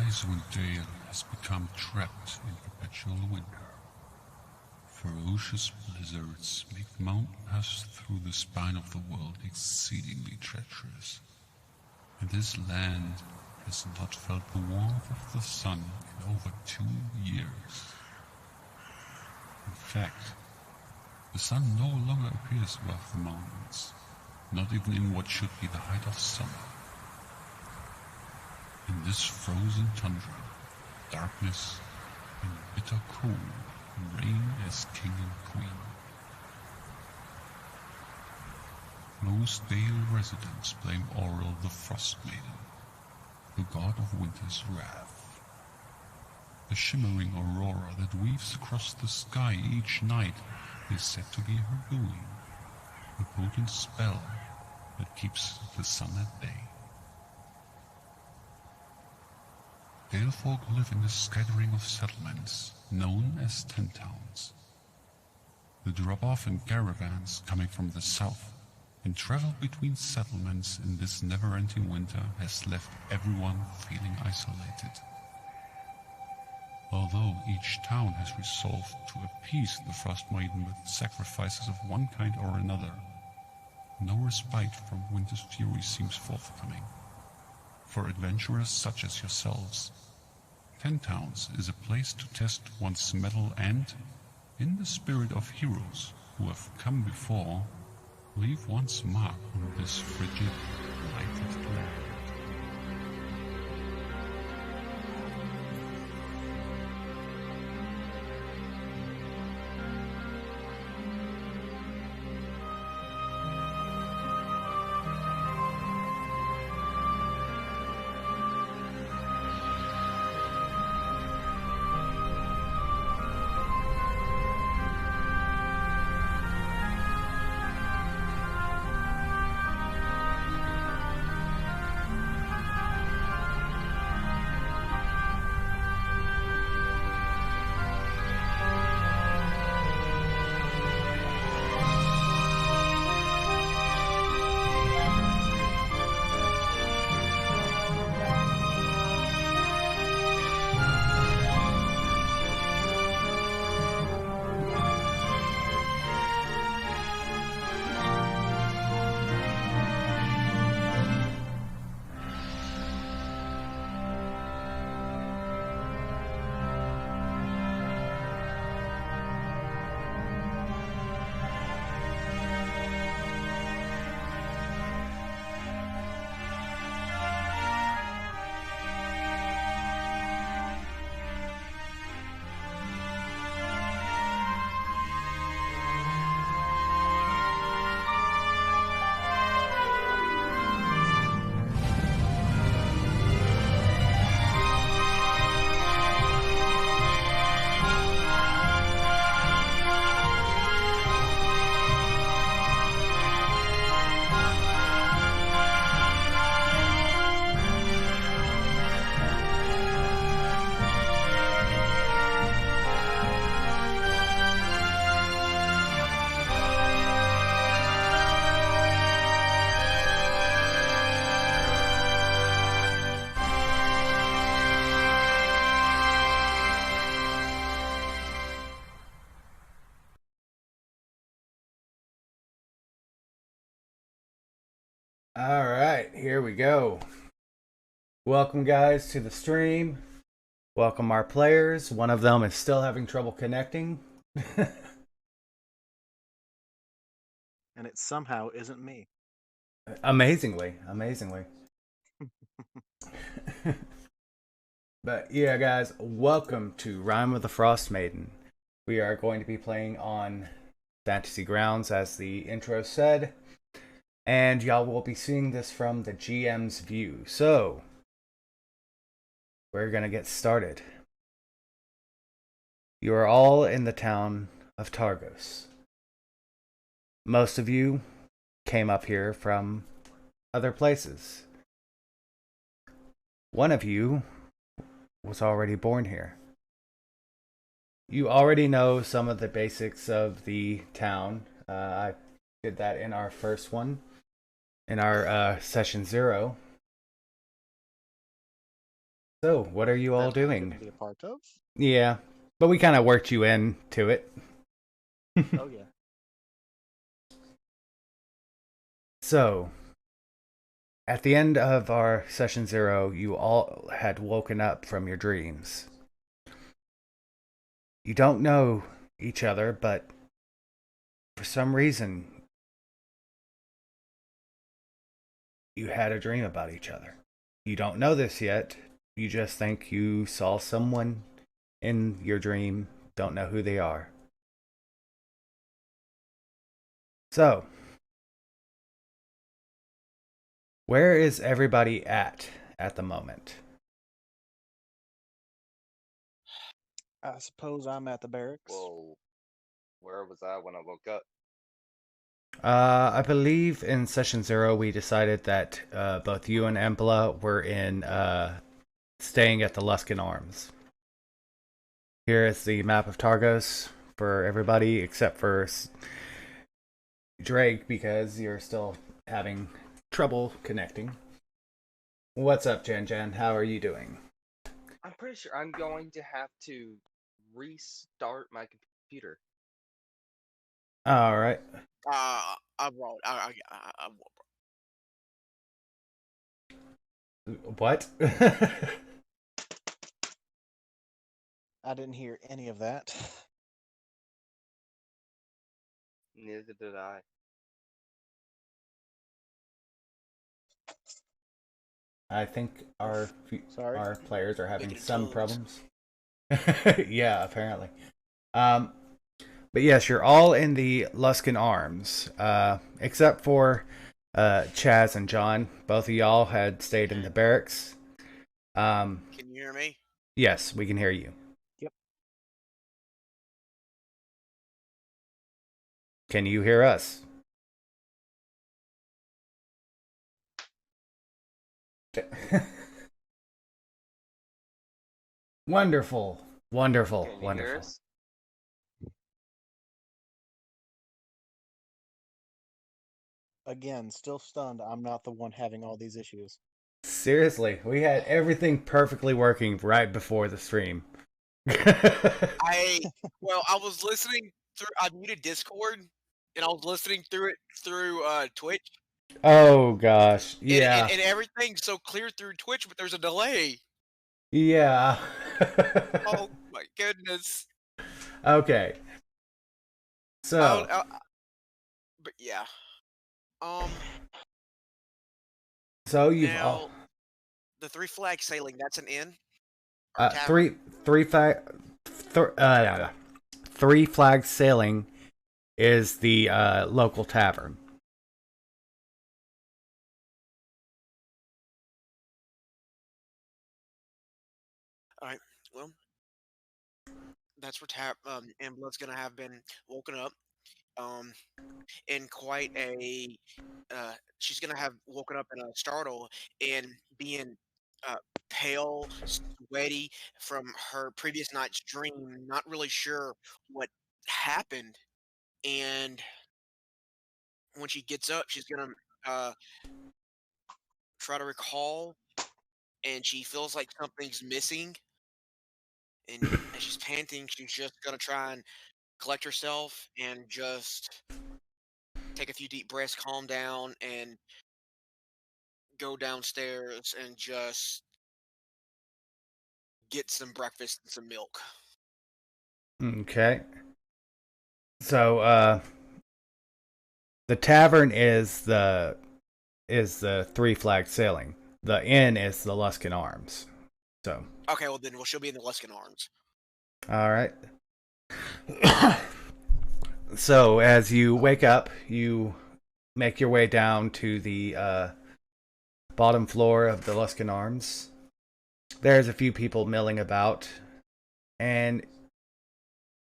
Icewind Dale has become trapped in perpetual winter. Ferocious blizzards make the mountain pass through the spine of the world exceedingly treacherous, and this land has not felt the warmth of the sun in over 2 years. In fact, the sun no longer appears above the mountains, not even in what should be the height of summer. In this frozen tundra, darkness and bitter cold reign as king and queen. Most Dale residents blame Auril the Frost Maiden, the god of winter's wrath. The shimmering aurora that weaves across the sky each night is said to be her doing, a potent spell that keeps the sun at bay. Dale folk live in a scattering of settlements known as 10 towns. The drop-off in caravans coming from the south and travel between settlements in this never-ending winter has left everyone feeling isolated. Although each town has resolved to appease the Frost Maiden with sacrifices of one kind or another, no respite from winter's fury seems forthcoming. For adventurers such as yourselves, 10 Towns is a place to test one's mettle and, in the spirit of heroes who have come before, leave one's mark on this frigid, blighted land. All right, here we go. Welcome, guys, to the stream. Welcome our players. One of them is still having trouble connecting. And it somehow isn't me. Amazingly. But yeah, guys, welcome to Rime of the Frost Maiden. We are going to be playing on Fantasy Grounds, as the intro said. And y'all will be seeing this from the GM's view. So, we're going to get started. You are all in the town of Targos. Most of you came up here from other places. One of you was already born here. You already know some of the basics of the town. I did that in our first one. In our session 0. So, what are you all That I doing? couldn't be a part of. Yeah, but we kind of worked you into it. Oh yeah. So, at the end of our session 0, you all had woken up from your dreams. You don't know each other, but for some reason, you had a dream about each other. You don't know this yet. You just think you saw someone in your dream, don't know who they are. So, where is everybody at the moment? I suppose I'm at the barracks. Whoa, where was I when I woke up? I believe in session 0 we decided that both you and Embla were in staying at the Luskin Arms. Here is the map of Targos for everybody except for Drake because you're still having trouble connecting. What's up, Jan Jan? How are you doing? I'm pretty sure I'm going to have to restart my computer. All right. I wrote. What? I didn't hear any of that. Neither did I. I think our Sorry. our players are having Making some toads. problems. Yeah, apparently. But yes, you're all in the Luskin Arms, except for Chaz and John. Both of y'all had stayed in the barracks. Can you hear me? Yes, we can hear you. Yep. Can you hear us? Wonderful, wonderful, Can you hear wonderful. us? Again, still stunned. I'm not the one having all these issues. Seriously, we had everything perfectly working right before the stream. I was listening through. I muted Discord, and I was listening through it through Twitch, Oh gosh, yeah, and everything's so clear through Twitch, but there's a delay. yeah. Oh my goodness! Okay, so But yeah. so you've Now all the three flag sailing. That's an inn. Or tavern. three flags sailing is the local tavern. All right. Well, that's where Ambla's gonna have been woken up. Um, in quite a she's gonna have woken up in a startle and being uh, pale, sweaty from her previous night's dream, not really sure what happened. And when she gets up, she's gonna uh, try to recall, and she feels like something's missing. And as she's panting, she's just gonna try and collect herself and just take a few deep breaths, calm down, and go downstairs and just get some breakfast and some milk. Okay. So the tavern is the three flag sailing. The inn is the Luskin Arms. So Okay, well then she'll be in the Luskin Arms. all right. So as you wake up, you make your way down to the bottom floor of the Luskin Arms. There's a few people milling about, and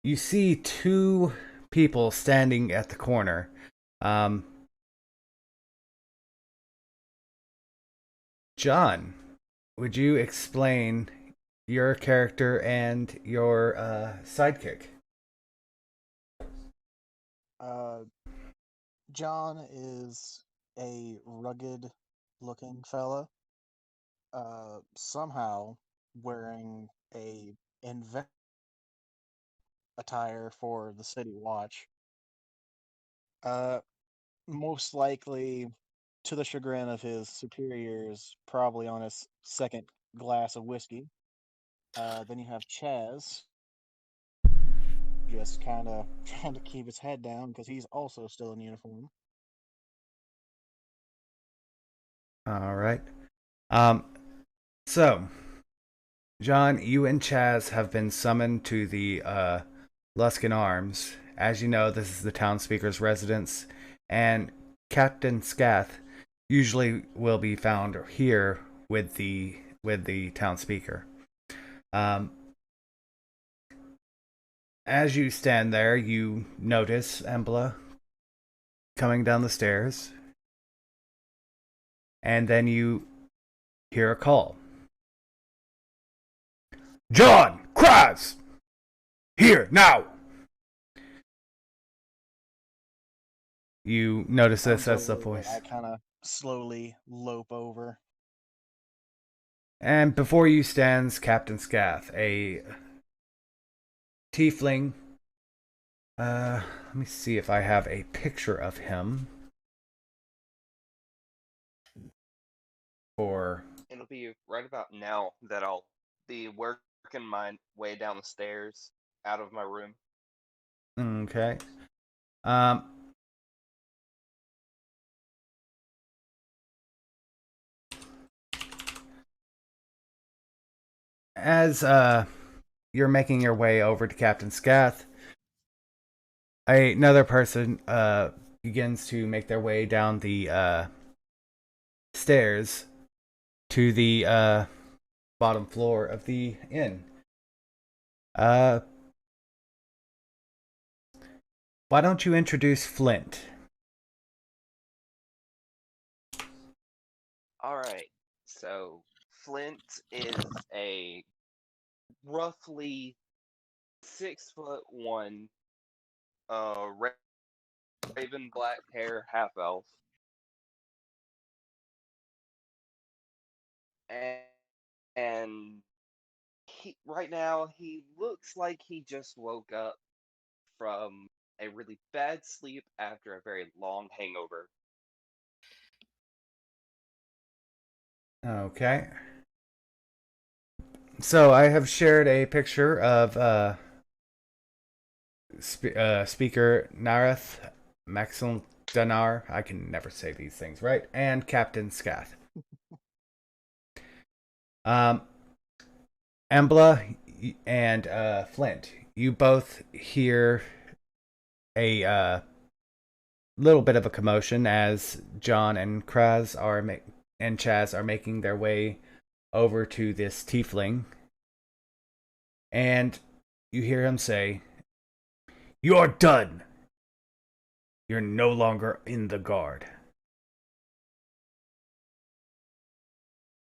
you see two people standing at the corner. John, would you explain your character and your sidekick? John is a rugged-looking fella. Somehow wearing a attire for the city watch. Uh, Most likely, to the chagrin of his superiors, probably on his second glass of whiskey. Then you have Chaz, just kind of trying to keep his head down because he's also still in uniform. All right. So, John, you and Chaz have been summoned to the Luskin Arms. As you know, this is the town speaker's residence, and Captain Scath usually will be found here with the town speaker. As you stand there, you notice Embla coming down the stairs, and then you hear a call. John! Kraz! Here, now! You notice this as the voice. I kind of slowly lope over. And before you stands Captain Scath, a tiefling. Let me see if I have a picture of him. Or It'll be right about now that I'll be working my way down the stairs out of my room. okay. As you're making your way over to Captain Scath, another person begins to make their way down the stairs to the bottom floor of the inn. Why don't you introduce Flint? Alright, so Flint is a roughly 6'1", raven black hair half elf. And right now he looks like he just woke up from a really bad sleep after a very long hangover. Okay. So I have shared a picture of Speaker Narath Maxim Danar. I can never say these things right. And Captain Scath. Embla and Flint, you both hear a little bit of a commotion as John and Chaz are making their way over to this tiefling, and you hear him say, "You're done. You're no longer in the guard.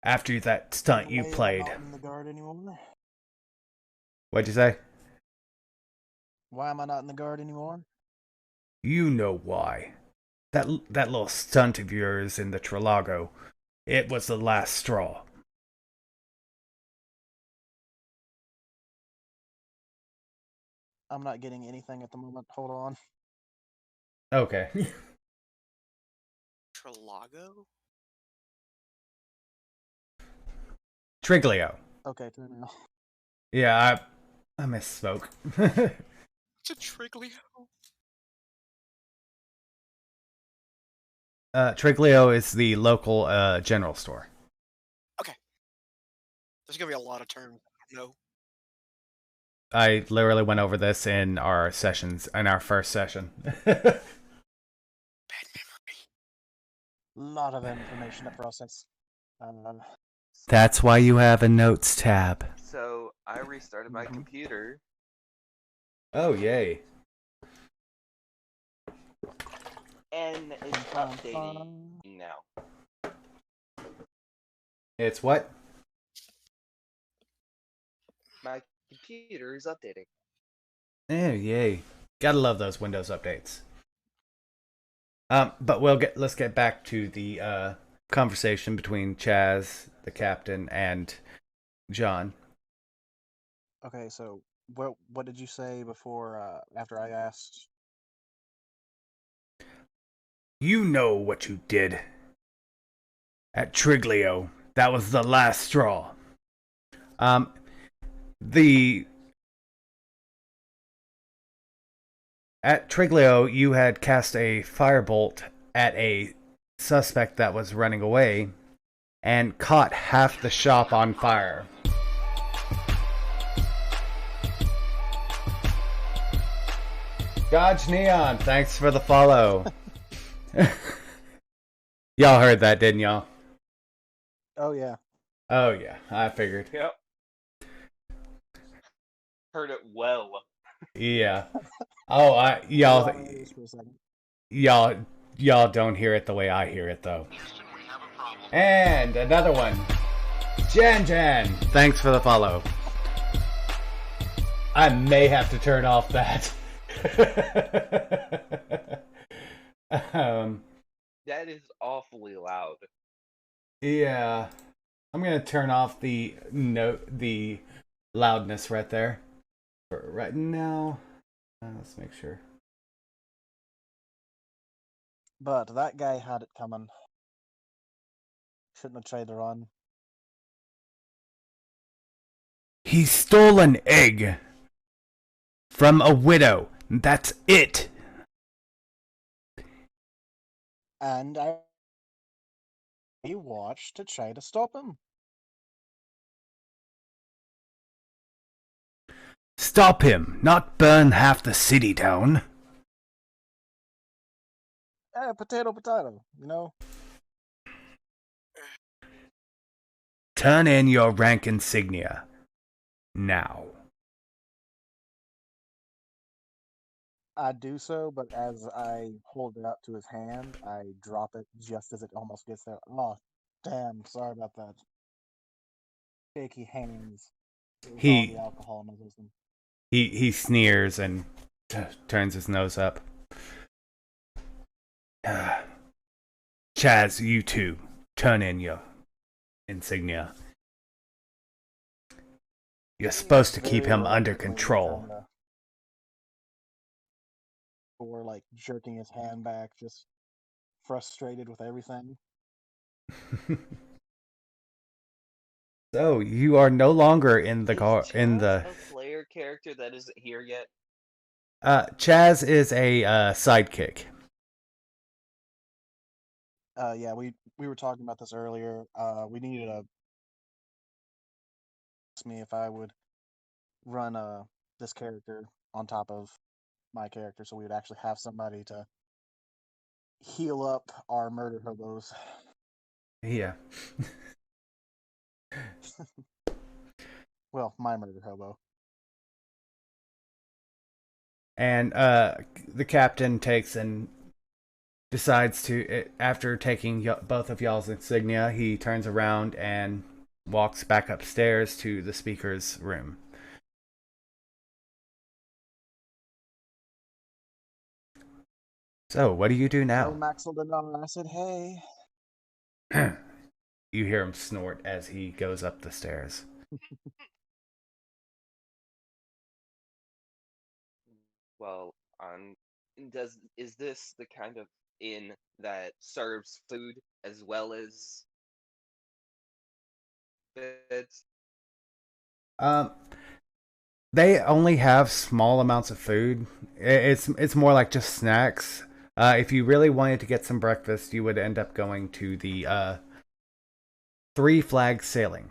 After that stunt you played." Not in the guard anymore? What'd you say? Why am I not in the guard anymore? You know why. That little stunt of yours in the Trilago, it was the last straw. I'm not getting anything at the moment. Hold on. Okay. Trilago? Triglio. Okay, turn now. Yeah, I misspoke. It's a Triglio? Triglio is the local general store. Okay. There's gonna be a lot of terms I don't know. I literally went over this in our first session. Bad memory. Lot of information to process. That's why you have a notes tab. So I restarted my Mhm. computer. Oh, yay. And it's updating now. It's what? My computer is updating. Oh, yay. Gotta love those Windows updates. But let's get back to the conversation between Chaz, the captain, and John. Okay, so what did you say before after I asked? You know what you did. At Triglio, that was the last straw. The At Triglio, you had cast a firebolt at a suspect that was running away and caught half the shop on fire. Dodge Neon, thanks for the follow. Y'all heard that, didn't y'all? Oh yeah. Oh yeah, I figured. Yep. Heard it well. Yeah. Oh, For a second. y'all don't hear it the way I hear it though. And another one. Jan, thanks for the follow. I may have to turn off that. That is awfully loud. Yeah. I'm gonna turn off the loudness right there. For right now. Let's make sure. But that guy had it coming. Shouldn't have tried to run. He stole an egg from a widow. That's it. And he watched to try to stop him. Stop him, not burn half the city down. Potato, you know? Turn in your rank insignia. Now. I do so, but as I hold it up to his hand, I drop it just as it almost gets there. Oh, damn, sorry about that. Shaky hands. All the alcohol in my system. He sneers and turns his nose up. Chaz, you too. Turn in your insignia. You're supposed to keep him under control. Or like jerking his hand back, just frustrated with everything. So you are no longer in the car. In the a player character that isn't here yet. Chaz is a sidekick. Yeah, we were talking about this earlier. We needed a ask me if I would run this character on top of my character, so we would actually have somebody to heal up our murder hobos. Yeah. Well, my murder hobo. And the captain takes and decides to, after taking both of y'all's insignia, he turns around and walks back upstairs to the speaker's room. So, what do you do now? I said, hey. You hear him snort as he goes up the stairs. Well, is this the kind of inn that serves food as well as beds? They only have small amounts of food. It's more like just snacks. If you really wanted to get some breakfast, you would end up going to the Three Flags Sailing.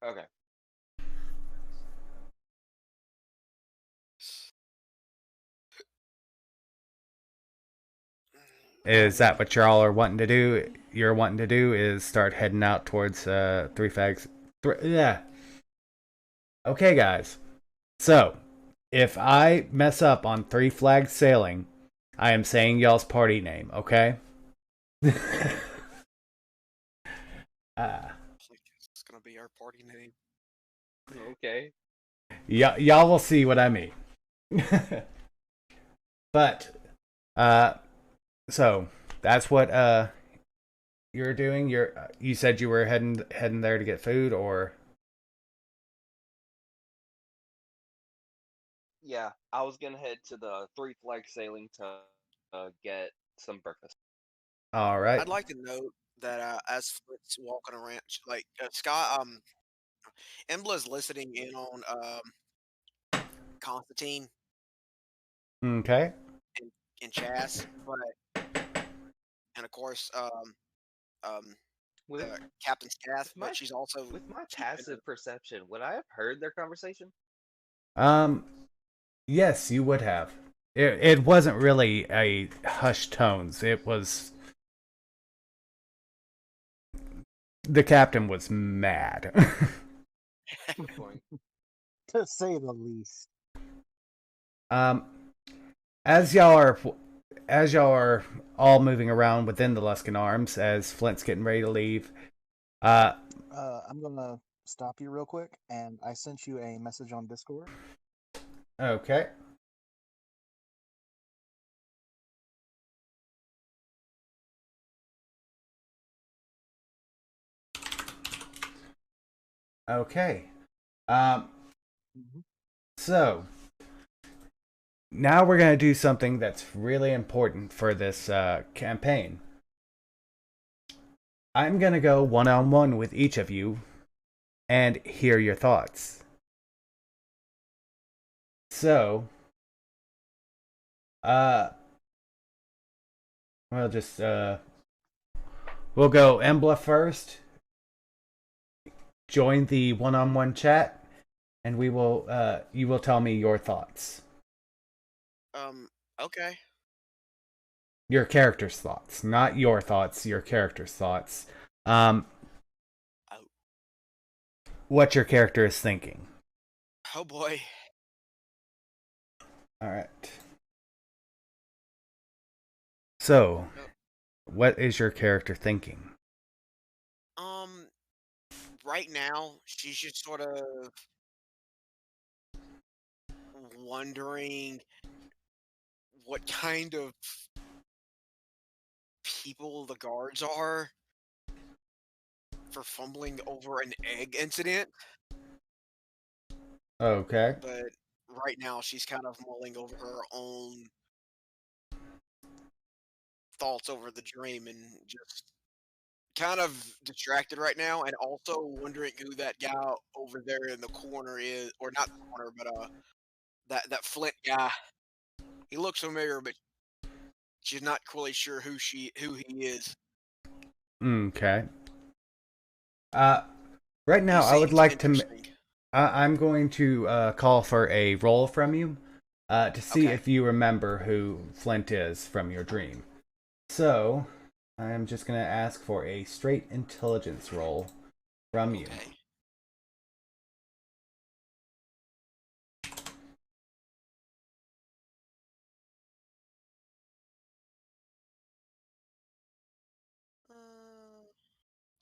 Okay. Is that what y'all are wanting to do? You're wanting to do is start heading out towards Three Flags. Yeah. Okay, guys. So, if I mess up on Three Flags Sailing, I am saying y'all's party name, okay? It's gonna be our party name. Okay. Y'all will see what I mean. But, so that's what you're doing? You said you were heading there to get food, or Yeah, I was gonna head to the Three Flag Sailing to get some breakfast. all right. I'd like to note that as Flick's walking around, Scott, Embla's listening in on Constantine Okay. and Chas, but and of course um, With Captain Scath, with my but she's also with my she's been passive perception, would I have heard their conversation? Um. Yes, you would have. It wasn't really a hushed tones. It was the captain was mad. Good point. To say the least. um. As y'all are all moving around within the Luskan Arms, as Flint's getting ready to leave. Uh. I'm gonna stop you real quick, and I sent you a message on Discord. Okay. Okay. Um. Mhm. So now we're gonna do something that's really important for this campaign. I'm gonna go one-on-one with each of you and hear your thoughts. So, uh, we'll just we'll go Embla first. Join the one-on-one chat, and we will you will tell me your thoughts, okay. your character's thoughts, not your thoughts, your character's thoughts. Um, Oh, what your character is thinking. oh boy. All right. So, what is your character thinking? Um, right now she's just sort of wondering what kind of people the guards are for fumbling over an egg incident, Okay. but right now she's kind of mulling over her own thoughts over the dream and just kind of distracted right now and also wondering who that guy over there in the corner is, or not the corner, but that Flint guy. He looks familiar, but she's not really sure who he is. Okay. Uh, right He now, I would seems like to. interesting. I'm going to call for a roll from you to see Okay. if you remember who Flint is from your dream. So, I'm just going to ask for a straight intelligence roll from you. Okay.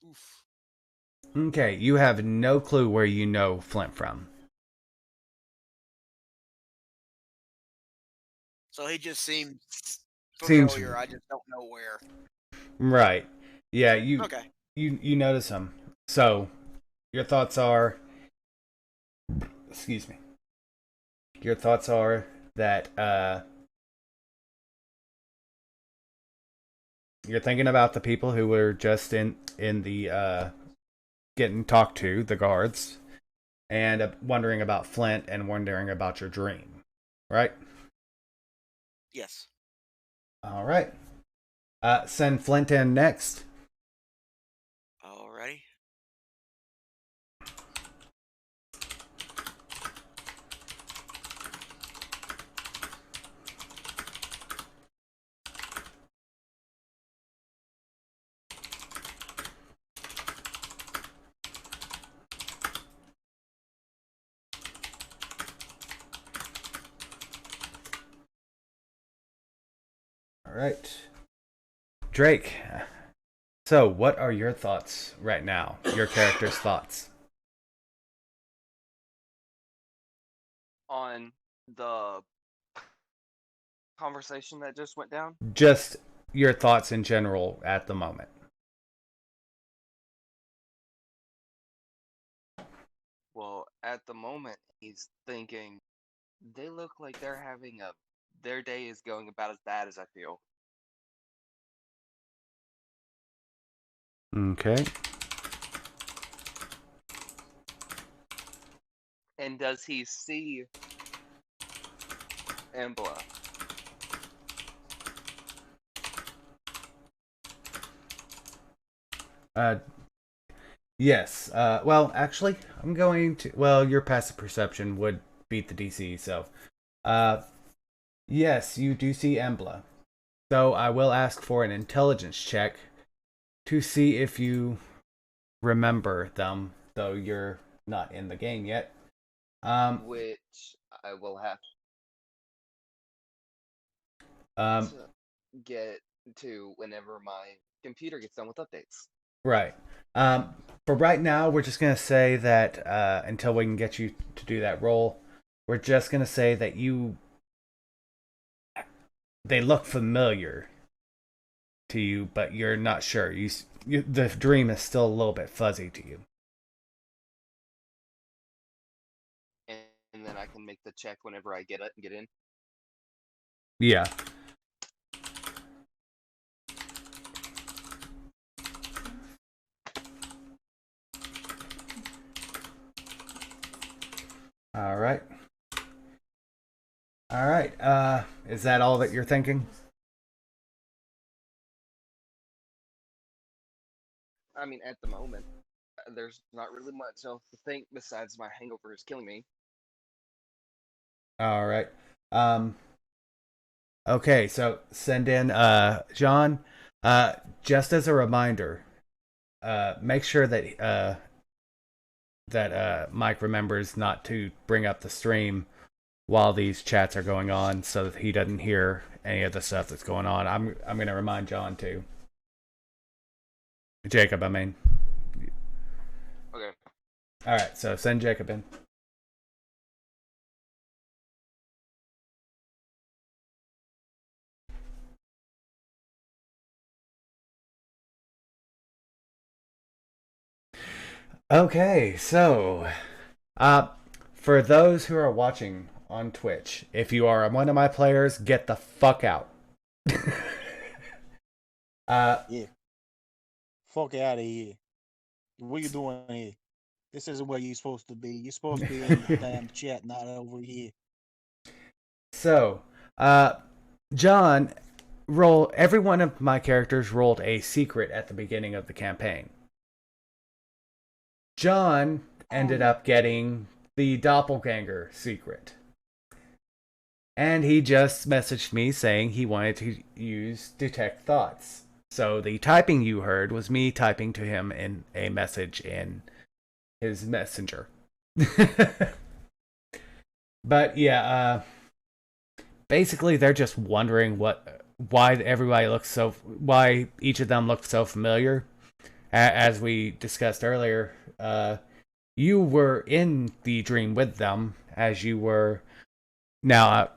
Oof. Okay, you have no clue where you know Flint from. So he just seems Seems familiar. I just don't know where. right. Yeah, you Okay. you notice him. So, your thoughts are, excuse me. Your thoughts are that you're thinking about the people who were just in the getting talked to, the guards, and wondering about Flint and wondering about your dream, right? Yes. All right. Send Flint in next. Alrighty. All right. Drake. So, what are your thoughts right now? Your character's thoughts. On the conversation that just went down. Just your thoughts in general at the moment. At the moment, he's thinking they look like they're having a their day is going about as bad as I feel. Okay. And does he see Embla? Yes. Well, actually, I'm going to. Well, your passive perception would beat the DC, so. Uh, yes, you do see Embla. So I will ask for an intelligence check to see if you remember them, though you're not in the game yet. Which I will have Um, to get to whenever my computer gets done with updates. right. For right now, we're just gonna say that until we can get you to do that roll, we're just gonna say that they look familiar to you, but you're not sure. The dream is still a little bit fuzzy to you. And then I can make the check whenever I get in. Yeah. All right. All right. Is that all that you're thinking? I mean, at the moment, there's not really much else to think besides my hangover is killing me. All right. Um. Okay. So send in John. Just as a reminder, make sure that Mike remembers not to bring up the stream while these chats are going on, so that he doesn't hear any of the stuff that's going on. I'm gonna remind John too. Jacob, I mean. Okay. All right, so send Jacob in. Okay, so for those who are watching on Twitch, if you are one of my players, get the fuck out. Yeah. Fuck out of here. What you doing here? This isn't where you're supposed to be. You're supposed to be in the damn chat, not over here. So, John, every one of my characters rolled a secret at the beginning of the campaign. John ended up getting the doppelganger secret. And he just messaged me saying he wanted to use detect thoughts. So the typing you heard was me typing to him in a message in his messenger. But yeah, basically they're just wondering why each of them looks so familiar. As we discussed earlier, you were in the dream with them as you were. Now,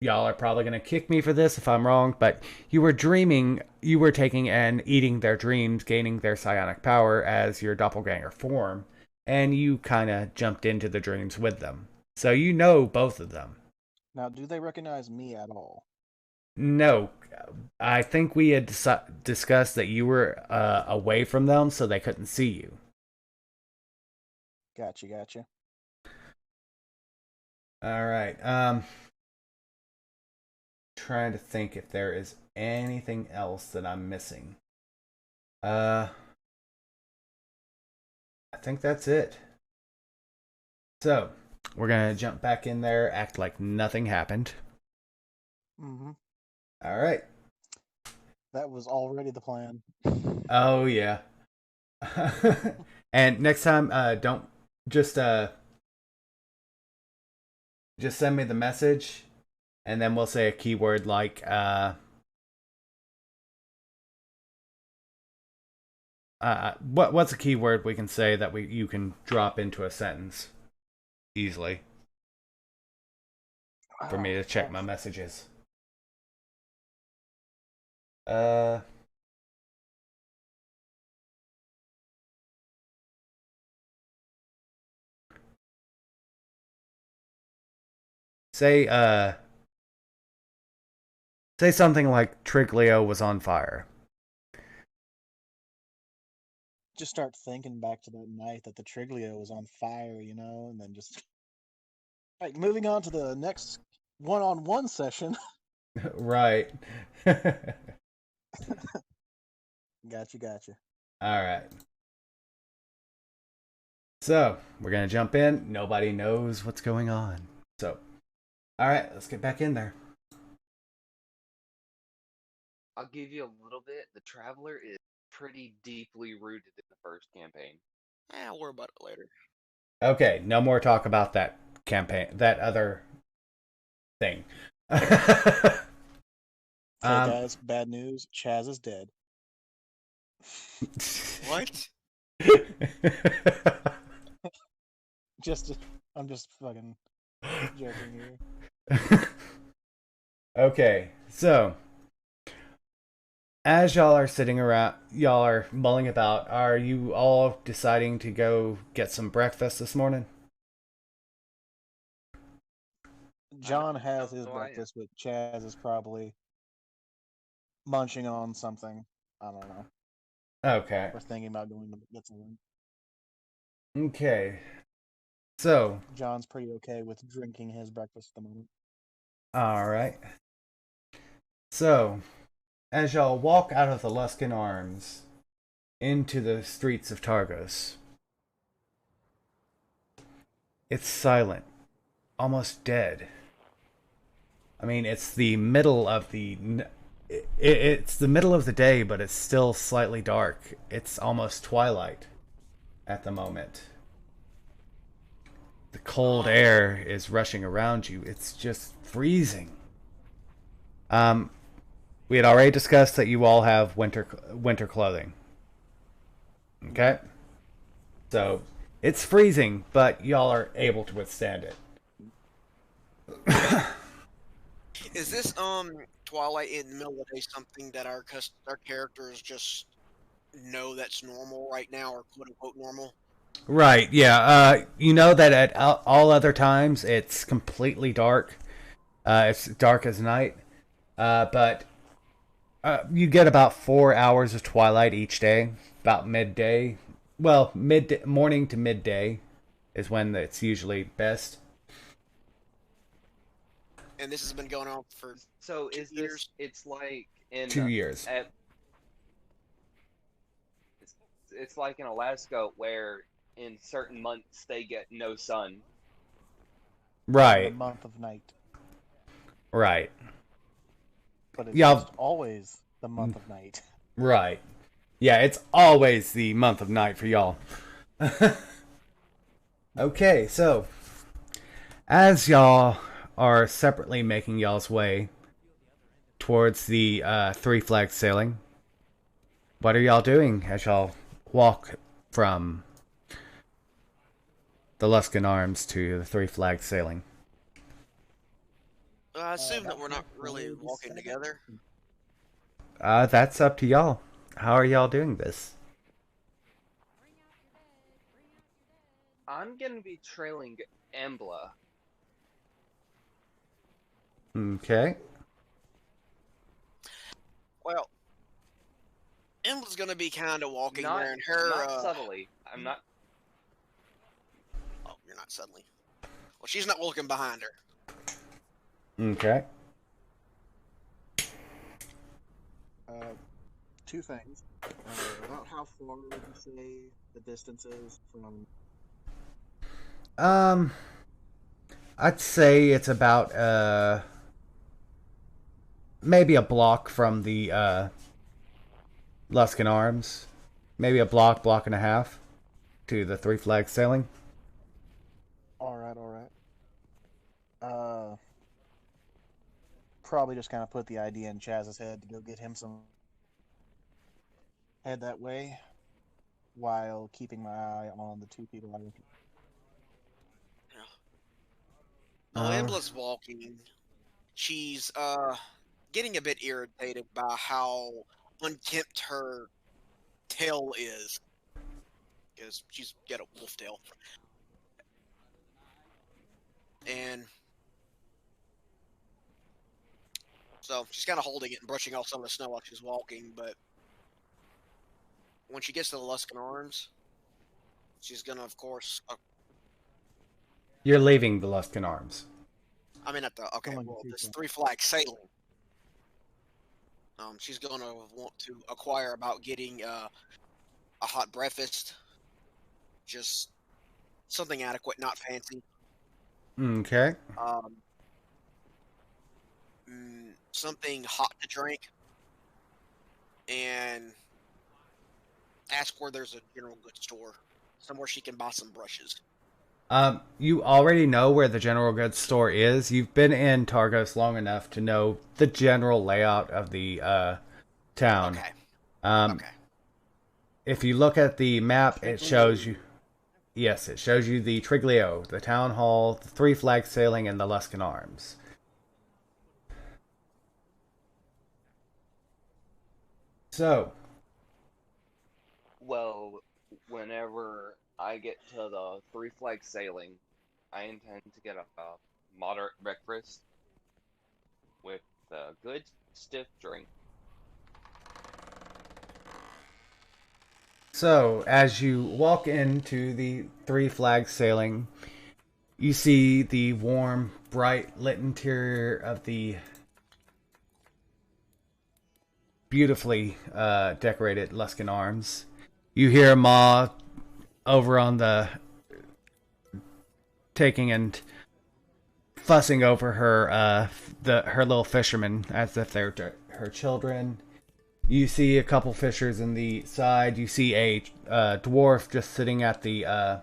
y'all are probably going to kick me for this if I'm wrong, but you were dreaming, you were taking and eating their dreams, gaining their psionic power as your doppelganger form, and you kind of jumped into the dreams with them. So you know both of them. Now, do they recognize me at all? No, I think we had discussed that you were away from them, so they couldn't see you. Gotcha. All right. Trying to think if there is anything else that I'm missing. I think that's it. So, we're gonna jump back in there, act like nothing happened. Mm-hmm. All right. That was already the plan. Oh yeah. And next time, don't just send me the message, and then we'll say a keyword like what's a keyword we can say that you can drop into a sentence easily for me to check my messages. say say something like Triglio was on fire. Just start thinking back to that night that the Triglio was on fire, and then just like moving on to the next one-on-one session. Right. Gotcha. All right. So, we're going to jump in. Nobody knows what's going on. So, all right, let's get back in there. I'll give you a little bit. The Traveler is pretty deeply rooted in the first campaign. I'll worry about it later. Okay, no more talk about that campaign, that other thing. Okay, guys, bad news. Chaz is dead. What? I'm just fucking joking here. Okay, so as y'all are sitting around, y'all are mulling about, are you all deciding to go get some breakfast this morning? John has his I am. breakfast, but Chaz is probably munching on something. I don't know. Okay. We're thinking about going to get something. Okay. So, John's pretty okay with drinking his breakfast at the moment. all right. So, as y'all walk out of the Luskan Arms into the streets of Targos, it's silent, almost dead. I mean, it's the middle of it's the middle of the day, but it's still slightly dark. It's almost twilight at the moment. The cold air is rushing around you. It's just freezing. We had already discussed that you all have winter clothing. Okay? So, it's freezing, but y'all are able to withstand it. Is this twilight in the middle of the day something that our characters just know that's normal right now, or quote unquote normal? Right, yeah. You know that at all other times it's completely dark. It's dark as night. But you get about 4 hours of twilight each day, about midday. Well, morning to midday is when it's usually best. And this has been going on for So is this? years? It's like in 2 years. It's like in Alaska where in certain months they get no sun. Right. The month of night. Right. But it's Yeah. just always the month of night. Right. Yeah, it's always the month of night for y'all. Okay, so as y'all are separately making y'all's way towards the Three Flags sailing, what are y'all doing as y'all walk from the Luskan Arms to the Three Flags sailing? I assume that we're not really walking together. That's up to y'all. How are y'all doing this? I'm gonna be trailing Embla. Okay. Well, Embla's gonna be kind of walking Not, there, and her. not subtly. I'm not. Oh, you're not suddenly. Well, she's not looking behind her. Okay. Two things. About how far would you say the distance is from? I'd say it's about maybe a block from the Luskan Arms. Maybe a block and a half to the Three Flags sailing. All right. Probably just kind of put the idea in Chaz's head to go get him some. Head that way, while keeping my eye on the two people I looking. No, Embla's walking. She's getting a bit irritated by how unkempt her tail is, because she's got a wolf tail. And So she's kind of holding it and brushing off some of the snow while she's walking. But when she gets to the Luskan Arms, she's gonna, of course. You're leaving the Luskan Arms. I mean, at the Going to well, see this some. 3 flag sailing. She's gonna want to acquire about getting a hot breakfast, just something adequate, not fancy. Okay. Something hot to drink, and ask where there's a general goods store, somewhere she can buy some brushes. You already know where the general goods store is. You've been in Targos long enough to know the general layout of the town. Okay. Okay. If you look at the map, it shows you. Yes, it shows you the Triglio, the town hall, the 3 flag sailing, and the Luskan Arms. So, Well, whenever I get to the 3 flag sailing, I intend to get a moderate breakfast with a good stiff drink. So, as you walk into the 3 flag sailing, you see the warm, bright lit interior of the beautifully decorated Luskan Arms. You hear Ma over on the taking and fussing over her her little fishermen as if they're her children. You see a couple fishers in the side. You see a dwarf just sitting at the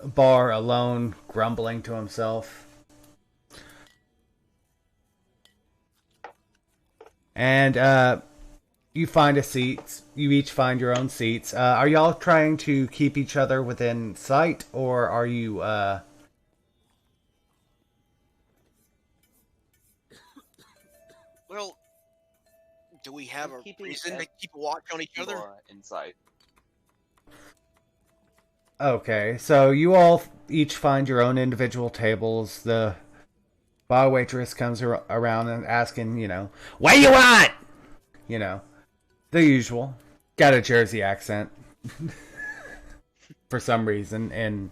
bar alone, grumbling to himself. And you find a seat. You each find your own seats. Are y'all trying to keep each other within sight, or are you? Well, do we have I'm a keeping reason to keep a watch on each other? More insight. Okay, so you all each find your own individual tables. The bar waitress comes around and asking, what do you want? The usual. Got a Jersey accent. For some reason, in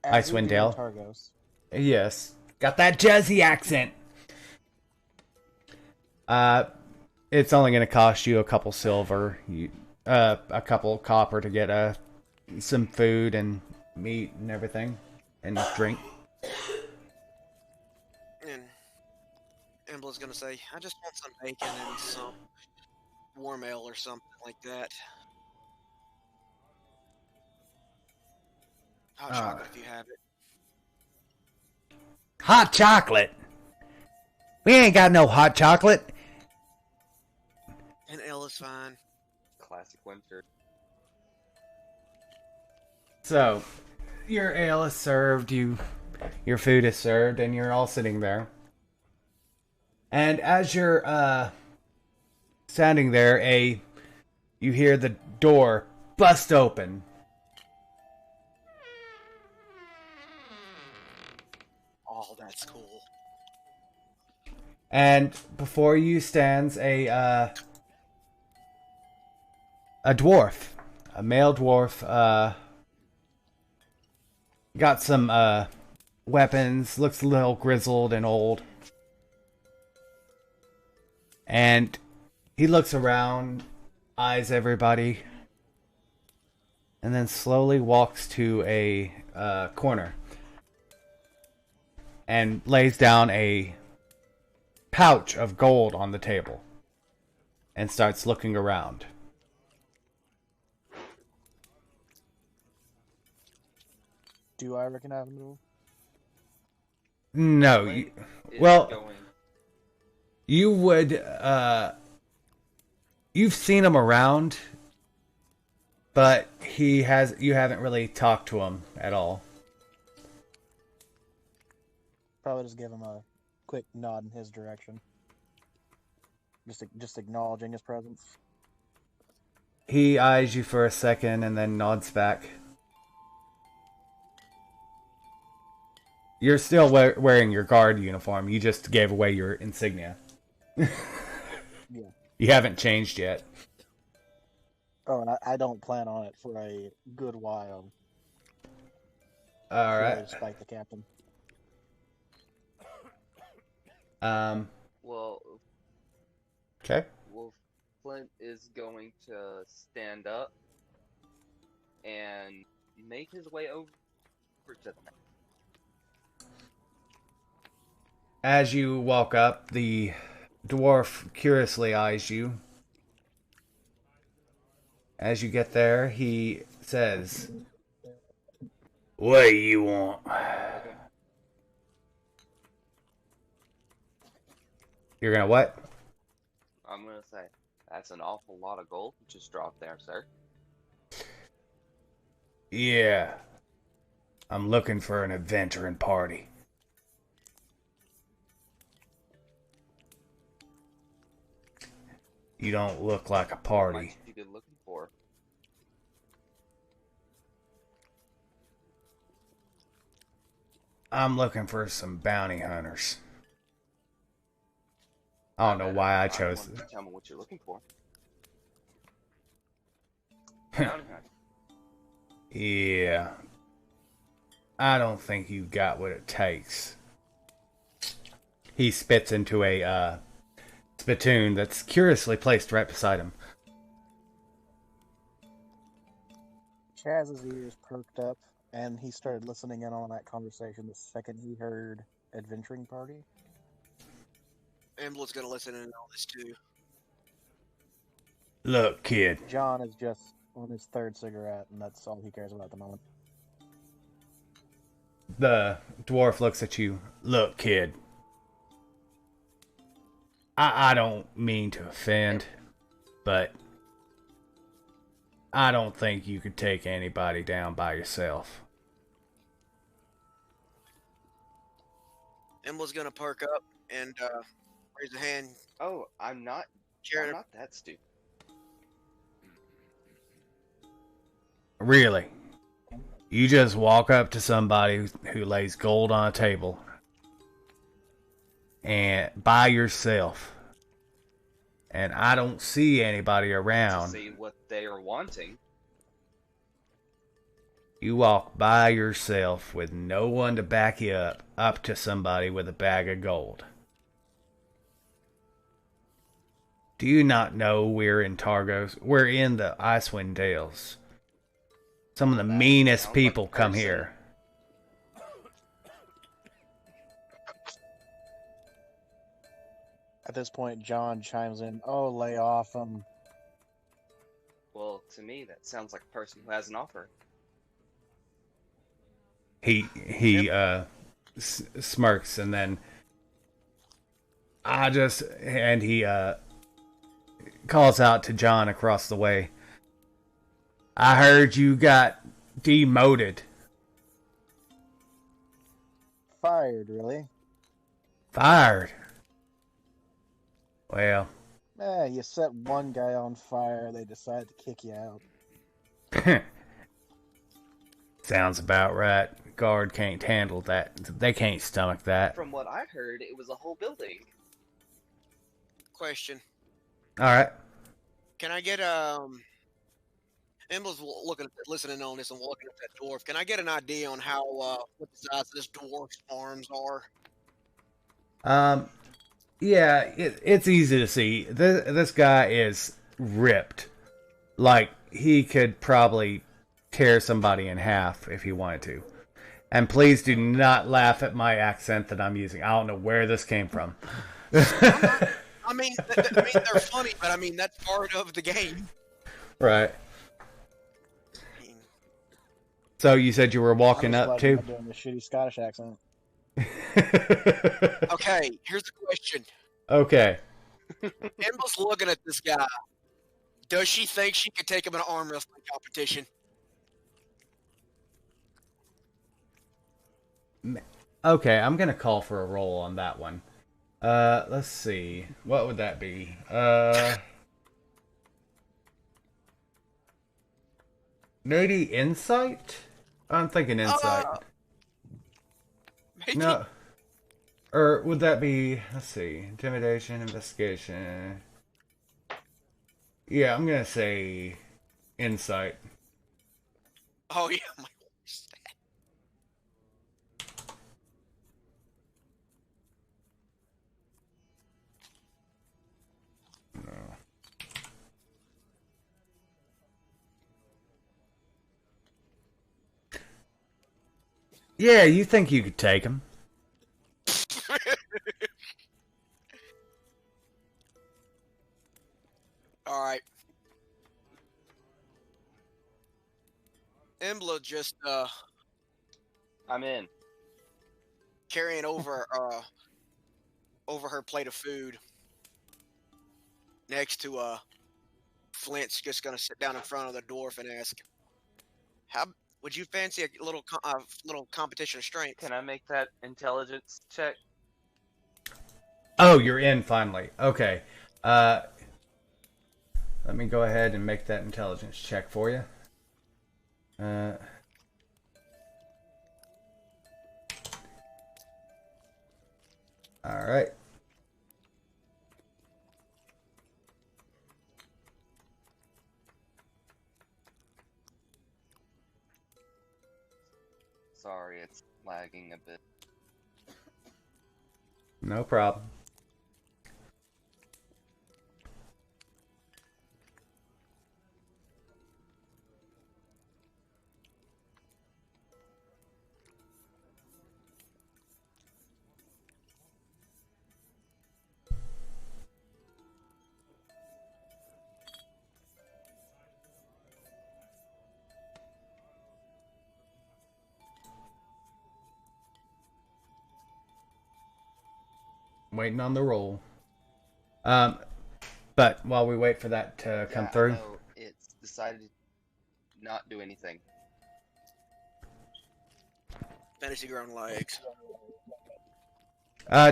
As we do in Icewind Targos. Yes. Got that Jersey accent. It's only going to cost you a couple silver, a couple copper to get some food and meat and everything, and drink. And Embla's gonna say, I just want some bacon and some warm ale or something like that. Hot chocolate if you have it. Hot chocolate? We ain't got no hot chocolate. And ale is fine. Classic winter. So, your ale is served, your food is served, and you're all sitting there. And as you're standing there, you hear the door bust open. Oh, that's cool. And before you stands a dwarf, a male dwarf. Got some weapons, looks a little grizzled and old. And he looks around, eyes everybody, and then slowly walks to a corner and lays down a pouch of gold on the table and starts looking around. Do I recognize him at all? No, you would, you've seen him around, but you haven't really talked to him at all. Probably just give him a quick nod in his direction. Just acknowledging his presence. He eyes you for a second and then nods back. You're still wearing your guard uniform. You just gave away your insignia. Yeah. You haven't changed yet. Oh, and I don't plan on it for a good while. All right. Despite the captain. Well, Okay. well, Flint is going to stand up and make his way over to the map. As you walk up, the dwarf curiously eyes you. As you get there, he says, "What do you want?" Okay. You're gonna what? I'm gonna say that's an awful lot of gold you just dropped there, sir. Yeah. I'm looking for an adventuring party. You don't look like a What party. might you be looking for? I'm looking for some bounty hunters. I don't know why I chose want you this. to tell me what you're looking for. Bounty hunter. Yeah. I don't think you got what it takes. He spits into a spittoon that's curiously placed right beside him. Chaz's ears perked up, and he started listening in on that conversation the second he heard adventuring party. Amble's gonna listen in on this too. Look, kid. John is just on his third cigarette, and that's all he cares about at the moment. The dwarf looks at you. Look, kid. I don't mean to offend, but I don't think you could take anybody down by yourself. Amble's gonna perk up and raise a hand. Oh, I'm not Jared, that stupid. Really? You just walk up to somebody who lays gold on a table and by yourself, and I don't see anybody To around. see what they are wanting. You walk by yourself with no one to back you up to somebody with a bag of gold. Do you not know we're in Targos? We're in the Icewind Dales. Some of the That meanest sounds people like a come person. here. At this point, John chimes in, "Oh, lay off him." Well, to me, that sounds like a person who has an offer. He smirks, and then he calls out to John across the way. I heard you got demoted. Fired, really? Fired. Well, You set one guy on fire, they decide to kick you out. sounds about right. Guard can't handle that. They can't stomach that. From what I heard, it was a whole building. question. All right. Can I get Amble's listening on this and looking at that dwarf. Can I get an idea on how what the size of this dwarf's arms are? Yeah, it's easy to see. This guy is ripped. Like, he could probably tear somebody in half if he wanted to. And please do not laugh at my accent that I'm using. I don't know where this came from. I mean, they're funny, but I mean that's part of the game. Right. So you said you were walking I'm up just glad you're too? not doing the shitty Scottish accent. Okay, here's the question. Okay. Amble's looking at this guy. Does she think she could take him in an arm wrestling competition? Okay, I'm gonna call for a roll on that one. Let's see. What would that be? Maybe insight? I'm thinking insight. Maybe. No. Or would that be, let's see, intimidation, investigation. Yeah, I'm gonna say insight. Oh yeah, my horse. No. Yeah, you think you could take him. All right. Embla just I'm in. carrying over her plate of food next to Flint's just gonna sit down in front of the dwarf and ask, "How would you fancy a little competition of strength?" Can I make that intelligence check? Oh, you're in finally. Okay. Let me go ahead and make that intelligence check for you. All right. Sorry, it's lagging a bit. No problem. Waiting on the roll. But while we wait for that to come through. No, it's decided to not do anything. Fantasy ground legs.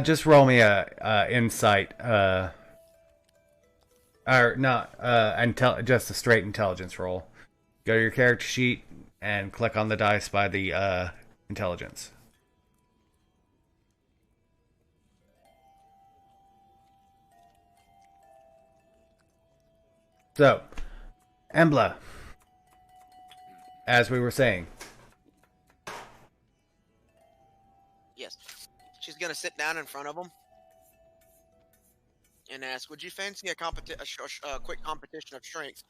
Just roll me a insight. Or not. Just a straight intelligence roll. Go to your character sheet and click on the dice by the intelligence. So, Embla, as we were saying. Yes. She's gonna sit down in front of him and ask, "Would you fancy a quick competition of strength?"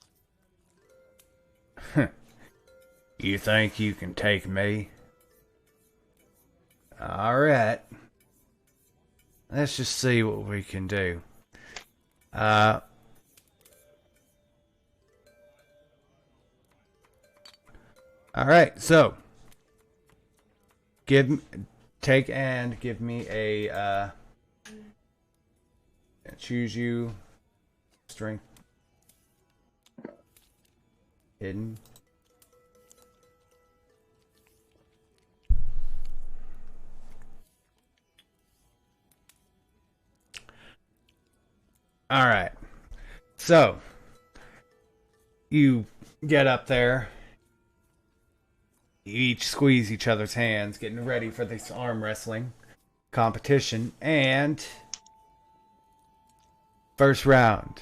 You think you can take me? Alright. Let's just see what we can do. Alright, so give me a choose you strength hidden. Alright. So you get up there. You each squeeze each other's hands, getting ready for this arm wrestling competition. And first round,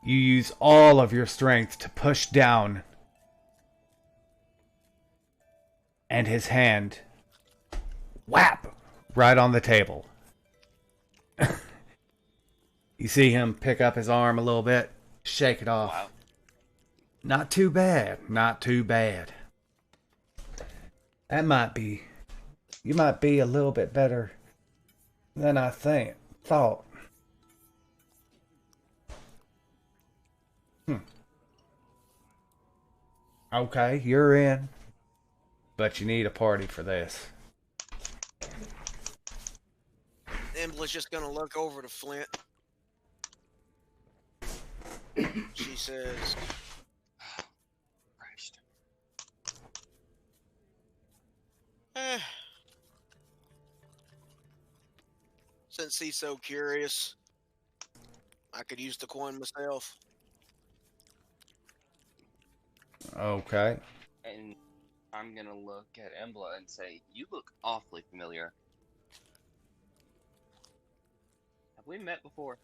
you use all of your strength to push down, and his hand, whap, right on the table. You see him pick up his arm a little bit, shake it off. Wow. Not too bad, not too bad. That might be, you might be a little bit better than I thought. Okay, you're in, but you need a party for this. Embla's just gonna look over to Flint. She says, Christ. Since he's so curious, I could use the coin myself. Okay. And I'm gonna look at Embla and say, "You look awfully familiar. Have we met before?"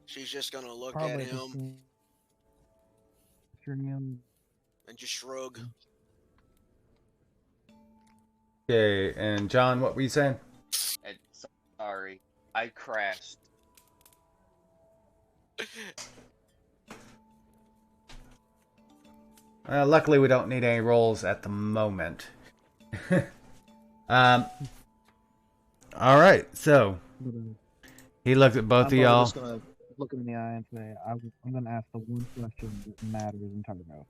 She's just gonna look at Probably him him. and just shrug. Okay, and John, what were you saying? And sorry, I crashed. Luckily, we don't need any rolls at the moment. All right, so he looked at both of y'all. Just gonna look him in the eye and say, I'm gonna ask the one question that matters in Targo.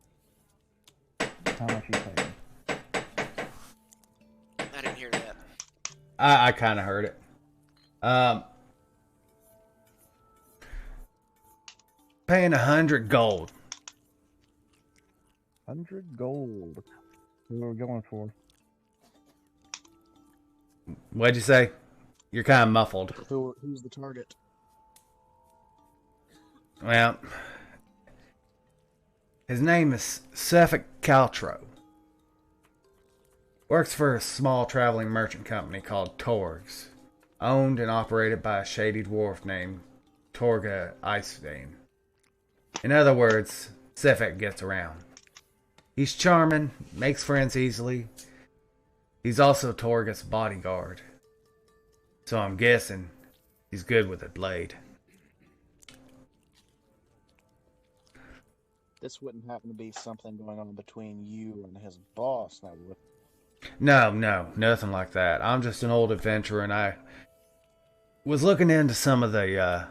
How much you paying? I didn't hear that. I kind of heard it. Paying 100 gold. 100 gold. Who are we going for? What'd you say? You're kind of muffled. Who's the target? Well, his name is Sephak Caltro. Works for a small traveling merchant company called Torgs, owned and operated by a shady dwarf named Torga Icedane. In other words, Sephak gets around. He's charming, makes friends easily. He's also Torga's bodyguard. So I'm guessing he's good with a blade. This wouldn't happen to be something going on between you and his boss, now would it? No, nothing like that. I'm just an old adventurer, and I was looking into some of the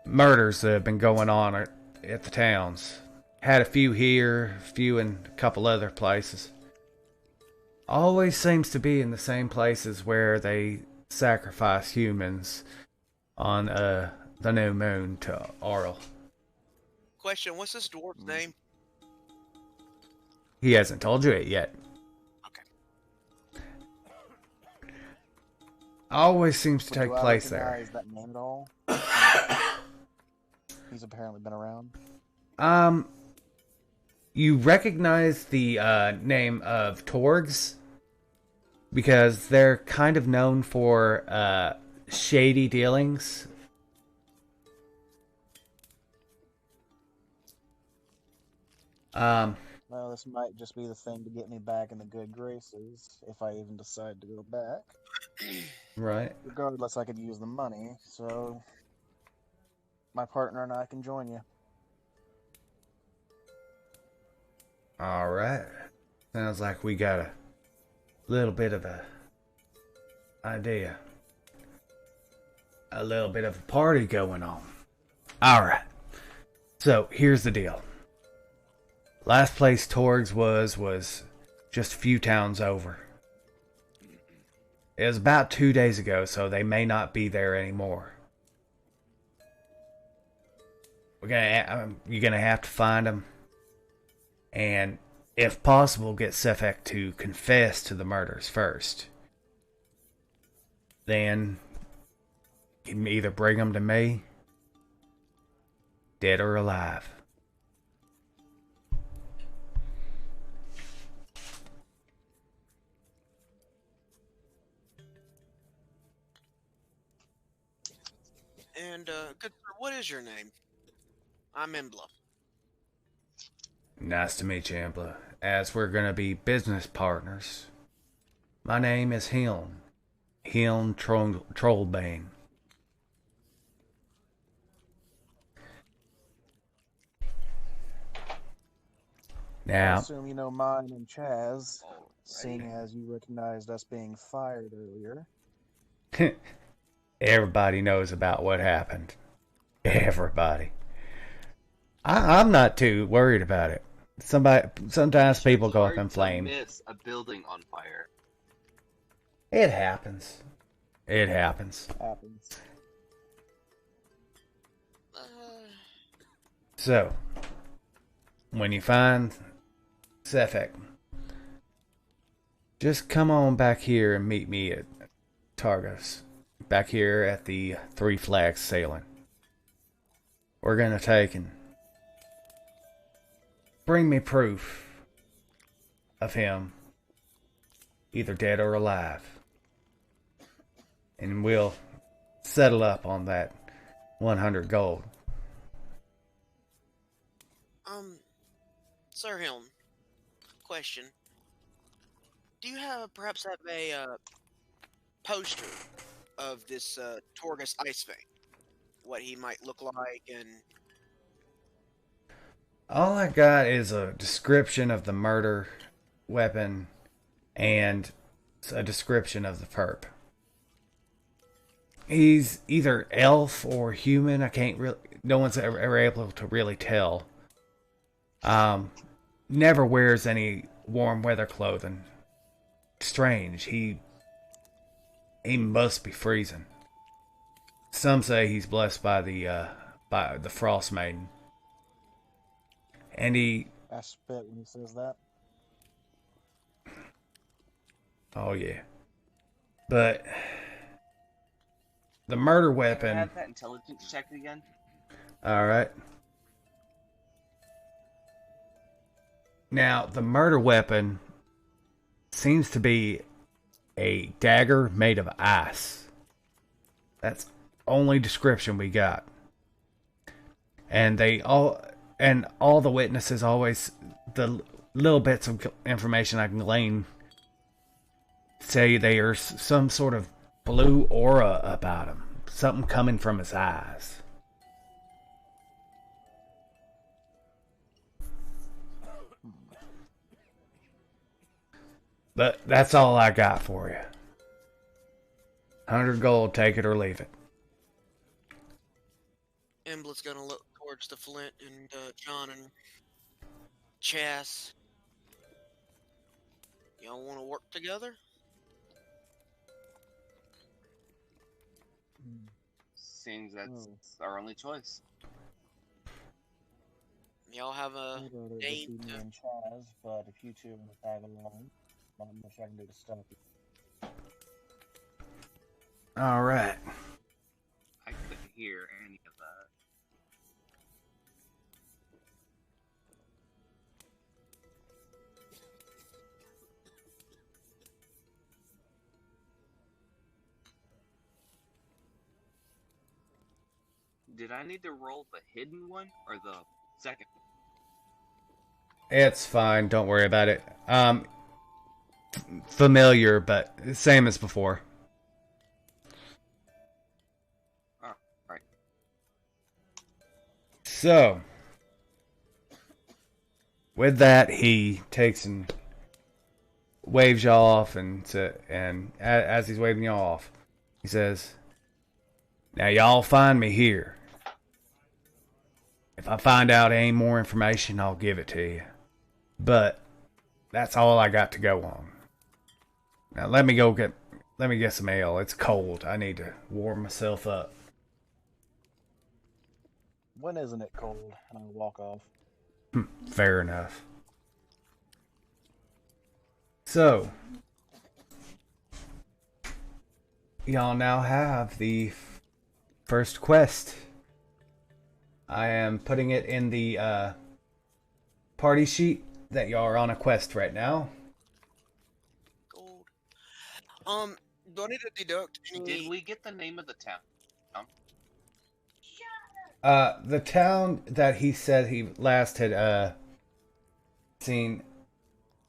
murders that have been going on at the towns. Had a few here, a few in a couple other places. Always seems to be in the same places where they sacrifice humans on the new moon to Auril. Question, what's this dwarf's name? He hasn't told you it yet. Okay. Always seems to take Do I place there. recognize that name at all? He's apparently been around. You recognize the name of Torgs because they're kind of known for shady dealings. Well, this might just be the thing to get me back in the good graces, if I even decide to go back. Right. Regardless, I could use the money, so my partner and I can join you. All right. Sounds like we got a little bit of a idea. A little bit of a party going on. All right. So here's the deal. Last place Torgs was just a few towns over. It was about 2 days ago, so they may not be there anymore. You're gonna have to find them, and if possible, get Sephak to confess to the murders first. Then you can either bring them to me, dead or alive. And, good sir, what is your name? I'm Embla. Nice to meet you, Embla. As we're gonna be business partners, my name is Hiln. Hiln Trollbane. I Now, assume you know mine and Chaz, Alright. seeing as you recognized us being fired earlier. everybody knows about what happened. Everybody. I'm not too worried about it. Sometimes people go up in Hard to flames. miss a building on fire. It happens. It happens. Happens. So, when you find Sephak, just come on back here and meet me at Targos. Back here at the Three Flags Sailing. We're gonna take and bring me proof of him, either dead or alive, and we'll settle up on that 100 gold. Sir Helm, question. Do you perhaps have a poster of this Torgus Ice Vein? What he might look like, and All I got is a description of the murder weapon and a description of the perp. He's either elf or human. I can't really. No one's ever able to really tell. Never wears any warm weather clothing. Strange. He must be freezing. Some say he's blessed by the Frost Maiden. And he... I spit when he says that. Oh, yeah. But... the murder Can I weapon... have that intelligence check again? Alright. Now, the murder weapon seems to be a dagger made of ice. That's only description we got. And all the witnesses always, the little bits of information I can glean, say there's some sort of blue aura about him. Something coming from his eyes. But that's all I got for you. 100 gold, take it or leave it. Emblet's gonna look towards the Flint and John and Chas. Y'all want to work together? Seems that's our only choice. Y'all have a I'll go to date the to... and Chaz, but if you two want to tag along, not much I can do to stop you. Alright. I couldn't hear any of that. Did I need to roll the hidden one or the second one? It's fine, don't worry about it. Familiar, but same as before. Alright. So, with that, he takes and waves y'all off, and as he's waving y'all off, he says, "Now y'all find me here. If I find out any more information, I'll give it to you. But that's all I got to go on. Now let me get some ale. It's cold. I need to warm myself up." When isn't it cold? And I'll walk off. Fair enough. So, y'all now have the first quest. I am putting it in the party sheet that y'all are on a quest right now. Gold. Do I need to deduct any... Did we get the name of the town? The town that he said he last had seen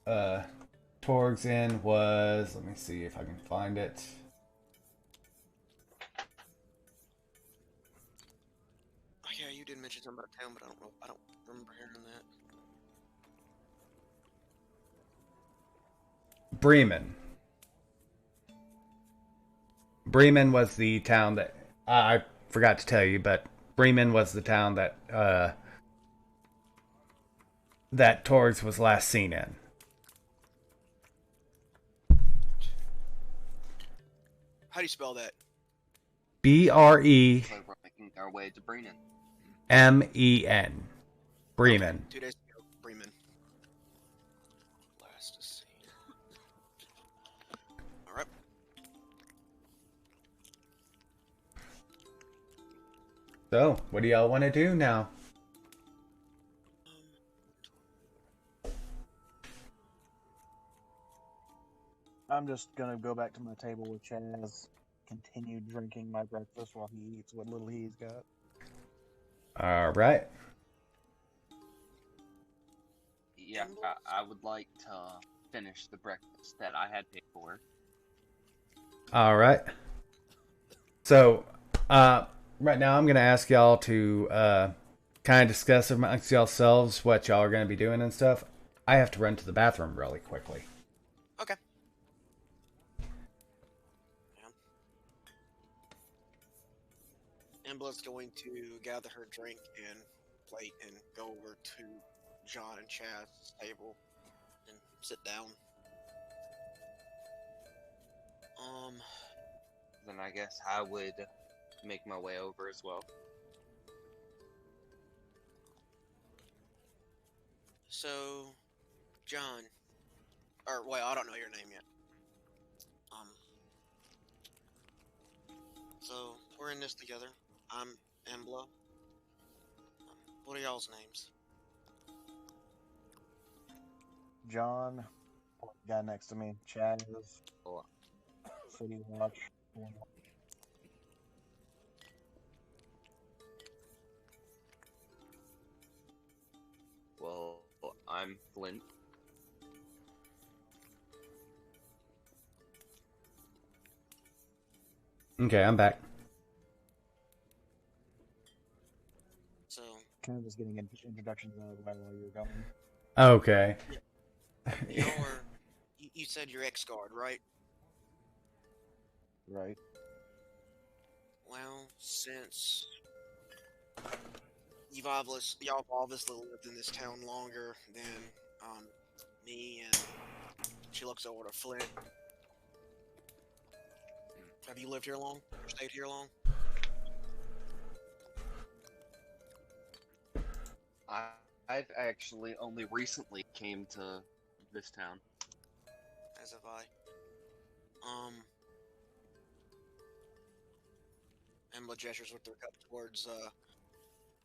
Torgs in was, let me see if I can find it. Oh, yeah, you did mention something about town, but I don't remember hearing that. Bremen. Bremen was the town that I forgot to tell you, but Bremen was the town that that Torgs was last seen in. How do you spell that? BREMEN. So we're making our way to Brennan. Bremen. 2 days ago, Bremen. Last to see. Alright. So, what do y'all want to do now? I'm just gonna go back to my table with Chaz, continue drinking my breakfast while he eats what little he's got. All right. Yeah, I would like to finish the breakfast that I had paid for. All right. So, right now I'm gonna ask y'all to kind of discuss amongst yourselves what y'all are gonna be doing and stuff. I have to run to the bathroom really quickly. Okay. Yeah. Embla's going to gather her drink and plate and go over to John and Chaz's table and sit down. Then I guess I would make my way over as well. So, John, or wait, I don't know your name yet. So we're in this together. I'm Embla. What are y'all's names? John, guy next to me, Chaz, Oh, City Watch. well, I'm Flint. Okay, I'm back. So Kind of just getting introductions out of the way while you're going. Okay. you said you're ex-guard, right? Right. Well, since y'all have obviously lived in this town longer than me, and she looks over to Flint. Have you lived here long? Or stayed here long? I've actually only recently came to this town. As have I. Emma gestures with her cup towards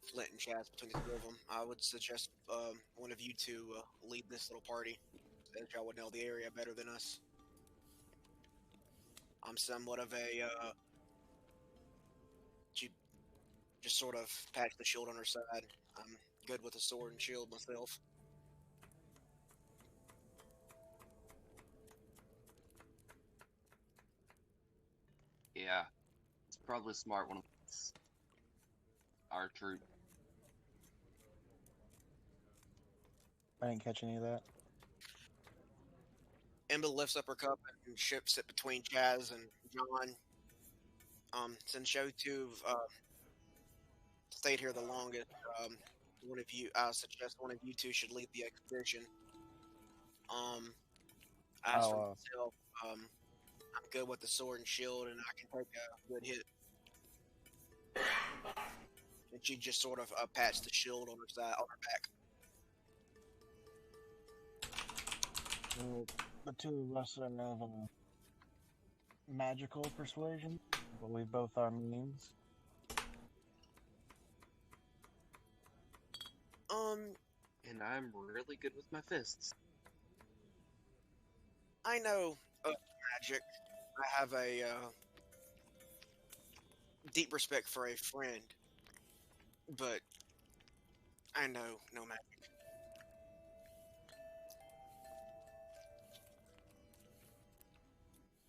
Flint and Chaz between the two of them. I would suggest one of you two lead this little party, as y'all would know the area better than us. I'm somewhat of a she just sort of pats the shield on her side. I'm good with a sword and shield myself. Yeah, it's probably a smart one. It's our troop. I didn't catch any of that. Emma lifts up her cup and shifts it between Chaz and John. Since you two stayed here the longest, I suggest one of you two should lead the expedition. As for myself, I'm good with the sword and shield, and I can take a good hit. And she just sort of pats the shield on her side, on her back. Well, the two of us are of magical persuasion, but we both are means. And I'm really good with my fists. I know of magic. I have a deep respect for a friend, but I know no magic.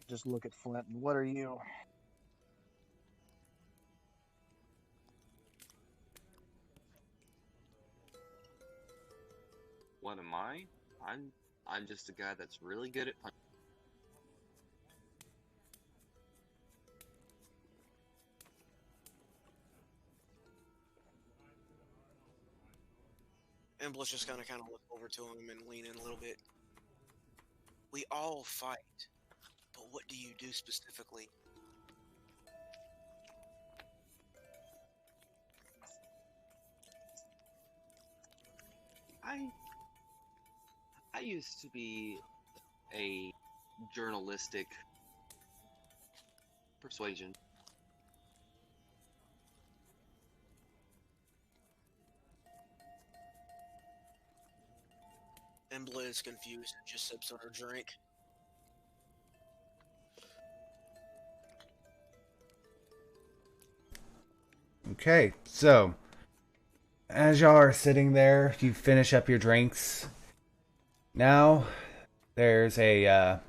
Just look at Flint and what are you? What am I? I'm just a guy that's really good at punching. Embla's just gonna kind of look over to him and lean in a little bit. We all fight, but what do you do specifically? I used to be a journalistic persuasion. Embla is confused and just sips on her drink. Okay, so as y'all are sitting there, you finish up your drinks. Now there's there's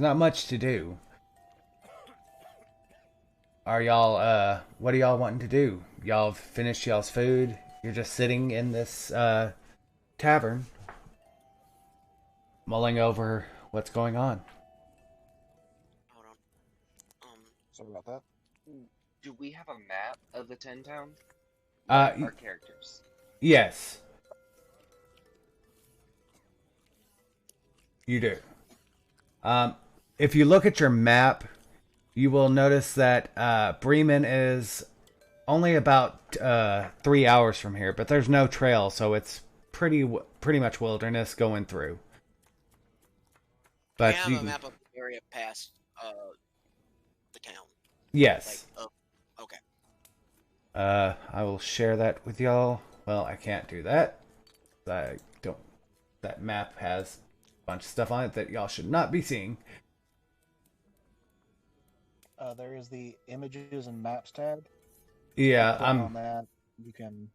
not much to do. Are y'all what are y'all wanting to do? Y'all have finished y'all's food. You're just sitting in this tavern mulling over what's going on. Hold on. Sorry about that. Do we have a map of the 10 towns? Uh, Our characters. Yes, you do. If you look at your map, you will notice that Bremen is only about 3 hours from here, but there's no trail, so it's pretty much wilderness going through. We But have you a can, map of the area past the town. yes, Okay. I will share that with y'all. Well, I can't do that. I don't. That map has a bunch of stuff on it that y'all should not be seeing. There is the images and maps tab. Yeah, Click on that. You can.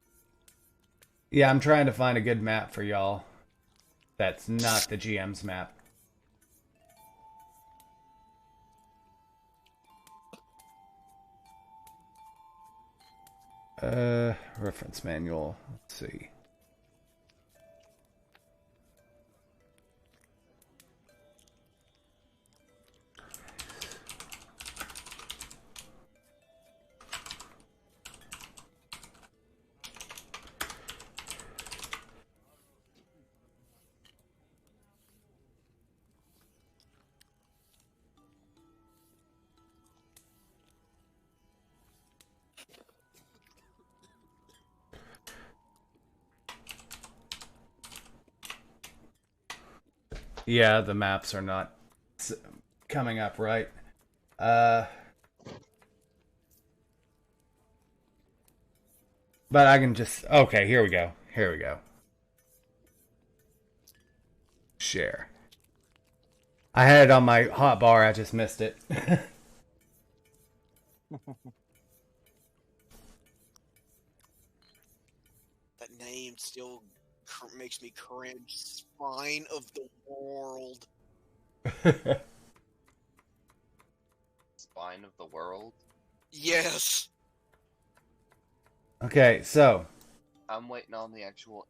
Yeah, I'm trying to find a good map for y'all. That's not the GM's map. Reference manual. Let's see. Yeah, the maps are not coming up right. But I can just... Okay, here we go. Here we go. Share. I had it on my hot bar, I just missed it. That name still makes me cringe. Spine of the world. Spine of the world. Yes. Okay, so... I'm waiting on the actual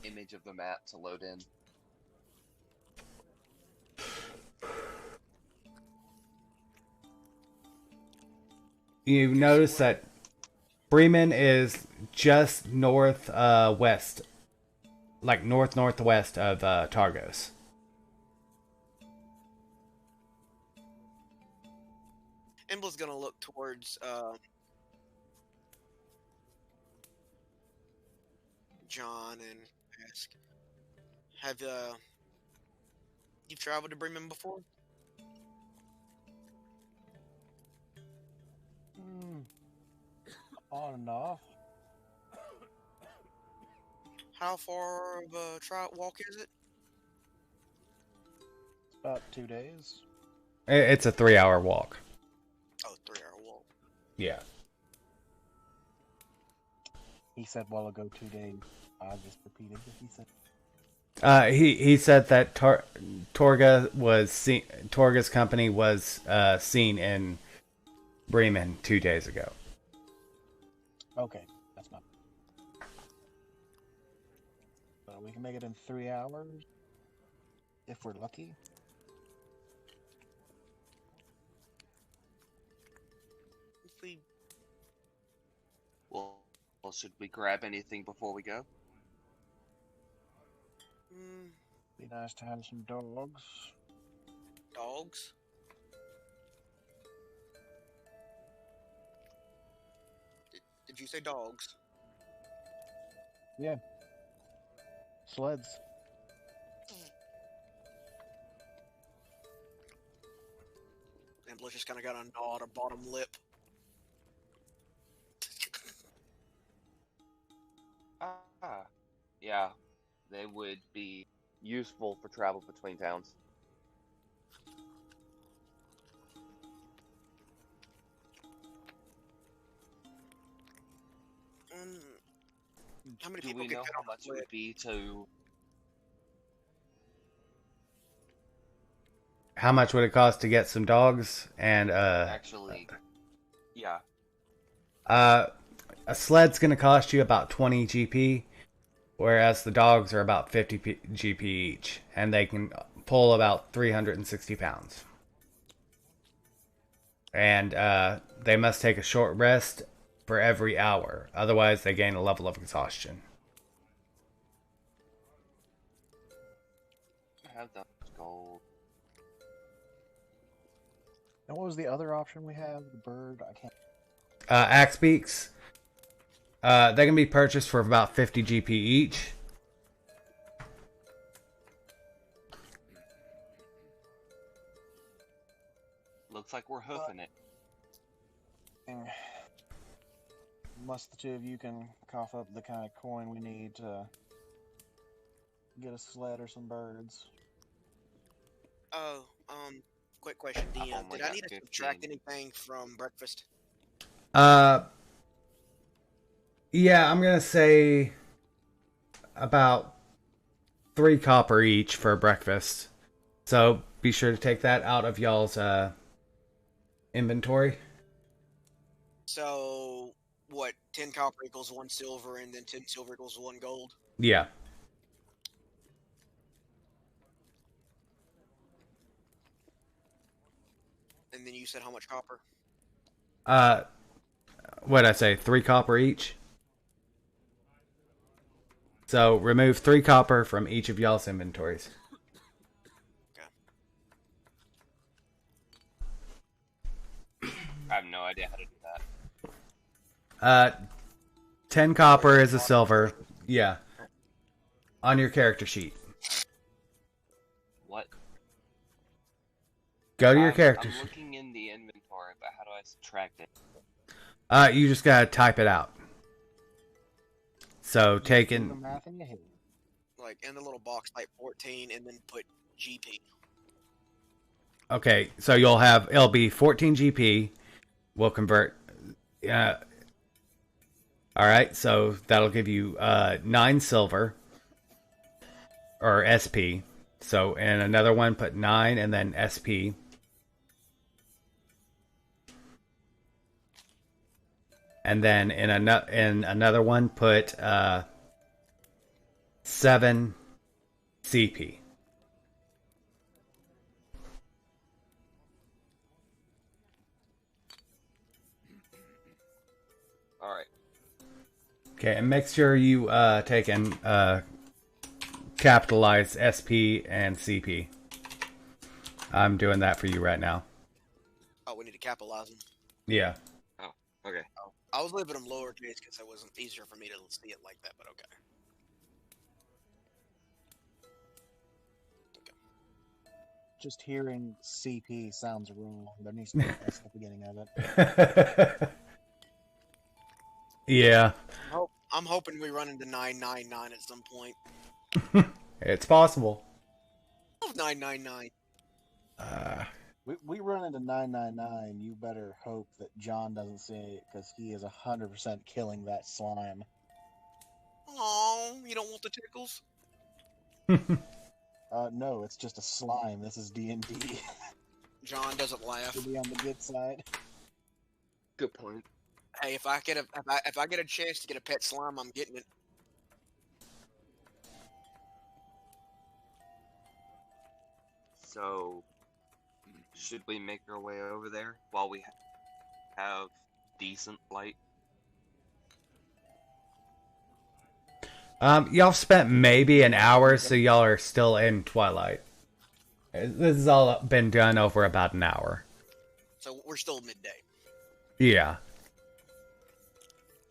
image of the map to load in. You notice that Bremen is just northwest, like northwest of Targos. Embla's gonna look towards John and ask, "Have you've traveled to Bremen before?" On and off. How far of a walk is it? It's about 2 days. It's a 3-hour walk. Oh, 3-hour walk. Yeah. He said while ago 2 days. I just repeated what he said. He said that Torga's company was seen in Bremen 2 days ago. Okay, that's not. So we can make it in 3 hours if we're lucky. If we Well, should we grab anything before we go? Be nice to have some dogs. dogs. Did you say dogs? Yeah. Sleds. Embla just kind of got a gnawed her bottom lip. Yeah, they would be useful for travel between towns. Um, how many Do people we could know fit how on a much it sled? would be to? How much would it cost to get some dogs and Actually, yeah. uh a sled's gonna cost you about 20 GP, whereas the dogs are about 50 GP each, and they can pull about 360 pounds. And they must take a short rest for every hour, otherwise they gain a level of exhaustion. I have that gold. And what was the other option we have? The bird? I can't. Axe beaks, they can be purchased for about 50 GP each. Looks like we're hoofing it. Unless the two of you can cough up the kind of coin we need to get a sled or some birds. Oh, quick question, I've DM. only Did I got need to 15. subtract anything from breakfast? Yeah, I'm gonna say about 3 copper each for breakfast. So be sure to take that out of y'all's inventory. So, what, 10 copper equals 1 silver, and then 10 silver equals 1 gold? Yeah. And then you said how much copper? What'd I say? 3 copper each. So remove 3 copper from each of y'all's inventories. Okay. I have no idea how to do that. 10 copper is a silver. Yeah. On your character sheet. What? Go to your character I'm sheet. looking in the inventory, but how do I subtract it? You just gotta type it out. So Do the taking. math in your head. Like, in the little box, type 14, and then put GP. Okay, so it'll be 14 GP. We'll convert. Alright, so that'll give you 9 silver. Or SP. So in another one, put 9 and then SP. And then in another one, put 7 CP. Alright. Okay, and make sure you take and capitalize SP and CP. I'm doing that for you right now. Oh, we need to capitalize them. Yeah. Oh, okay. Oh, I was leaving them lowercase because it wasn't easier for me to see it like that, but okay. Just hearing CP sounds wrong. There needs to be an S at the beginning of it. Yeah. I'm hoping we run into 999 at some point. It's possible. 999. We run into 999. You better hope that John doesn't see it because he is 100% killing that slime. Oh, you don't want the tickles? No, it's just a slime. This is D&D. John doesn't laugh. To be on the good side. Good point. Hey, if I get a chance to get a pet slime, I'm getting it. So, should we make our way over there while we have decent light? Y'all spent maybe an hour, so y'all are still in twilight. This has all been done over about an hour. So we're still midday. Yeah.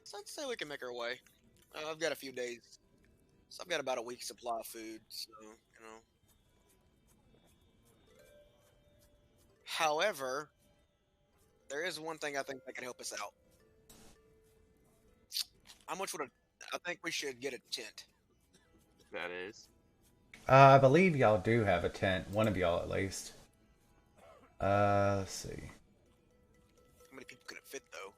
So I'd say we can make our way. I've got a few days. So I've got about a week's supply of food, so, you know. However, there is one thing I think that can help us out. How much would I think we should get a tent. That is. I believe y'all do have a tent. One of y'all at least. Let's see. How many people could it fit, though?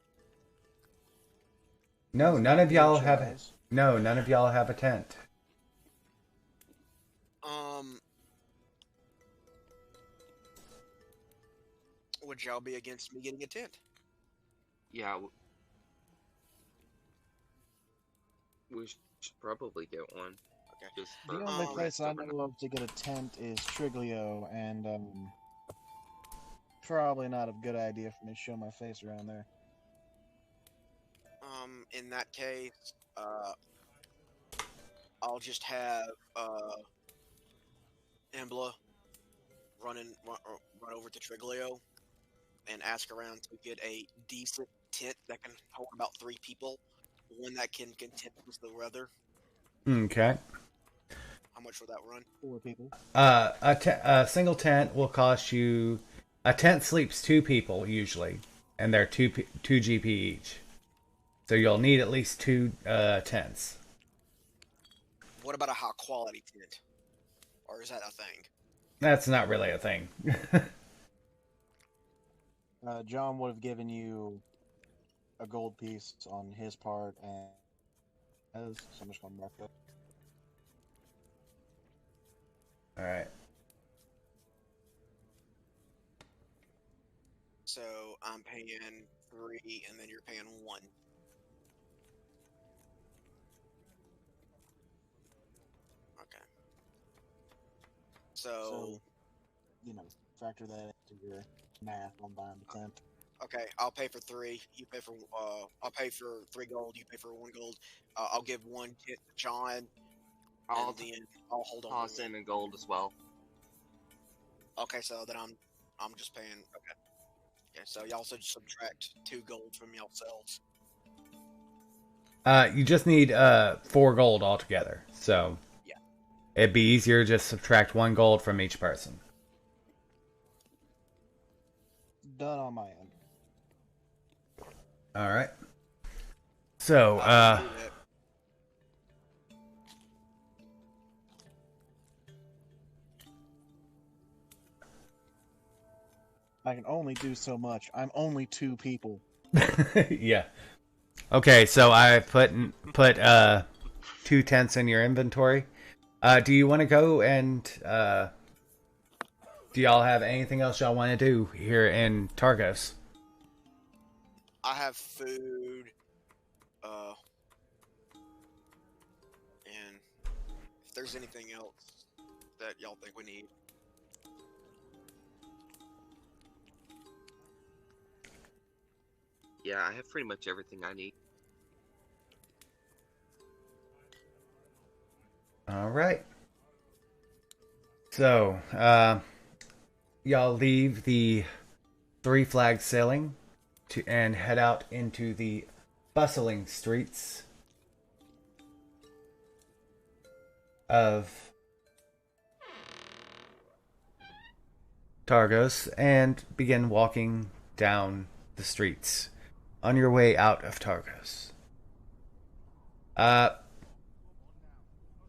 No, He's none got of y'all have. HIs. No, none of y'all have a tent. Would y'all be against me getting a tent? Yeah, we should probably get one. Okay. Just The for only Um, place I overnight. know of to get a tent is Triglio, and probably not a good idea for me to show my face around there. In that case, I'll just have Embla run over to Triglio and ask around to get a decent tent that can hold about 3 people, one that can contend with the weather. Okay. How much will that run? 4 people. A single tent will cost you. A tent sleeps 2 people usually, and they're two GP each. So you'll need at least 2 tents. What about a high quality tent? Or is that a thing? That's not really a thing. John would have given you a gold piece on his part, and so I'm just going to mark that. All right. So I'm paying 3, and then you're paying 1. Okay. So, factor that into your math on buying the tent. Okay, I'll pay for 3. You pay for. I'll pay for 3 gold. You pay for 1 gold. I'll give 1 tent to John, I'll and then I'll hold on. toss in a gold as well. Okay, so then I'm just paying. Okay. Okay, so y'all should subtract 2 gold from yourselves. You just need 4 gold altogether. So Yeah. it'd be easier to just subtract 1 gold from each person. Done on my end. All right. So I'll do that. I can only do so much. I'm only 2 people. yeah. Okay, so I put 2 tents in your inventory. Do you want to go and do y'all have anything else y'all want to do here in Targos? I have food. And if there's anything else that y'all think we need. Yeah, I have pretty much everything I need. All right. So, y'all leave the Three Flags Sailing and head out into the bustling streets of Targos and begin walking down the streets on your way out of Targos.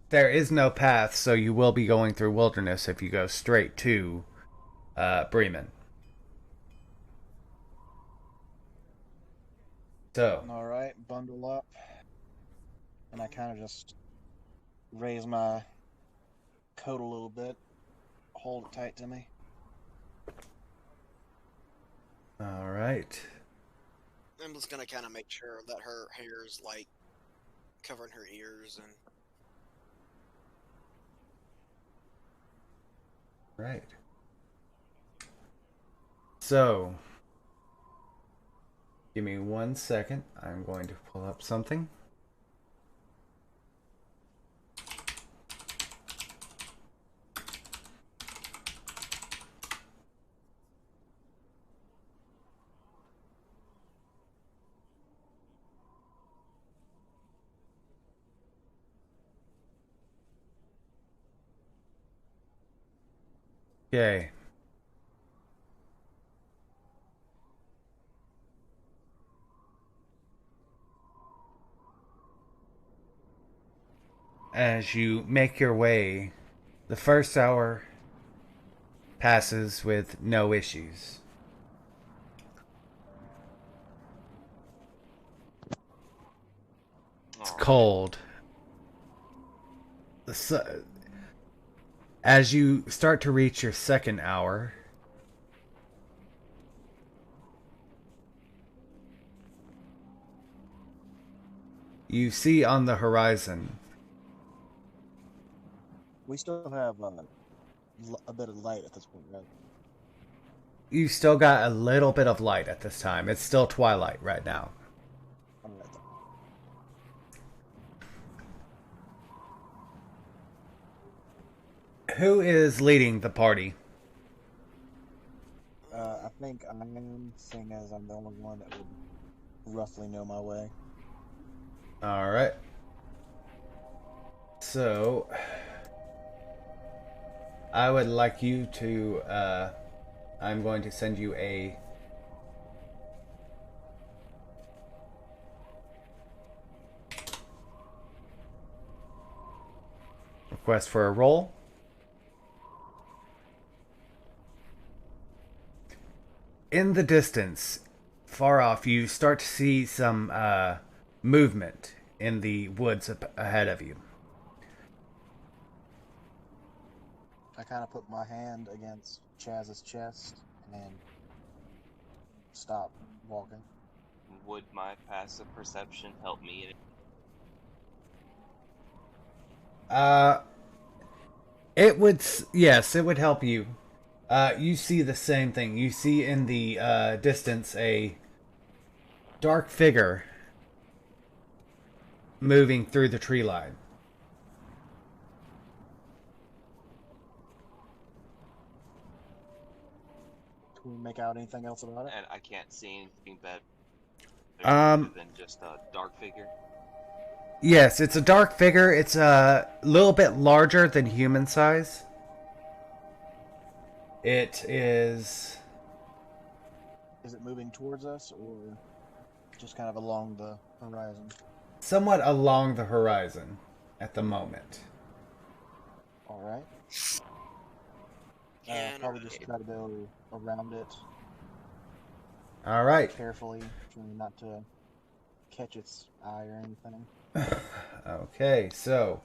There is no path, so you will be going through wilderness if you go straight to Bremen. So, Alright, bundle up. And I kind of just raise my coat a little bit. Hold it tight to me. all right. I'm just gonna kind of make sure that her hair is like covering her ears and. Right. So, give me 1 second. I'm going to pull up something. Okay. As you make your way, the first hour passes with no issues. cold. So, as you start to reach your second hour, you see on the horizon. We still have a bit of light at this point, right? You still got a little bit of light at this time. It's still twilight right now. All right, then. Who is leading the party? I think I am, seeing as I'm the only one that would roughly know my way. Alright. So, I would like you to, I'm going to send you a request for a roll. In the distance, far off, you start to see some movement in the woods ahead of you. I kind of put my hand against Chaz's chest and stop walking. Would my passive perception help me? It would, yes, it would help you. You see the same thing. You see in the distance a dark figure moving through the tree line. Can we make out anything else about it? And I can't see anything better than just a dark figure. Yes, it's a dark figure. It's a little bit larger than human size. It is... Is it moving towards us, or just kind of along the horizon? somewhat along the horizon at the moment. All right. And Probably just try to go around it All right. carefully, trying not to catch its eye or anything. Okay, so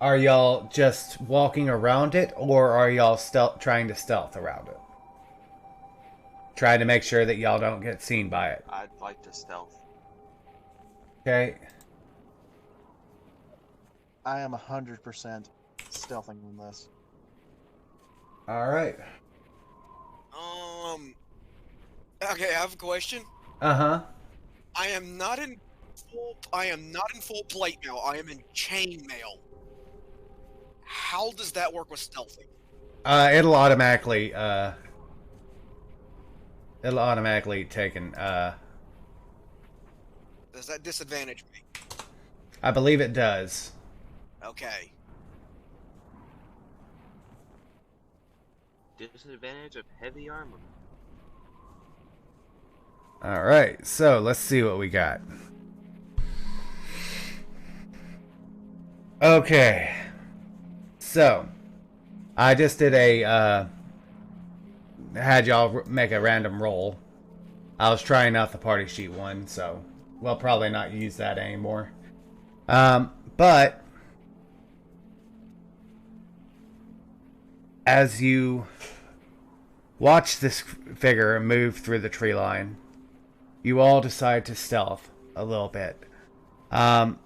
are y'all just walking around it, or are y'all trying to stealth around it? Trying to make sure that y'all don't get seen by it. I'd like to stealth. Okay. I am 100% stealthing on this. All right. Okay, I have a question. Uh-huh. I am not in full plate mail. I am in chain mail. How does that work with stealthing? It'll automatically take an Does that disadvantage me? I believe it does. Okay. Disadvantage of heavy armor. All right. So, let's see what we got. Okay. So, I just did a had y'all make a random roll. I was trying out the party sheet one, so we'll probably not use that anymore. But as you watch this figure move through the tree line, you all decide to stealth a little bit. Embla,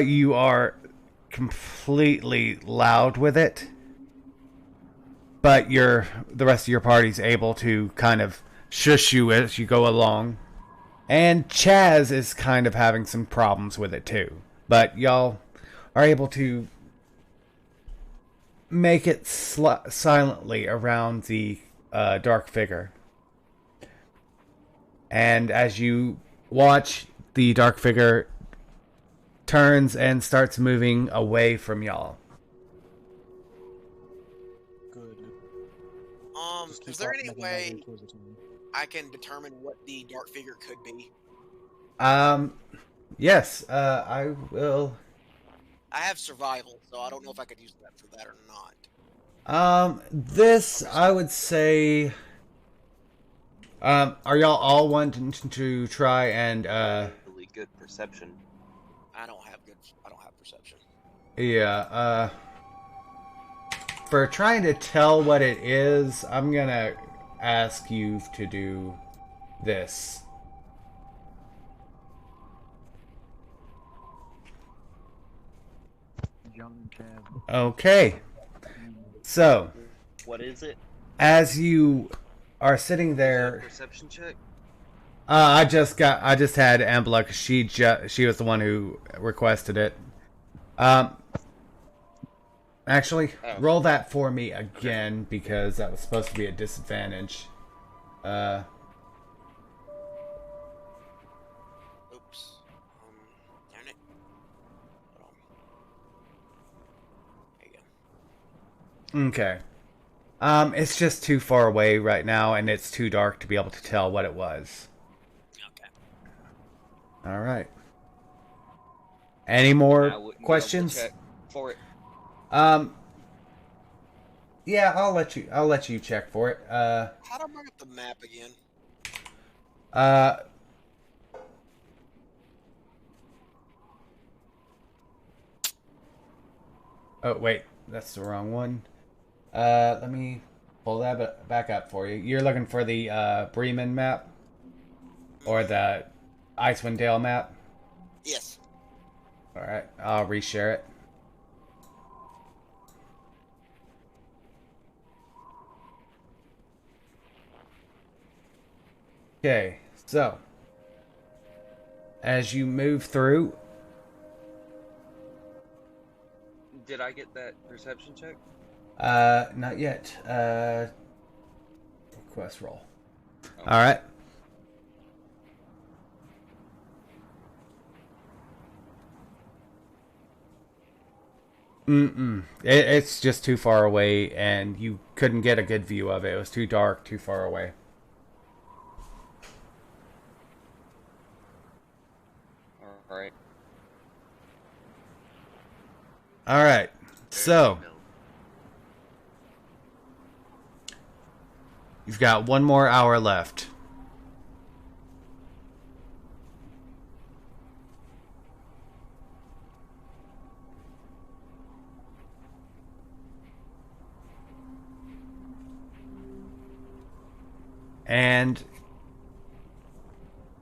you are completely loud with it, but the rest of your party's able to kind of shush you as you go along. And Chaz is kind of having some problems with it too, but y'all are able to make it silently around the dark figure. And as you watch, the dark figure turns and starts moving away from y'all. Good. Just keep Is there any making way that towards the team. I can determine what the dark figure could be? Yes, I will. I have survival, so I don't know if I could use that for that or not. This, I would say, Are y'all all wanting to try and Really good perception. I don't have perception. yeah, for trying to tell what it is, I'm gonna ask you to do this. John Chad. Okay. So, What is it? as you are sitting Is it a there, perception check? I just had Ambla 'cause she was the one who requested it. Actually, Oh. roll that for me again because that was supposed to be a disadvantage. Oops. Darn it. Hold on. There you go. Okay. It's just too far away right now, and it's too dark to be able to tell what it was. Okay. All right. Any I more wouldn't be able to questions? check for it. Yeah, I'll let you check for it. How do I bring up the map again? Oh wait, that's the wrong one. Let me pull that back up for you. You're looking for the Bremen map or the Icewind Dale map. Yes. All right, I'll reshare it. Okay, so as you move through, Did I get that perception check? not yet. Request roll. Oh. All right. It's just too far away, and you couldn't get a good view of it. It was too dark, too far away. All right. All right. So you've got one more hour left. And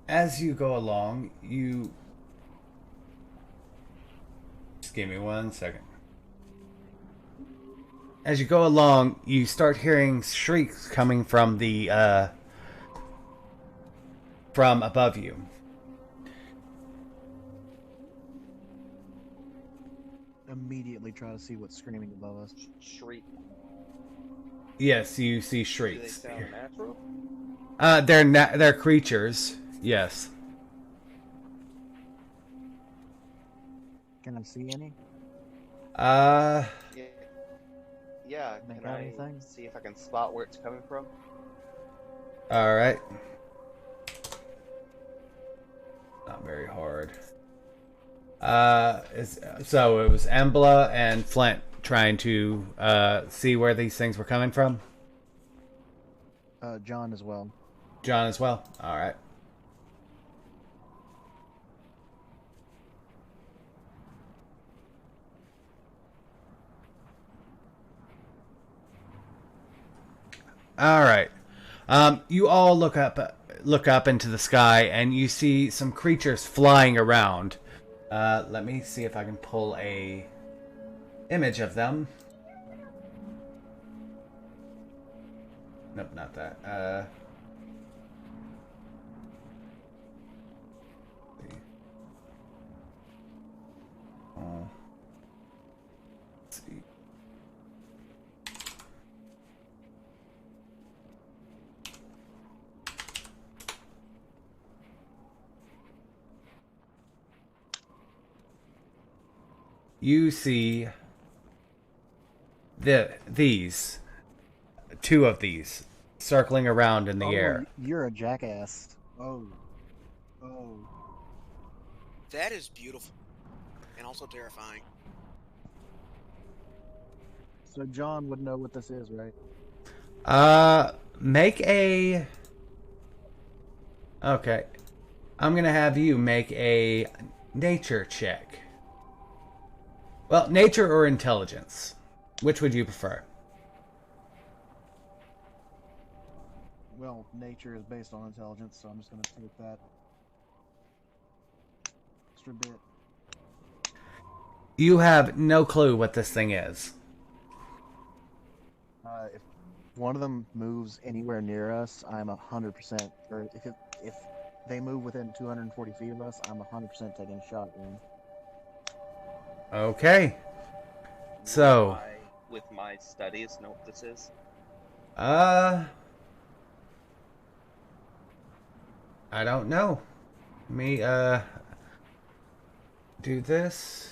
as you go along, you... Just give me 1 second. As you go along, you start hearing shrieks coming from the, from above you. Immediately try to see what's screaming above us. Shriek. Yes, you see Do they shrieks. sound natural? They're creatures. Yes. Can I see any? Yeah. Yeah. Make Can out I anything? see if I can spot where it's coming from? All right. Not very hard. So it was Embla and Flint trying to see where these things were coming from. John as well. John as well. All right. All right. You all look up into the sky, and you see some creatures flying around. Let me see if I can pull a image of them. Nope, not that. Oh. Let's see. You see these two of these circling around in the air. You're a jackass. Oh. That is beautiful. And also terrifying. So John would know what this is, right? Make a Okay. I'm going to have you make a nature check. Well, nature or intelligence. Which would you prefer? Well, nature is based on intelligence, so I'm just going to take that extra bit. You have no clue what this thing is. If one of them moves anywhere near us, I'm 100%. Or if they move within 240 feet of us, I'm 100% taking a shot at them. Okay. Would So, I, with my studies, know what this is? I don't know. Let me, do this.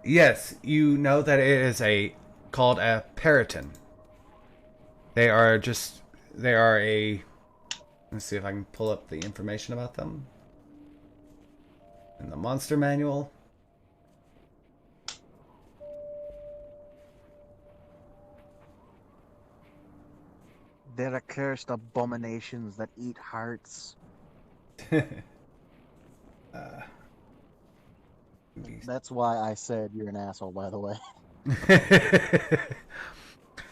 Yes, you know that it is called a periton. They are a, let's see if I can pull up the information about them in the monster manual. They're accursed abominations that eat hearts. That's why I said you're an asshole, by the way.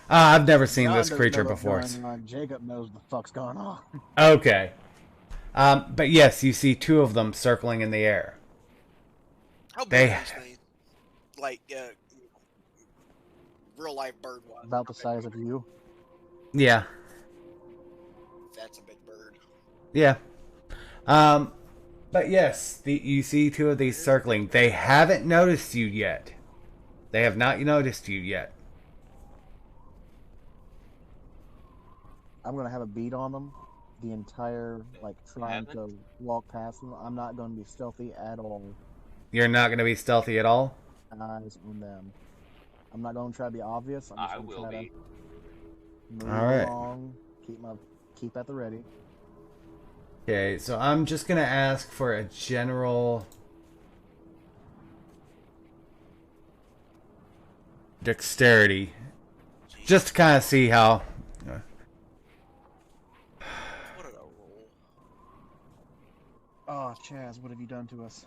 I've never seen John this doesn't creature know what's before. going on. Jacob knows what the fuck's going on. Okay. But yes, you see two of them circling in the air. How big They, are these things? Like, real life bird wise. About the size of you. yeah, That's a big bird. yeah. But yes, you see two of these circling. They haven't noticed you yet. They have not noticed you yet. I'm gonna have a beat on them the entire trying to walk past them. I'm not gonna be stealthy at all. You're not going to be stealthy at all? Eyes on them. I'm not gonna try to be obvious. I'm just I gonna will try be. to move Alright. along, keep at the ready. Okay, so I'm just going to ask for a general dexterity. Just to kind of see how... What did I roll? Oh, Chaz, what have you done to us?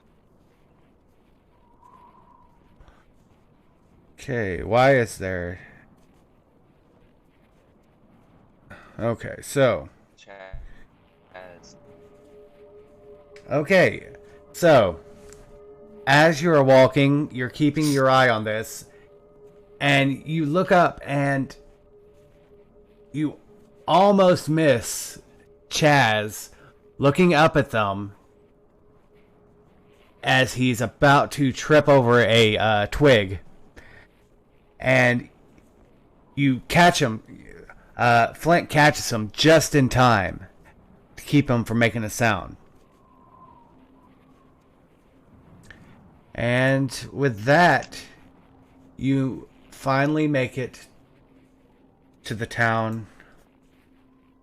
Okay, why is there... Okay, so... As Okay, so... As you are walking, you're keeping your eye on this, and you look up and you almost miss Chaz looking up at them as he's about to trip over a twig. And you catch him. Flint catches him just in time to keep him from making a sound. And with that, you finally make it to the town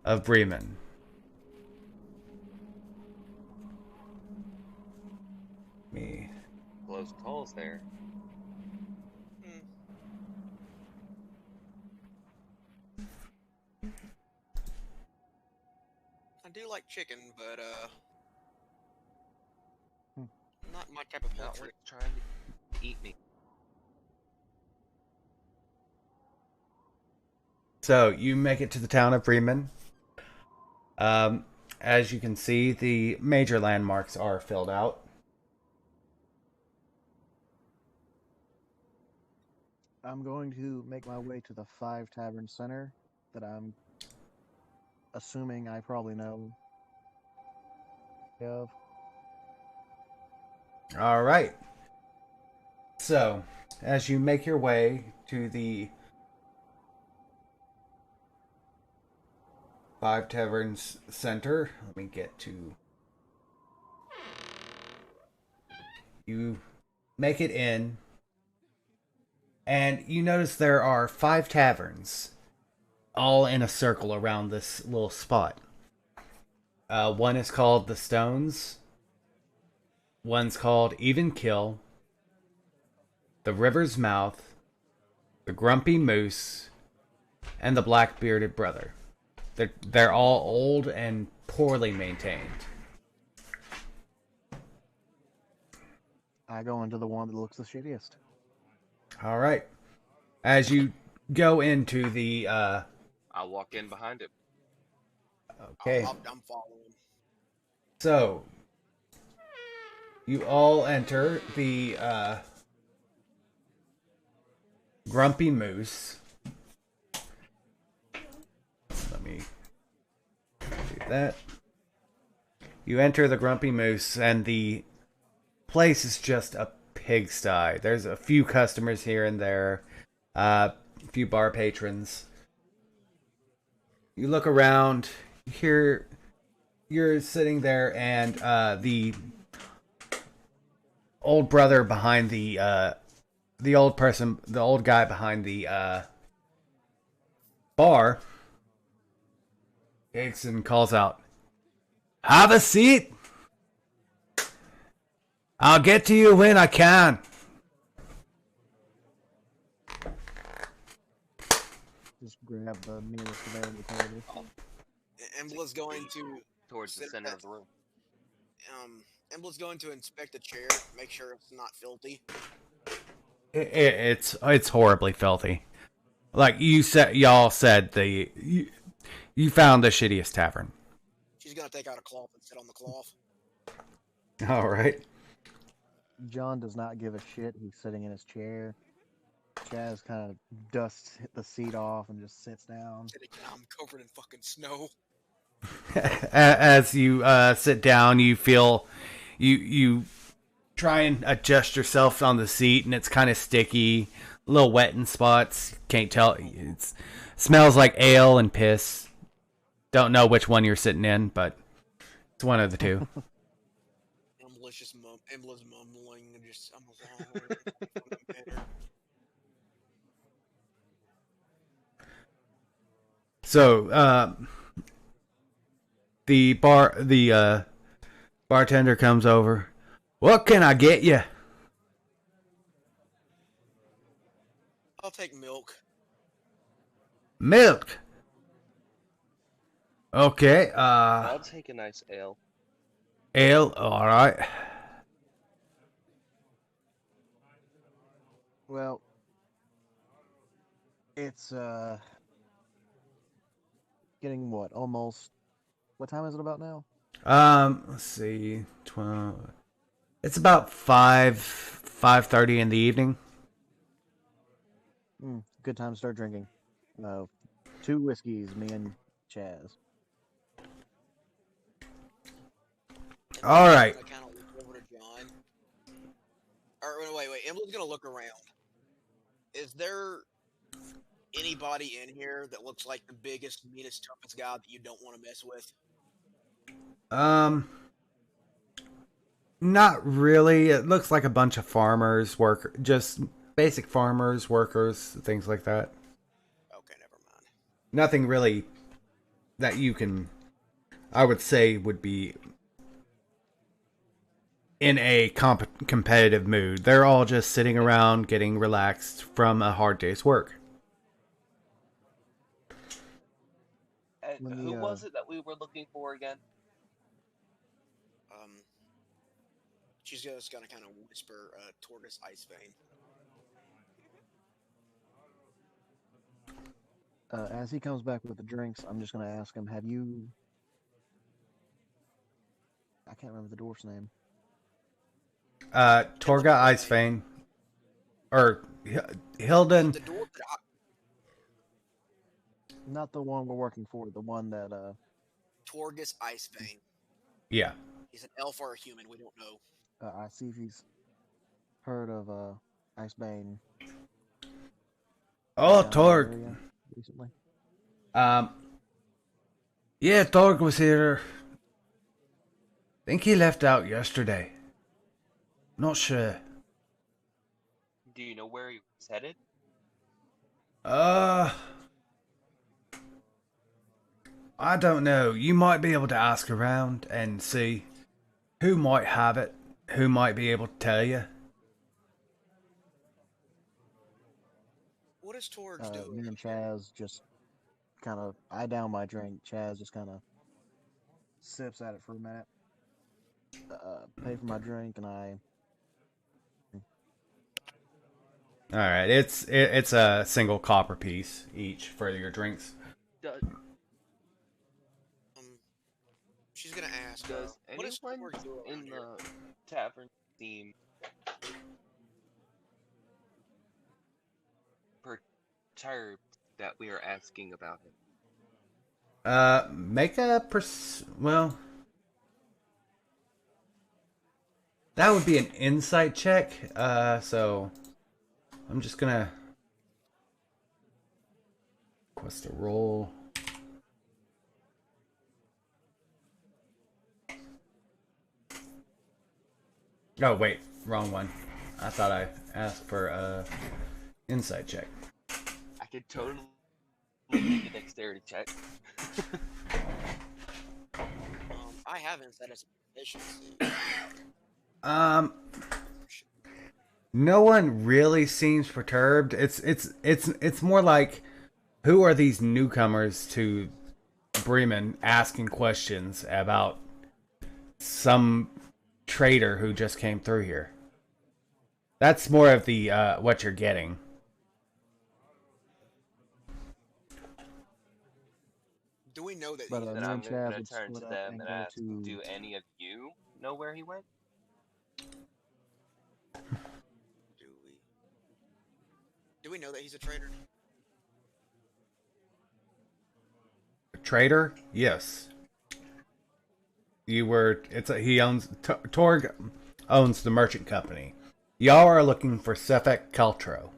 of Bremen. Me. close calls there. I do like chicken, but not my type of Not poultry. worth trying to eat me. So you make it to the town of Bremen. As you can see, the major landmarks are filled out. I'm going to make my way to the 5 Tavern Center that I'm assuming I probably know of. All right. So, as you make your way to the 5 Taverns Center, let me get to... You make it in, and you notice there are 5 taverns, all in a circle around this little spot. One is called the Stones. One's called Even Kill, the River's Mouth, the Grumpy Moose, and the Black Bearded Brother. They're all old and poorly maintained. I go into the one that looks the shittiest. All right. As you go into the I'll walk in behind him. okay. I'm following. So you all enter the Grumpy Moose. Let me do that. You enter the Grumpy Moose, and the place is just a pigsty. There's a few customers here and there, a few bar patrons. You look around, you're sitting there, and the old brother behind the old guy behind the bar takes and calls out, "Have a seat. I'll get to you when I can." Just grab the nearest available table. Embla's going to Towards the sit center at- of the room. Embla's going to inspect the chair, make sure it's not filthy. It's horribly filthy. Like y'all said, you found the shittiest tavern. She's gonna take out a cloth and sit on the cloth. All right. John does not give a shit. He's sitting in his chair. Chaz kind of dusts the seat off and just sits down. I'm covered in fucking snow. As you sit down, you feel you try and adjust yourself on the seat, and it's kind of sticky, a little wet in spots. Can't tell. It smells like ale and piss. Don't know which one you're sitting in, but it's one of the two. Embla's mumbling and just So, the bartender comes over. "What can I get you?" I'll take milk. "Milk." Okay, I'll take a nice ale. ale, alright. Well, it's getting what? Almost. What time is it about now? Let's see, 12. It's about 5:30 in the evening. Good time to start drinking. 2 whiskeys, me and Chaz. Alright. I kind of look over to John. Or wait. Embla's gonna look around. Is there anybody in here that looks like the biggest, meanest, toughest guy that you don't want to mess with? Not really. It looks like a bunch of farmers, just basic farmers, workers, things like that. Okay, never mind. Nothing really that you can, I would say, would be in a competitive mood. They're all just sitting around getting relaxed from a hard day's work. Let Who me, was it that we were looking for again? She's just gonna kind of whisper, Tortoise Icevein. As he comes back with the drinks, I'm just going to ask him, have you... I can't remember the dwarf's name. Torga Icevein. Or Hilden. The dwarf that Not the one we're working for, the one that... Torgus Icevein. Yeah. He's an elf or a human, we don't know. I see if he's heard of Icebane. Oh, down Torg. in the area recently. Yeah, Torg was here. Think he left out yesterday. Not sure. Do you know where he was headed? I don't know. You might be able to ask around and see who might have it, who might be able to tell you? What is Torgs doing? Me and Chaz just kind of, I down my drink. Chaz just kind of sips at it for a minute. Pay for my drink, and All right, it's a single copper piece each for your drinks. Does, She's gonna ask. does What is anyone Torgs doing in around here? the tavern seem perturbed that we are asking about him? Make a well, that would be an insight check. So I'm just gonna request a roll. Oh wait, wrong one. I thought I asked for a insight check. I could totally make a dexterity check. I haven't said it's efficiency. No one really seems perturbed. It's more like, who are these newcomers to Bremen asking questions about some trader who just came through here? That's more of the what you're getting. Do we know that? but Then me I'm and Chaz gonna would turn split to up them and and go ask, to. do any of you know where he went? Do we know that he's a traitor? Trader? Yes. You were. He owns. Torg owns the merchant company. Y'all are looking for Sephak Caltro.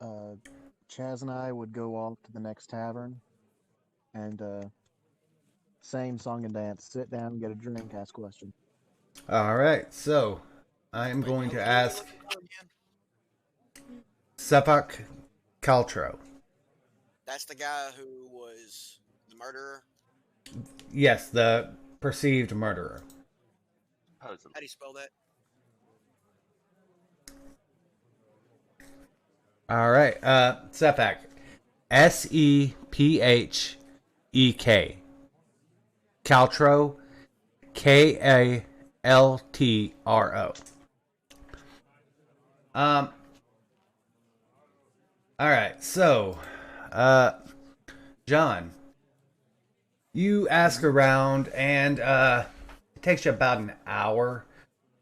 Chaz and I would go off to the next tavern, and same song and dance. Sit down, get a drink, ask questions. All right. So I am going to ask Sephak Caltro. That's the guy who was the murderer. Yes, the perceived murderer. Supposedly. How do you spell that? All right. Sephak. Sephek. Caltro. Kaltro. All right. So, John, you ask around, and it takes you about an hour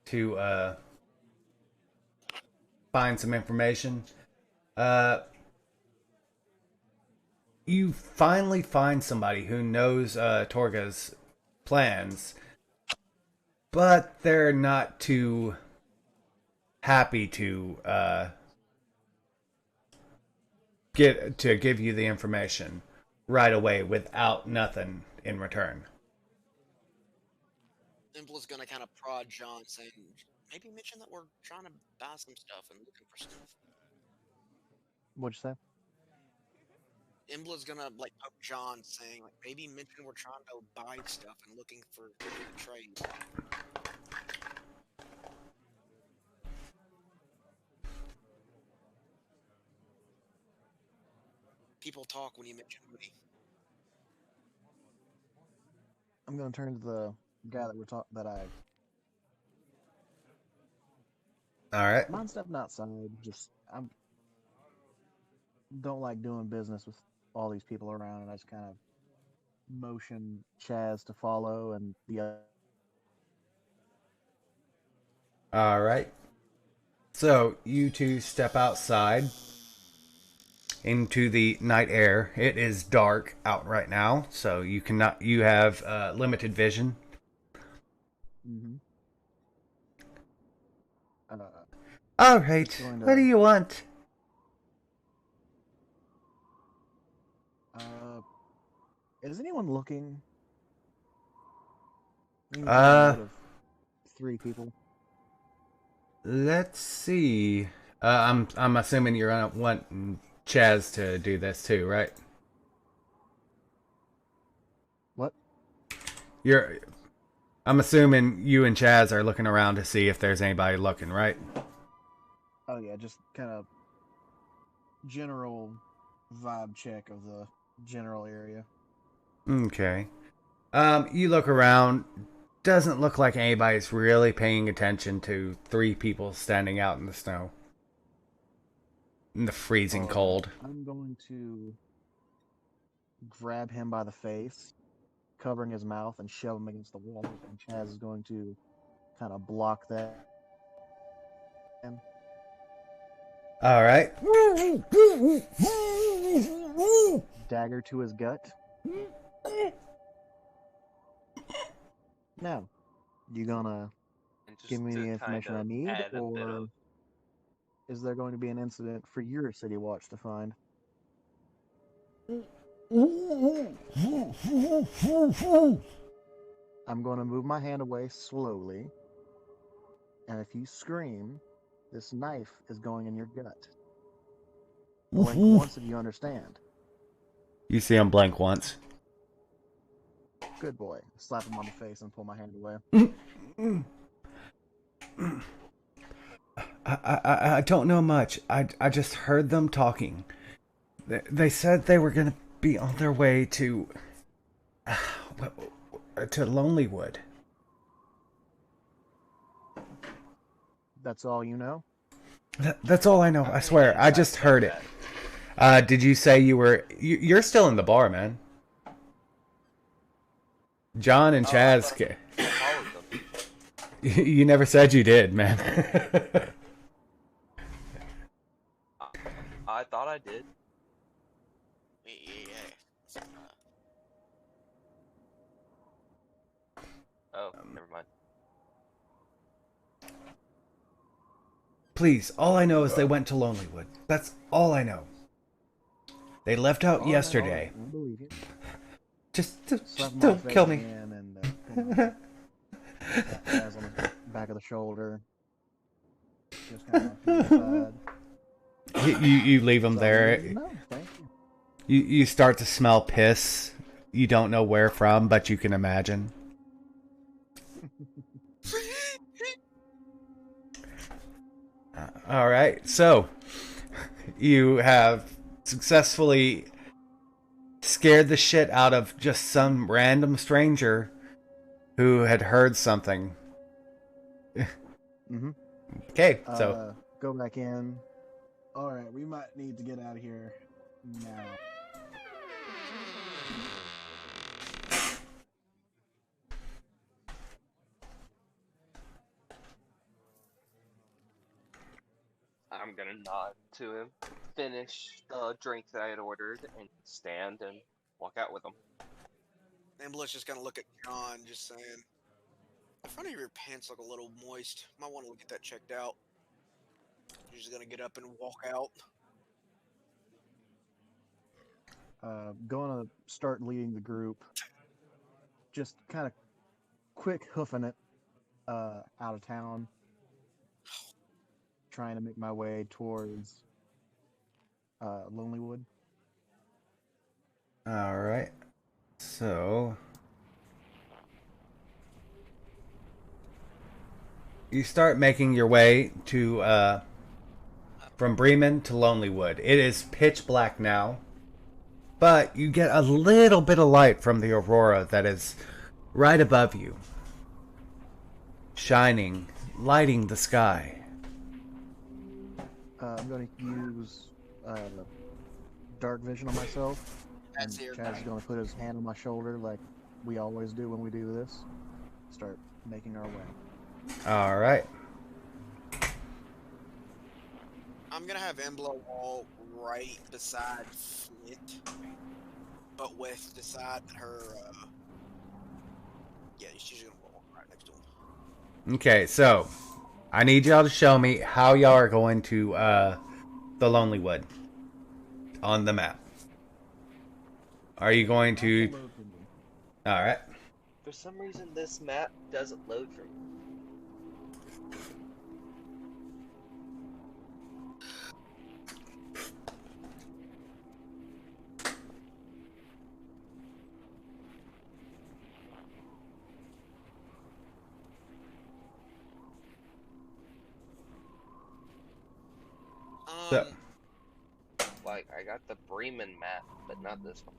to find some information. You finally find somebody who knows Torga's plans, but they're not too happy to give you the information right away without nothing in return. Imbla's gonna kind of prod John, saying, maybe mention that we're trying to buy some stuff and looking for stuff. What'd you say? Imbla's gonna like poke John, saying like maybe mention we're trying to buy stuff and looking for trade. People talk when you mention money. I'm gonna turn to the guy that All right. mind stepping outside. Just I'm don't like doing business with all these people around, and I just kind of motion Chaz to follow, and the other. All right. So you two step outside into the night air. It is dark out right now, so you cannot. You have limited vision. Mm-hmm. All right. What do you want? Is anyone looking? Uh, 3 people. Let's see. I'm assuming you're wanting Chaz to do this too, right? What? You're I'm assuming you and Chaz are looking around to see if there's anybody looking, right? Oh yeah, just kind of general vibe check of the general area. Okay. You look around. Doesn't look like anybody's really paying attention to 3 people standing out in the snow. In the freezing cold. I'm going to grab him by the face, covering his mouth, and shove him against the wall. And Chaz is going to kind of block that. Alright. Dagger to his gut. Now, you gonna And just give me to the information kind I of need, add a bit or of is there going to be an incident for your city watch to find? I'm going to move my hand away slowly, and if you scream, this knife is going in your gut. Blink once if you understand. You see him blink once. Good boy. Slap him on the face and pull my hand away. I don't know much. I just heard them talking. They said they were going to be on their way to Lonelywood. That's all you know? That's all I know. I swear. I just heard it. Did you say you were... You're still in the bar, man. John and Chaz... I followed them. You never said you did, man. I thought I did. Yeah. Oh, never mind. Please, all I know is they went to Lonelywood. That's all I know. They left out yesterday. I believe you. Just Slap him on don't the kill face me. again and tap Chaz on the back of the shoulder. Just kind of You leave him there. No, thank you. You start to smell piss. You don't know where from, but you can imagine. All right, so you have successfully scared the shit out of just some random stranger who had heard something. Mm-hmm. Okay, so Go back in. Alright, we might need to get out of here now. I'm gonna nod to him, finish the drink that I had ordered, and stand and walk out with him. Ambulance just gonna look at John, just saying, the front of your pants look a little moist. Might want to get that checked out. You're just gonna get up and walk out. Gonna start leading the group. Just kind of quick hoofing it out of town. Trying to make my way towards Lonelywood. all right. So you start making your way to from Bremen to Lonelywood. It is pitch black now, but you get a little bit of light from the aurora that is right above you, shining, lighting the sky. I'm going to use dark vision on myself. And That's here. Chaz is going to put his hand on my shoulder like we always do when we do this. Start making our way. All right. I'm gonna have Embla walk right beside Flint, but with the side that her, yeah, she's gonna walk right next to him. Okay, so I need y'all to show me how y'all are going to the Lonelywood on the map. Are you going to... Alright. For some reason, this map doesn't load for me. I got the Bremen map, but not this one.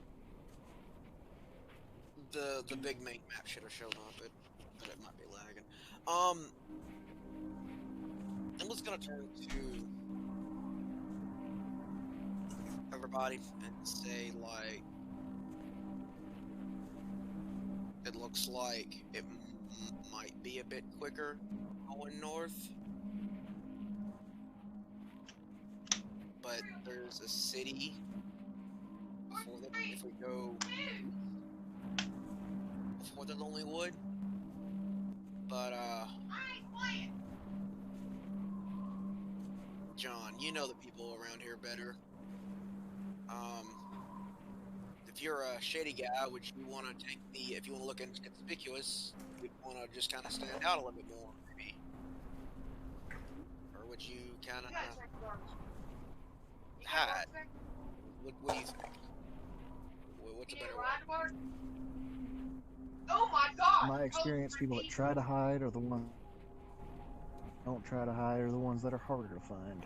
The big main map should have shown up, but it might be lagging. I'm just gonna turn to everybody and say, like, it looks like it might be a bit quicker going north, but there's a city if we go before the Lonely Wood. But John, you know the people around here better. If you're a shady guy, would you want to take if you want to look inconspicuous, you'd want to just kind of stand out a little bit more, maybe? Or would you kind of hide? What do you think? What's a better way? Oh my god! My experience, people that try to hide are the ones that don't try to hide are the ones that are harder to find.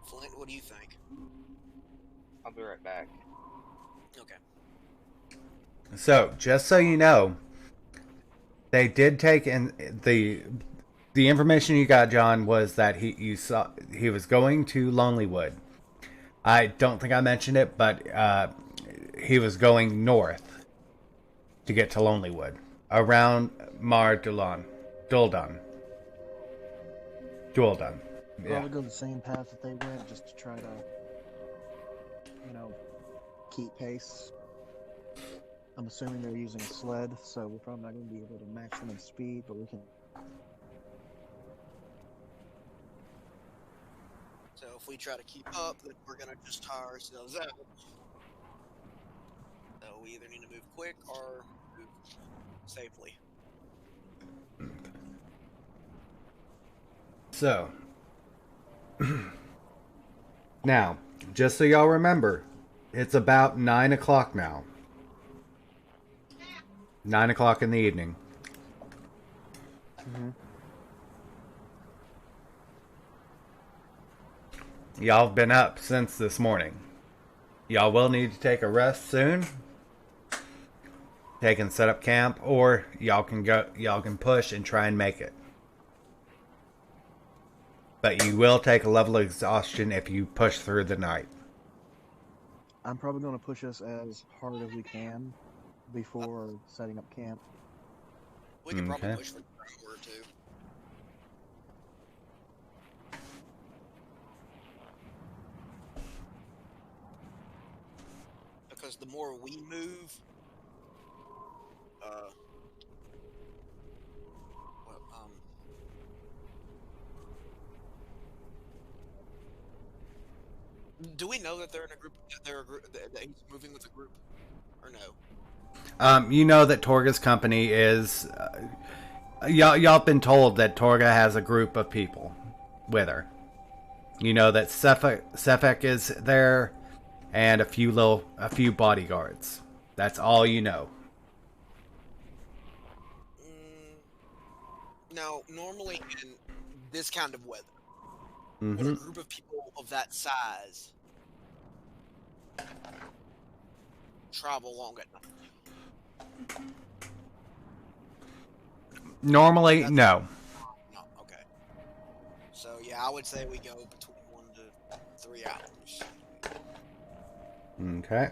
Flint, what do you think? I'll be right back. Okay. So, just so you know, they did take in the information you got, John, was that he was going to Lonelywood. I don't think I mentioned it, but he was going north to get to Lonelywood, around Mar Duldan. Duldan. Yeah. Probably go the same path that they went, just to try to, keep pace. I'm assuming they're using a sled, so we're probably not going to be able to match them in speed, but we can. So if we try to keep up, then we're gonna just tire ourselves out. So we either need to move quick or move safely. So, now, just so y'all remember, it's about 9 o'clock now. 9 o'clock in the evening. Mm-hmm. Y'all have been up since this morning. Y'all will need to take a rest soon. They can set up camp, or y'all can push and try and make it. But you will take a level of exhaustion if you push through the night. I'm probably going to push us as hard as we can before setting up camp. We could probably Okay. push for an hour or two. Because the more we move, do we know that they're in a group? That he's moving with a group, or no? You know that Torga's company is. Y'all been told that Torga has a group of people with her. You know that Sephak is there, and a few bodyguards. That's all you know. Now, normally in this kind of weather, Mm-hmm. would a group of people of that size travel long at night? Normally, no. No, okay. So yeah, I would say we go between 1 to 3 hours. Okay.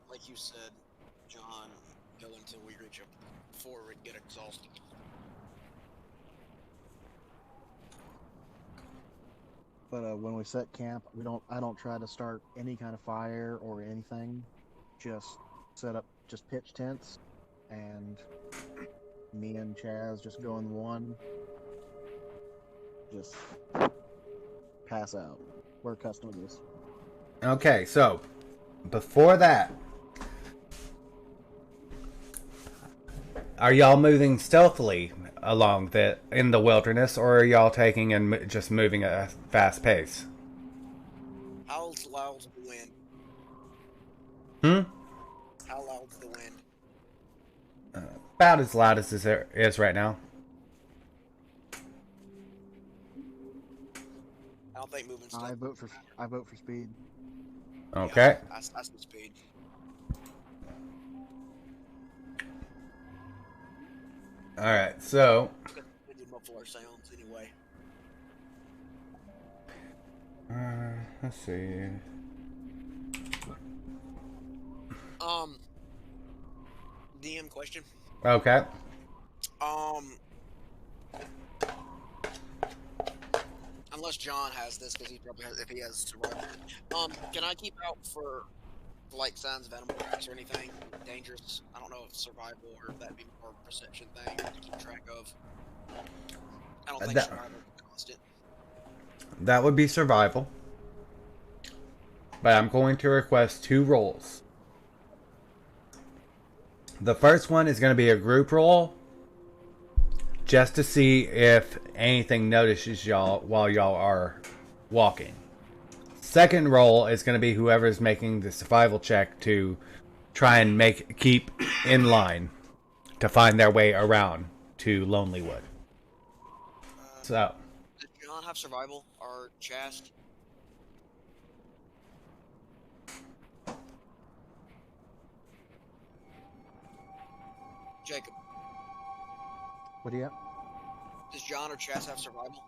Like you said, John, go until we reach a forward, get exhausted. But when we set camp, I don't try to start any kind of fire or anything. Just pitch tents, and me and Chaz just go in one. Just pass out. We're accustomed to this. Okay, so before that, are y'all moving stealthily along in the wilderness, or are y'all taking and just moving at a fast pace? How loud's the wind? Hmm? How loud loud's the wind? About as loud as this is right now. I don't think moving stuff. I vote for speed. Okay. Yeah, that's the speed. Alright, so We do muffler sounds anyway. let's see. DM question. Okay. Unless John has this, because he probably has, if he has survival. Can I keep out for like signs of animal tracks or anything dangerous? I don't know if survival or if that'd be more a perception thing to keep track of. I don't think survival is constant. That would be survival. But I'm going to request 2 rolls. The first one is going to be a group roll, just to see if anything notices y'all while y'all are walking. Second roll is going to be whoever's making the survival check to try and keep in line to find their way around to Lonelywood. So, Does John have survival or chast? Jacob, What do you have? does John or Chast have survival?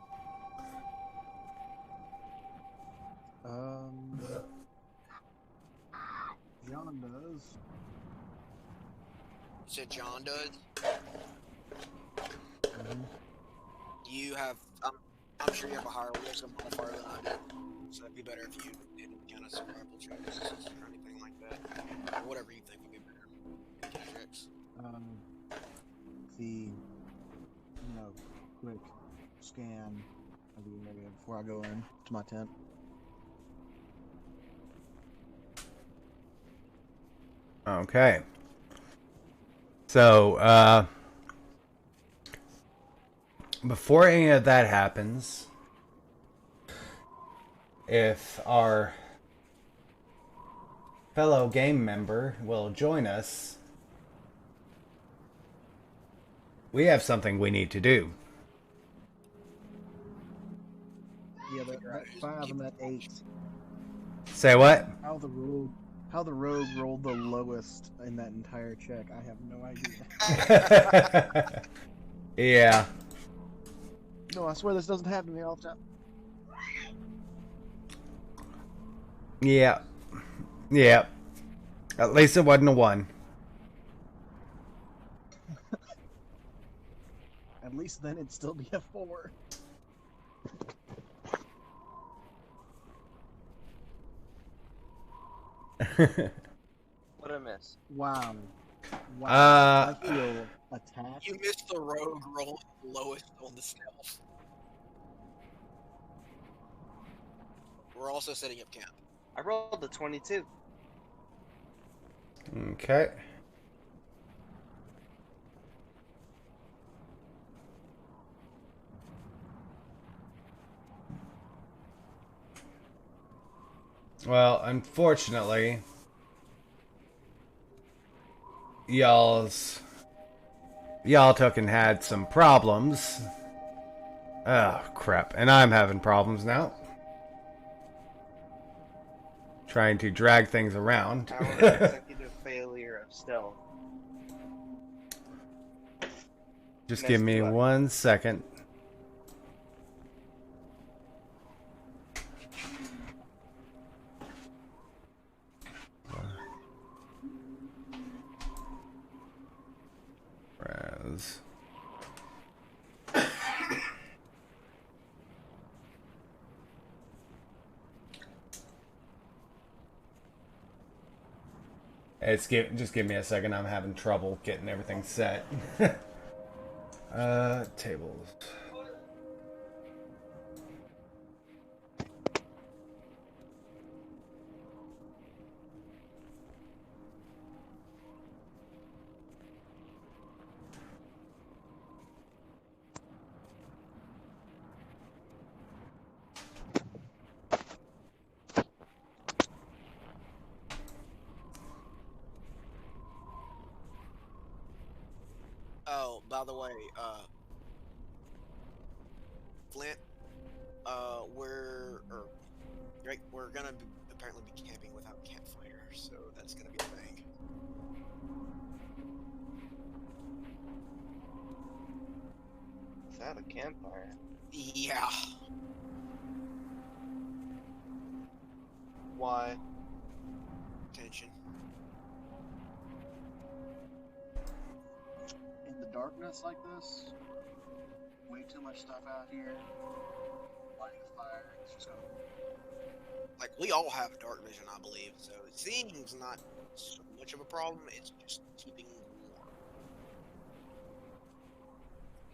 John does. You said John does. Mhm. You have. I'm sure you have a higher wisdom modifier than I do, so it'd be better if you did any kind of survival checks or anything like that, or whatever you think would be better. Checks. The quick scan of the area before I go in to my tent. okay. So, before any of that happens, if our fellow game member will join us, we have something we need to do. Yeah, that 5 and that 8. Say what? How the rogue rolled the lowest in that entire check, I have no idea. Yeah. No, I swear this doesn't happen to me all the time. Yeah. Yeah. At least it wasn't a 1. At least then it'd still be a 4. What I miss? Wow. Uh, I feel attacked. You missed the rogue roll lowest on the stealth. We're also setting up camp. I rolled a 22. Okay. Well, unfortunately, y'all took and had some problems. Oh, crap. And I'm having problems now. Trying to drag things around. Our consecutive failure of stealth. Just give me 1 second. Raz. Just give me a second. I'm having trouble getting everything set. Tables. Oh, by the way, Flint, we're gonna apparently be camping without campfire, so that's gonna be a thing. Without a campfire. Yeah. Why? Tension. In the darkness like this, way too much stuff out here. Lighting a fire, it's just gonna. Like, we all have dark vision, I believe, so seeing's not so much of a problem, it's just keeping warm.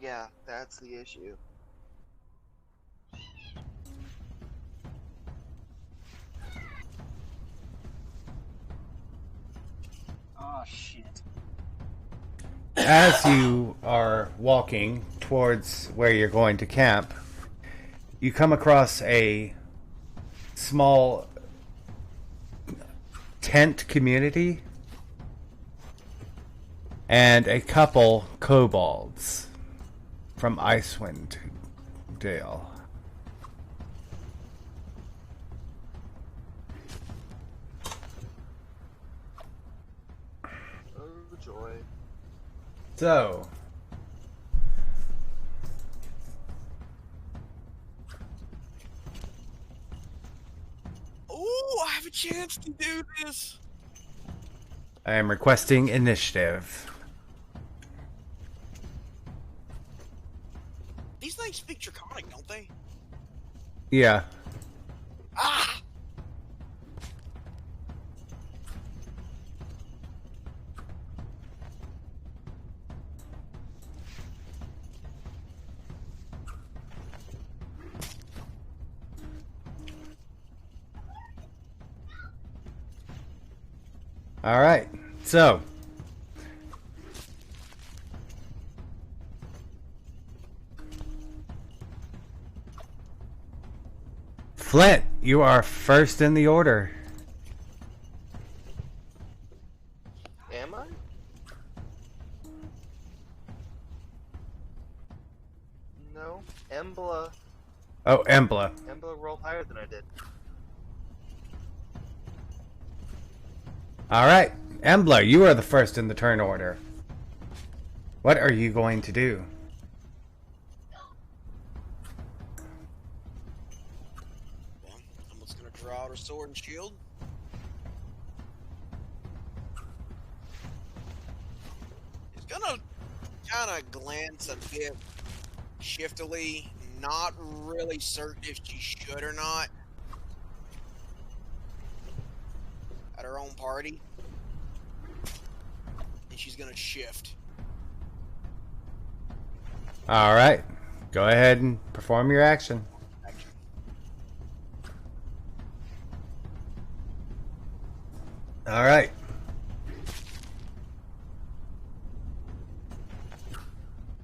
Yeah, that's the issue. Oh shit. As you are walking towards where you're going to camp, you come across a small tent community and a couple kobolds from Icewind Dale. Oh, joy. So, Oh, I have a chance to do this! I am requesting initiative. These things speak Draconic, don't they? Yeah. Ah! All right. So, Flint, you are first in the order. Am I? No. Embla. Oh, Embla. Embla rolled higher than I did. All right, Embla, you are the first in the turn order. What are you going to do? Well, I'm just gonna draw out her sword and shield. He's gonna kind of glance a bit shiftily, not really certain if she should or not, at her own party. And she's gonna shift. All right, go ahead and perform your action. Action. All right.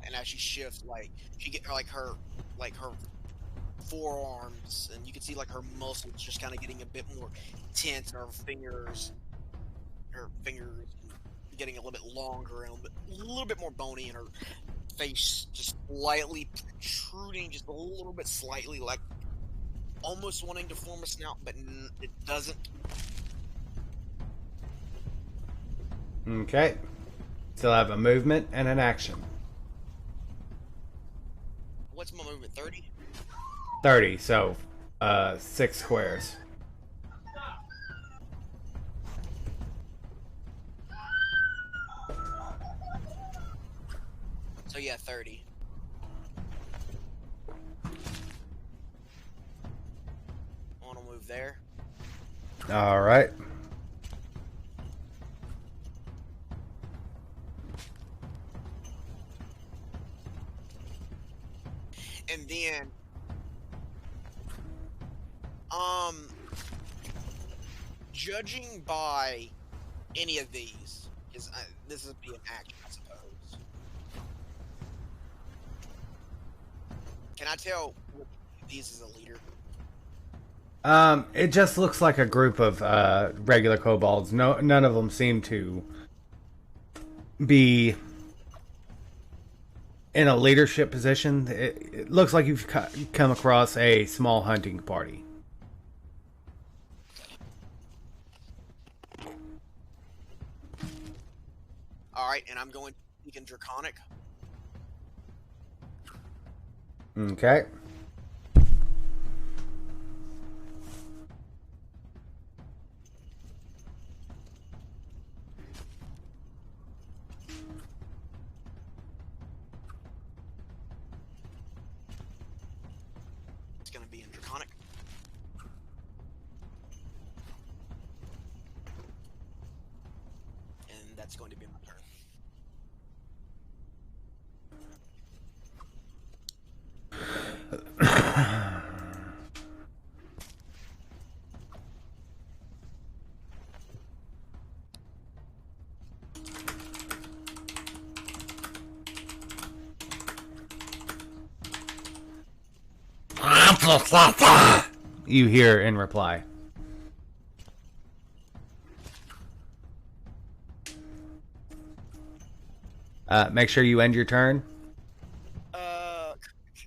And as she shifts, like she get like her forearms, and you can see like her muscles just kind of getting a bit more tense, and her fingers getting a little bit longer and a little bit more bony, and her face just slightly protruding, just a little bit slightly, like almost wanting to form a snout, but it doesn't. Okay. Still have a movement and an action. What's my movement? 30? 30, so 6 squares. So yeah, 30. I want to move there. All right. And then, judging by any of these, because this would be an action, I suppose. Can I tell which of these is a leader? It just looks like a group of regular kobolds. None of them seem to be in a leadership position. It looks like you've come across a small hunting party. All right, and I'm going to speak in Draconic. Okay. It's going to be in Draconic. And that's going to be my turn. You hear in reply. Make sure you end your turn.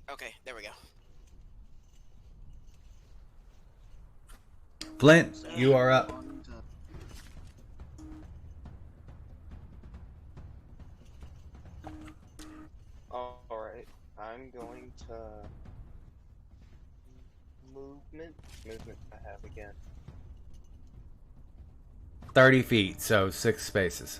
Okay, there we go. Flint, you are up. Alright, I'm going to movement I have again. 30 feet, so 6 spaces.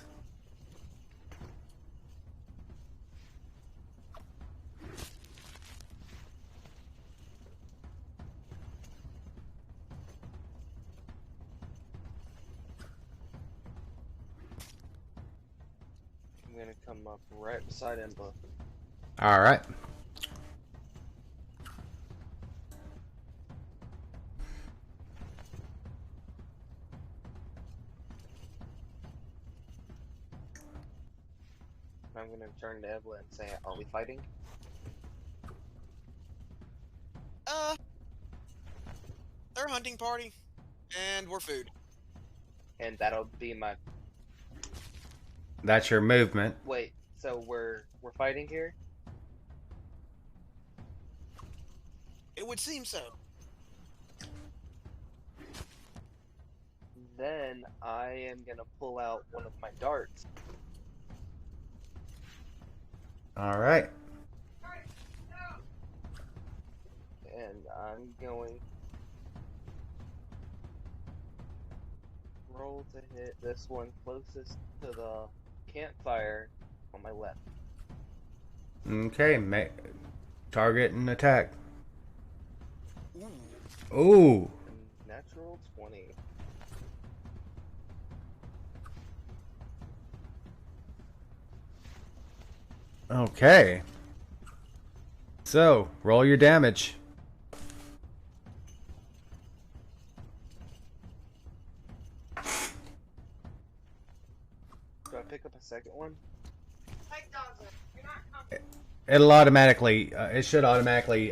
I'm gonna come up right beside Embla. Alright. I'm gonna turn to Embla and say, are we fighting? They're a hunting party, and we're food. And that'll be my... That's your movement. Wait, so we're fighting here? It would seem so. Then I am gonna pull out one of my darts. Alright. And I'm going roll to hit this one closest to the campfire on my left. Okay, target and attack. Ooh. Ooh. Natural 20. Okay. So, roll your damage. Do I pick up a second one? It'll automatically, it should automatically,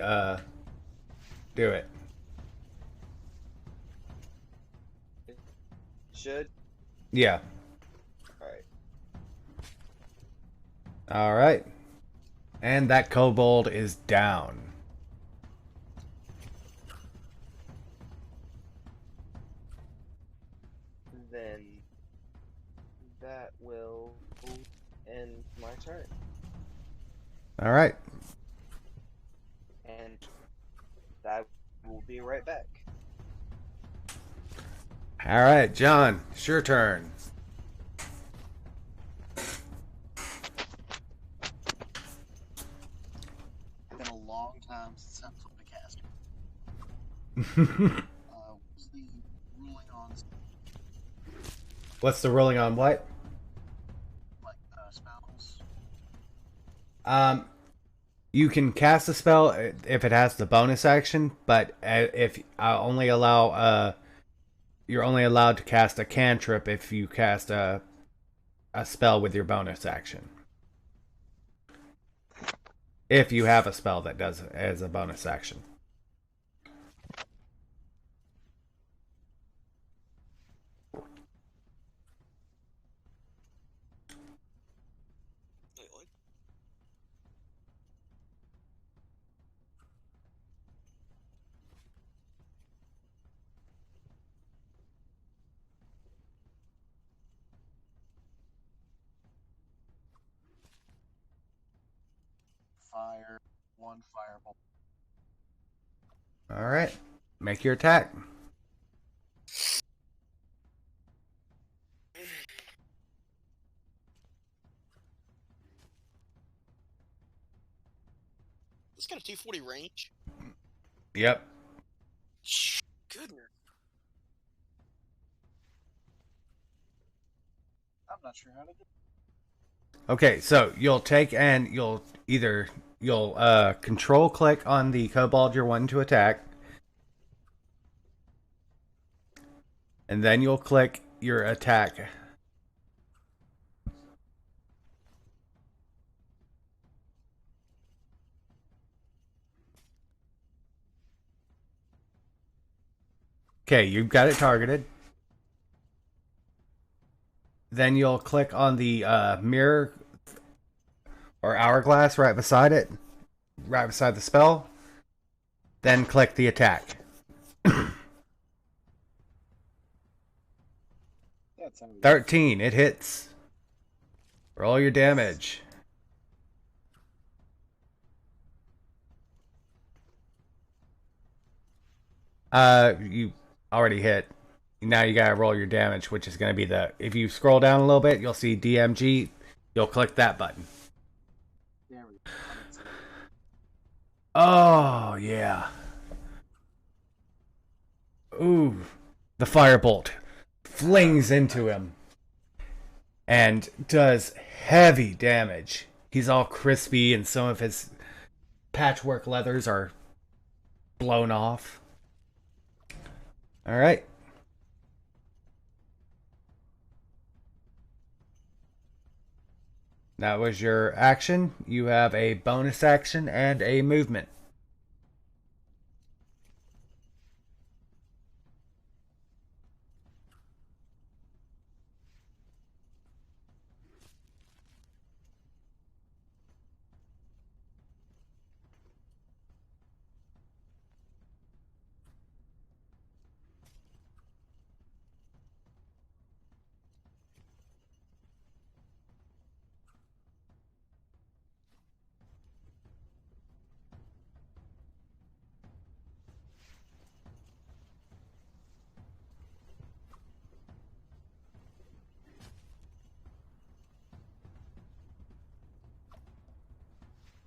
do it. It should? Yeah. Alright. Alright. And that kobold is down. Then that will end my turn. Alright. And I will be right back. Alright, John, it's your turn. It's been a long time since I've flipped a caster. What's the ruling on What's the ruling on what? spells? You can cast a spell if it has the bonus action, but if I only allow you're only allowed to cast a cantrip if you cast a spell with your bonus action. If you have a spell that does it as a bonus action. one fireball. Alright. Make your attack. It's got a 240 range. Yep. Goodness. I'm not sure how to do. Okay, so you'll take and you'll control click on the kobold you're wanting to attack. And then you'll click your attack. Okay, you've got it targeted. Then you'll click on the mirror or hourglass right beside it, right beside the spell. Then click the attack. That's how we 13, it hits. Roll your damage. You already hit. Now you gotta roll your damage, which is gonna be if you scroll down a little bit, you'll see DMG. You'll click that button. There we go. Oh, yeah. Ooh. The firebolt flings into him and does heavy damage. He's all crispy and some of his patchwork leathers are blown off. Alright. That was your action. You have a bonus action and a movement.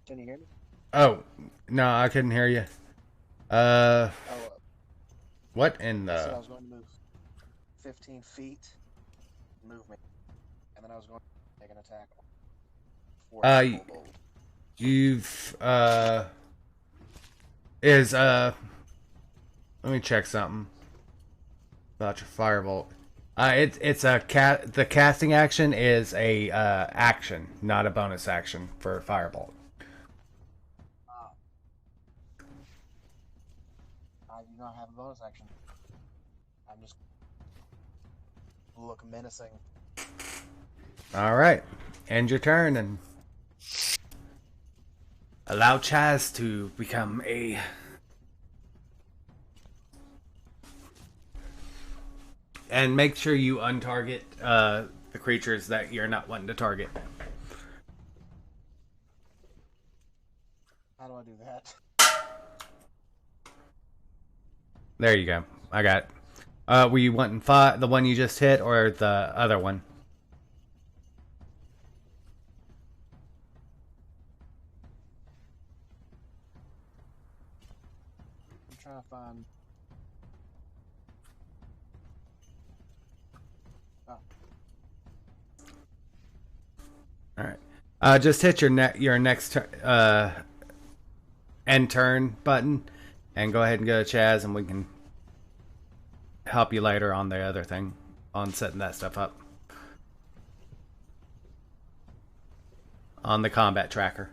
Can you hear me? Oh, no, I couldn't hear you. Oh, What in I said I the... was going to move 15 feet, movement, and then I was going to make an attack. For the kobold. You've, let me check something about your firebolt. The casting action is a, action, not a bonus action for firebolt. I do not have a bonus action. I'm just look menacing. Alright. End your turn and allow Chaz to become a... And make sure you untarget the creatures that you're not wanting to target. How do I do that? There you go. I got it. Were you wanting the one you just hit or the other one? I'm trying to find. Oh. Alright. Just hit your next end turn button and go ahead and go to Chaz and we can help you later on the other thing, on setting that stuff up. On the combat tracker.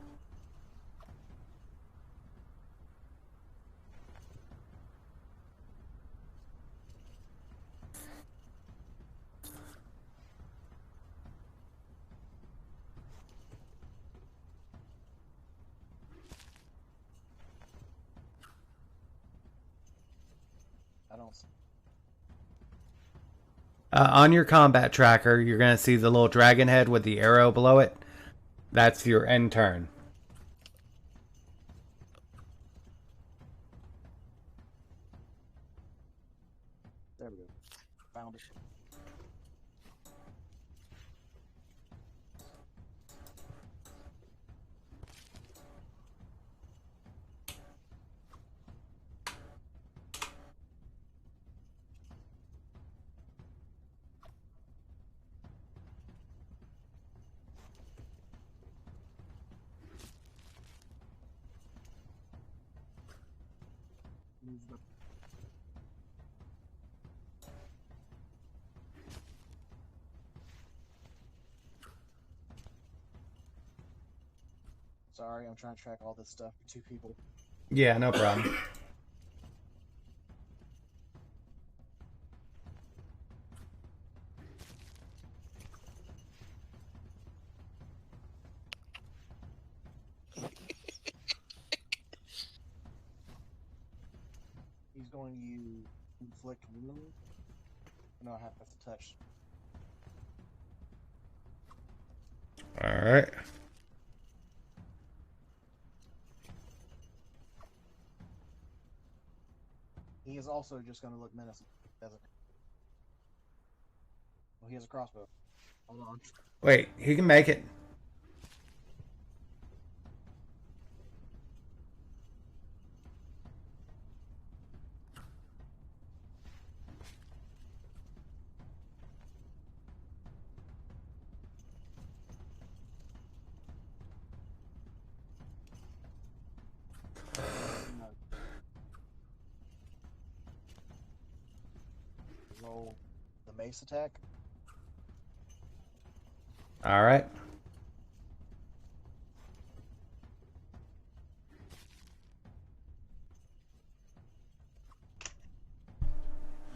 I don't. On your combat tracker, you're going to see the little dragon head with the arrow below it. That's your end turn. around it. Move the Sorry, I'm trying to track all this stuff for 2 people. Yeah, no problem. He's going to inflict wound. No, I have to touch. Alright. He is also just going to look menacing. Doesn't he? Well, he has a crossbow. Hold on. Wait, he can make it. Roll the mace attack. Alright.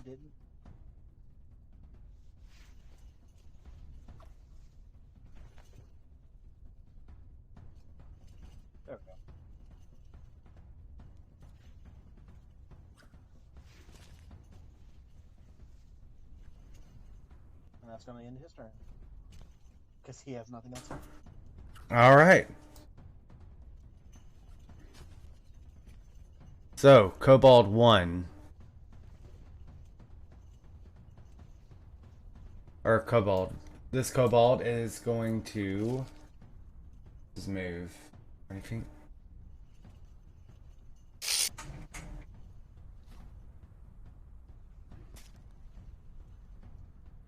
Didn't. There we go. And that's going to end his turn. Because he has nothing else. Alright. So, Kobold 1. Or Kobold. This Kobold is going to just move 20 feet.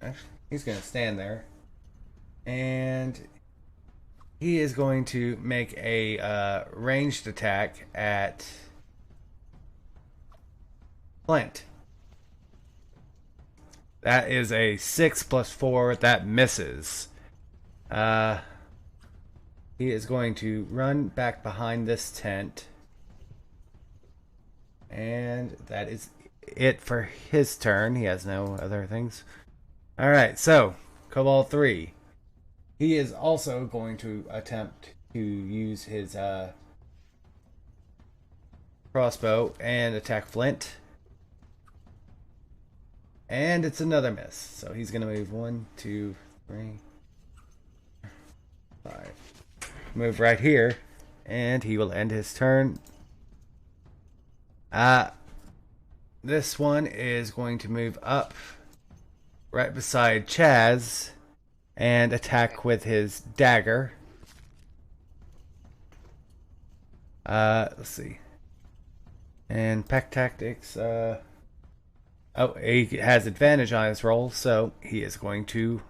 Actually, he's going to stand there. And he is going to make a ranged attack at Flint. That is a 6 plus 4. That misses. He is going to run back behind this tent. And that is it for his turn. He has no other things. Alright, so, Kobold 3. He is also going to attempt to use his crossbow and attack Flint. And it's another miss. So he's going to move 1, 2, 3, 5. Move right here. And he will end his turn. This one is going to move up right beside Chaz and attack with his dagger. Let's see. And Pack Tactics, oh, he has advantage on his roll, so he is going to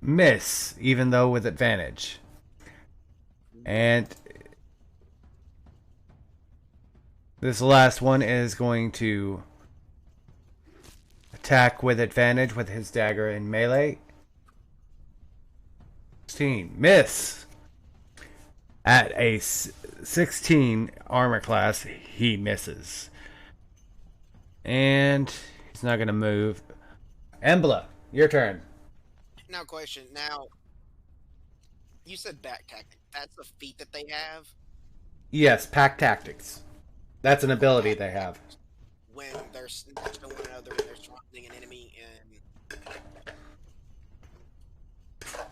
miss, even though with advantage. And this last one is going to attack with advantage with his dagger in melee. 16. Miss! At a 16 armor class, he misses. And he's not going to move. Embla, your turn. Now, question. Now, you said back tactic. That's a feat that they have? Yes, Pack Tactics. That's an ability they have. When they're next to one another, when they're surrounding an enemy in 5,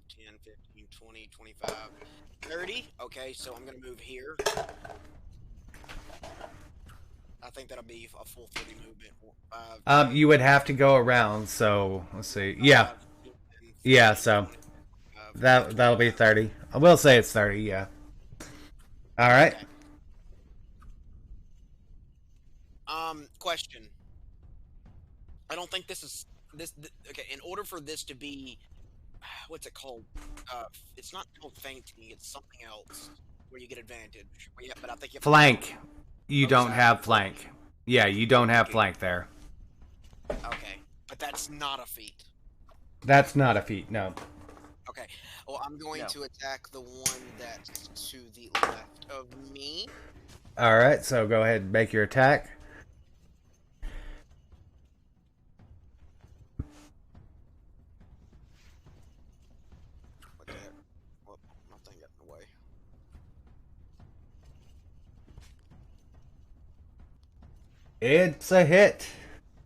10, 15, 20, 25, 30. Okay, so I'm going to move here. I think that'll be a full 30 movement. You would have to go around, so let's see. Yeah. Yeah, so that'll be 30. I will say it's 30, yeah. Alright. Okay. Question. I don't think this is okay, in order for this to be what's it called? It's not called fainting, it's something else where you get advantage. Yeah, but I think you have Flank. You Oh, don't sorry. have flank. Yeah, you don't have flank there. Okay, but that's not a feat. That's not a feat, no. Okay, well, I'm going No. to attack the one that's to the left of me. Alright, so go ahead and make your attack. What the heck? Well, my thing got in the way. It's a hit.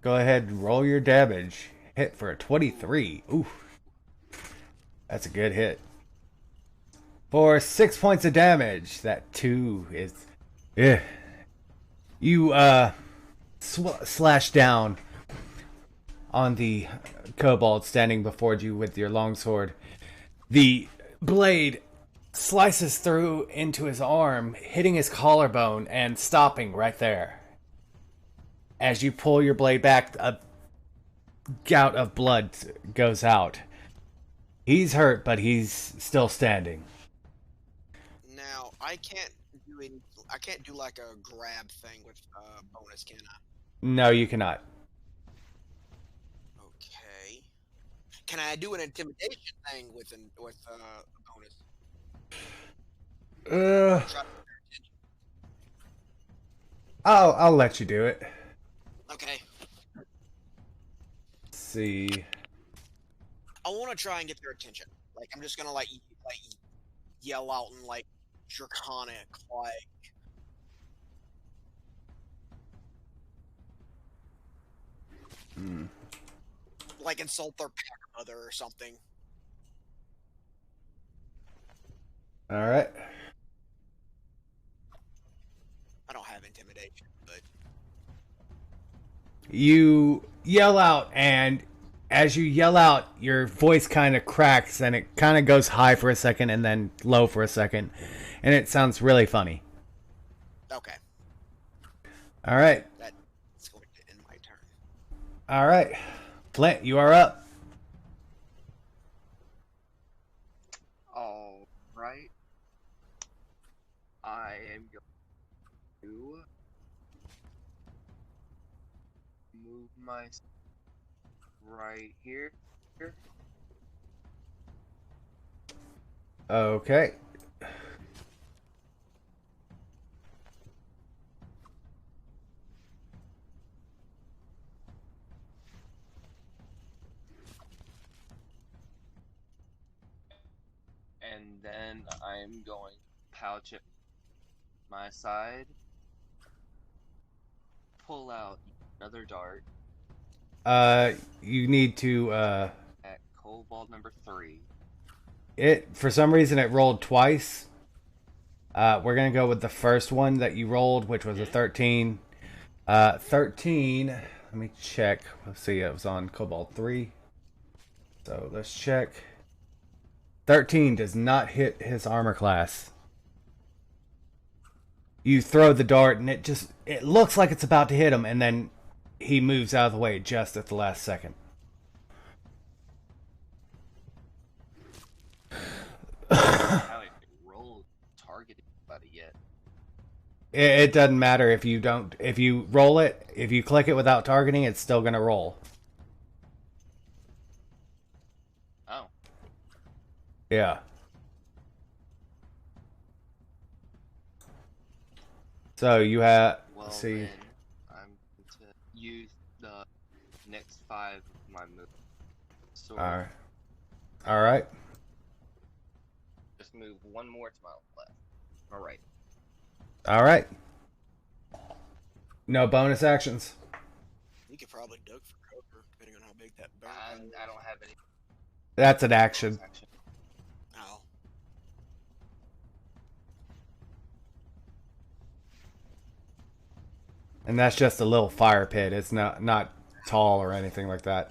Go ahead and roll your damage. Hit for a 23. Ooh. That's a good hit. For 6 points of damage. That 2 is... Yeah. You, slash down on the kobold standing before you with your longsword. The blade slices through into his arm, hitting his collarbone and stopping right there. As you pull your blade back, a gout of blood goes out. He's hurt, but he's still standing. Now, I can't do like a grab thing with bonus, can I? No, you cannot. Okay. Can I do an intimidation thing with a bonus? Try to- I'll let you do it. Okay. Let's see. I want to try and get their attention. Like, I'm just gonna like yell out in like draconic, like insult their mother or something. All right. I don't have intimidation, but You yell out, and as you yell out, your voice kind of cracks, and it kind of goes high for a second and then low for a second, and it sounds really funny. okay, All right. that's going to end my turn. All right. Flint, you are up. All right. I am going to move my right here. Okay. And then I'm going to pouch it my side, pull out another dart You need to at kobold number 3. it for some reason it rolled twice. We're gonna go with the first one that you rolled, which was a 13. 13. Let me check. Let's see. It was on Kobold 3. So let's check. 13 does not hit his armor class. You throw the dart, and it looks like it's about to hit him, and then he moves out of the way just at the last second. I haven't rolled targeting anybody yet. It doesn't matter if you roll it, if you click it without targeting, it's still gonna roll. Oh. Yeah. So you have, Well, let's see. then I'm going to use the next 5 of my move. So All right. just move one more to my left. All right. All right. No bonus actions. You could probably duck for cover, depending on how big that bear And I don't have any That's an action. action. Oh. And that's just a little fire pit. It's not tall or anything like that.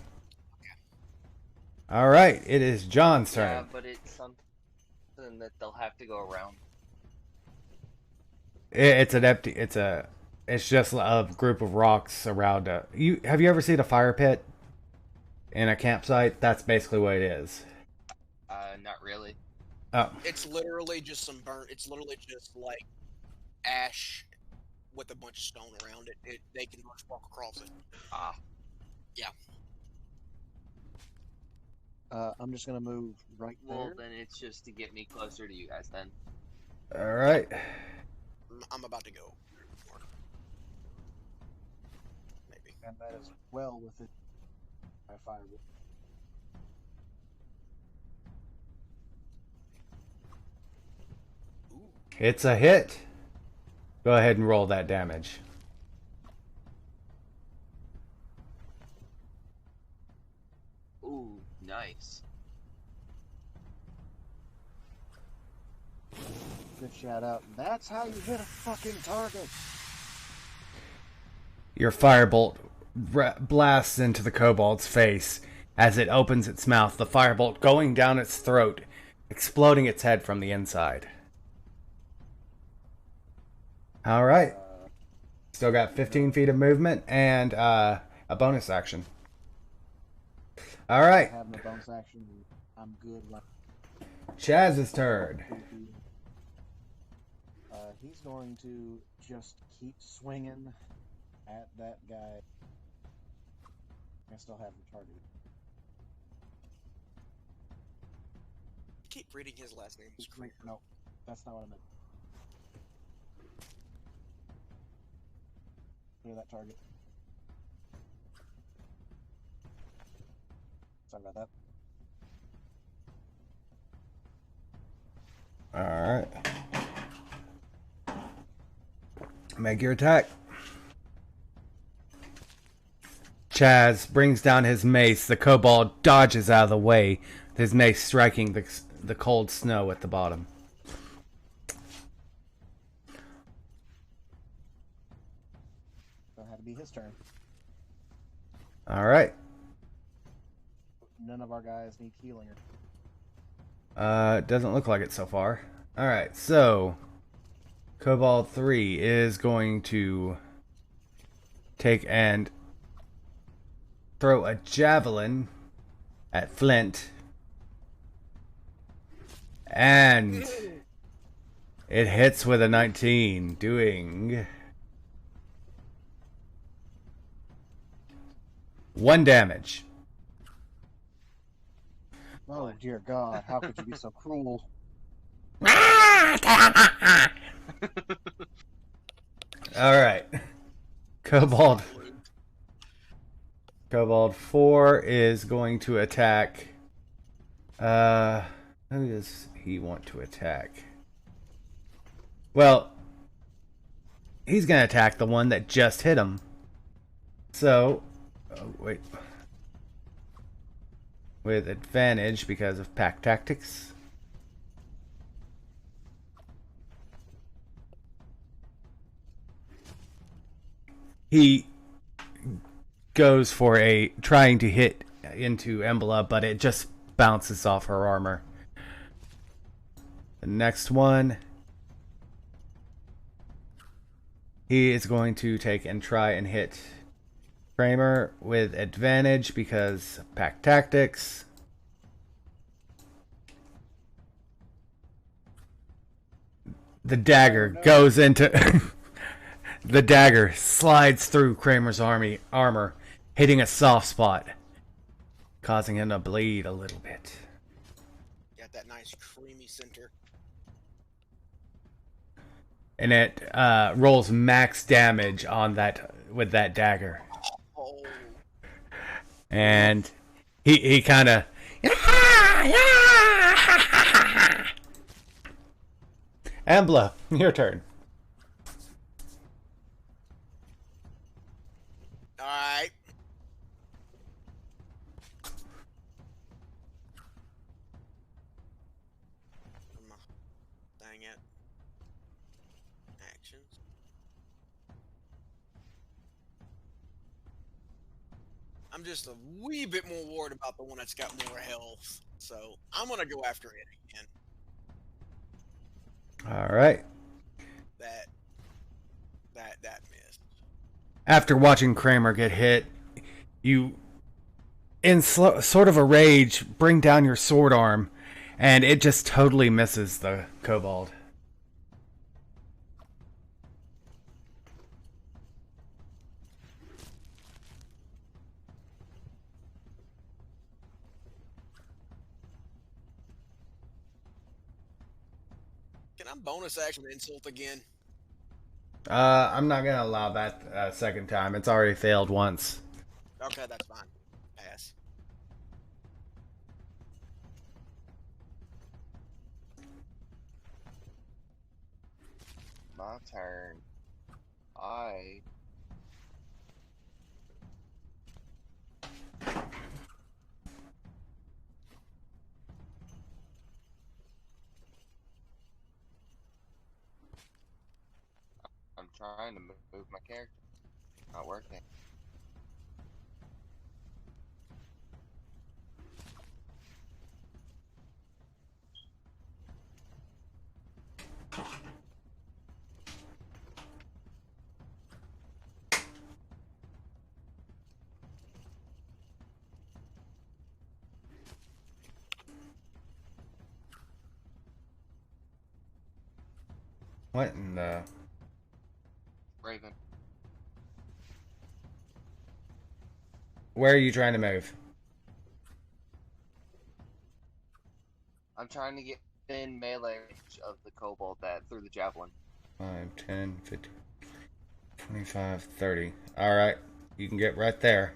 All right, it is John's turn. Yeah, but it's something that they'll have to go around. It's an empty. It's just a group of rocks around a. Have you ever seen a fire pit in a campsite? That's basically what it is. Not really. Oh, It's literally just some burnt. It's literally just like ash with a bunch of stone around it. They can just walk across it. Ah. Yeah. I'm just gonna move right there. Well, then it's just to get me closer to you guys. Then. all right. I'm about to go. Maybe. And that is well within my firewall. Ooh. It's a hit. Go ahead and roll that damage. Ooh, nice. Good shout out. That's how you hit a fucking target. Your firebolt blasts into the kobold's face as it opens its mouth, the firebolt going down its throat, exploding its head from the inside. All right. Still got 15 feet of movement and a bonus action. All right. Having a bonus action, I'm good. Chaz's turn. He's going to just keep swinging at that guy. I still have the target. Keep reading his last name. No, that's not what I meant. Clear that target. Sorry about that. All right. Make your attack. Chaz brings down his mace. The kobold dodges out of the way, with his mace striking the cold snow at the bottom. That had to be his turn. All right. None of our guys need healing. Doesn't look like it so far. All right, so Kobold 3 is going to take and throw a javelin at Flint. And it hits with a 19, doing 1 damage. Oh dear God! How could you be so cruel? Alright. Kobold 4 is going to attack. Who does he want to attack? Well, he's going to attack the one that just hit him. So, wait. With advantage because of pack tactics. He goes for trying to hit into Embla, but it just bounces off her armor. The next one, he is going to take and try and hit Kramer with advantage because of pack tactics. The dagger goes into... The dagger slides through Kramer's armor, hitting a soft spot, causing him to bleed a little bit. Got that nice creamy center. And it rolls max damage on that with that dagger. Oh. And he kind of... Embla, your turn. Alright. Dang it. Actions. I'm just a wee bit more worried about the one that's got more health. So I'm gonna go after it again. All right. That missed. After watching Kramer get hit, you, in sort of a rage, bring down your sword arm, and it just totally misses the kobold. Can I bonus action insult again? I'm not gonna allow that second time. It's already failed once. Okay, that's fine. Pass. My turn. I I'm trying to move my character. Not working. What in the... Raven. Where are you trying to move? I'm trying to get in melee range of the kobold that threw the javelin. 5, 10, 15, 25, 30. Alright, you can get right there.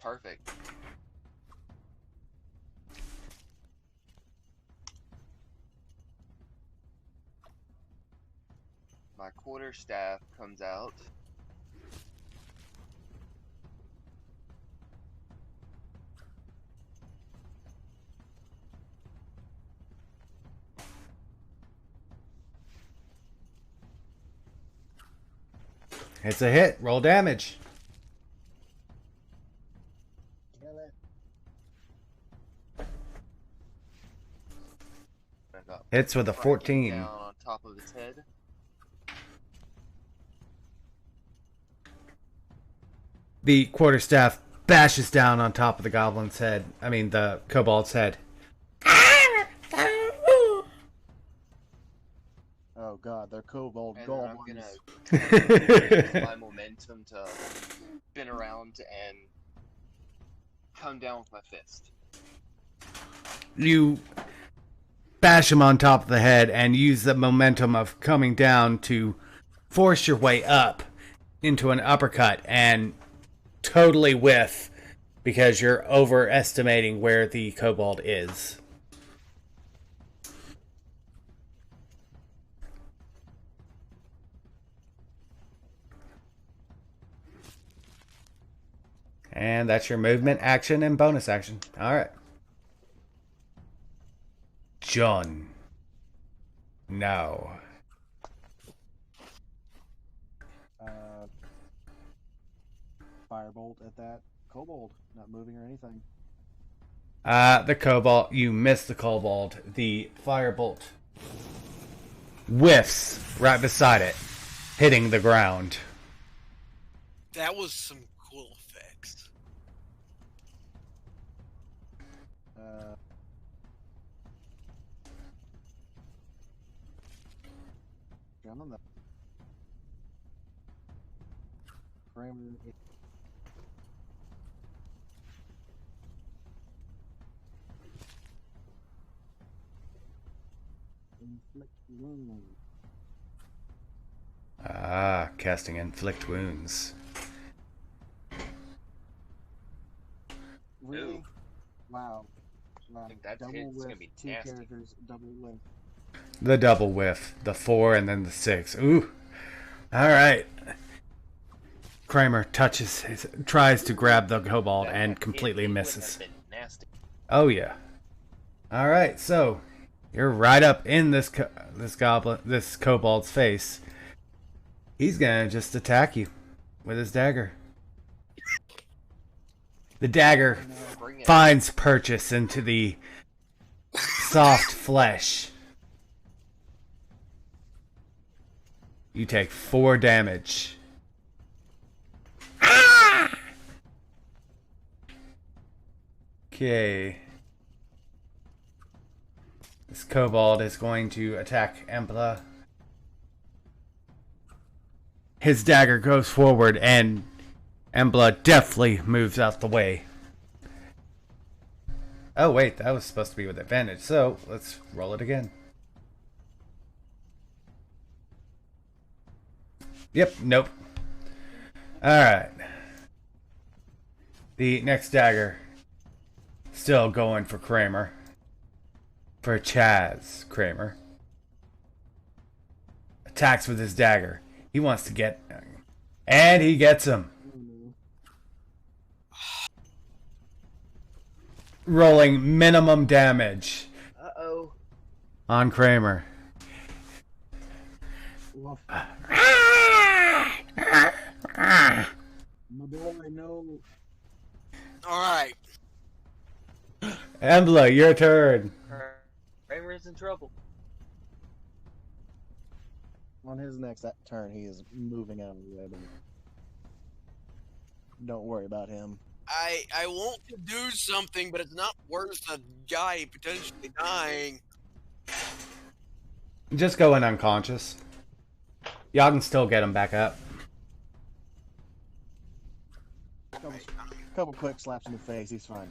Perfect. My quarterstaff comes out. It's a hit. Roll damage. Kill it. Hits with a Striking 14. down on top of its head. The quarterstaff bashes down on top of the goblin's head. I mean, the kobold's head. Oh god, they're kobold And then I'm goblins. gonna use my momentum to spin around and come down with my fist. You bash him on top of the head and use the momentum of coming down to force your way up into an uppercut and totally whiff because you're overestimating where the kobold is. And that's your movement, action, and bonus action. Alright. John. Now. Firebolt at that kobold, not moving or anything. The kobold, you miss the kobold. The firebolt whiffs right beside it, hitting the ground. That was some cool effects. Down on the parameter. Inflict wound. Ah, casting inflict wounds. Really? Ooh. Wow. I think that's Double it's gonna with be two nasty. characters, double with. The double whiff. The 4 and then the 6. Ooh. Alright. Kramer tries to grab the kobold That and hit completely would misses. have been nasty. Oh yeah. Alright, so you're right up in this kobold's face. He's gonna just attack you. with his dagger. The dagger Bring it. finds purchase into the soft flesh. You take 4 damage. Okay. This kobold is going to attack Embla. His dagger goes forward and Embla deftly moves out the way. Oh wait, that was supposed to be with advantage, so let's roll it again. Yep, nope. Alright. The next dagger. Still going for Kramer. For Chaz Kramer. Attacks with his dagger. He wants to get... And he gets him. Rolling minimum damage. Uh-oh. On Kramer. Woof. My boy, no. Alright. Embla, your turn. Kramer's in trouble. On his next turn, he is moving out of the way. Don't worry about him. I want to do something, but it's not worth a guy potentially dying. Just go in unconscious. Y'all can still get him back up. Couple quick slaps in the face, he's fine.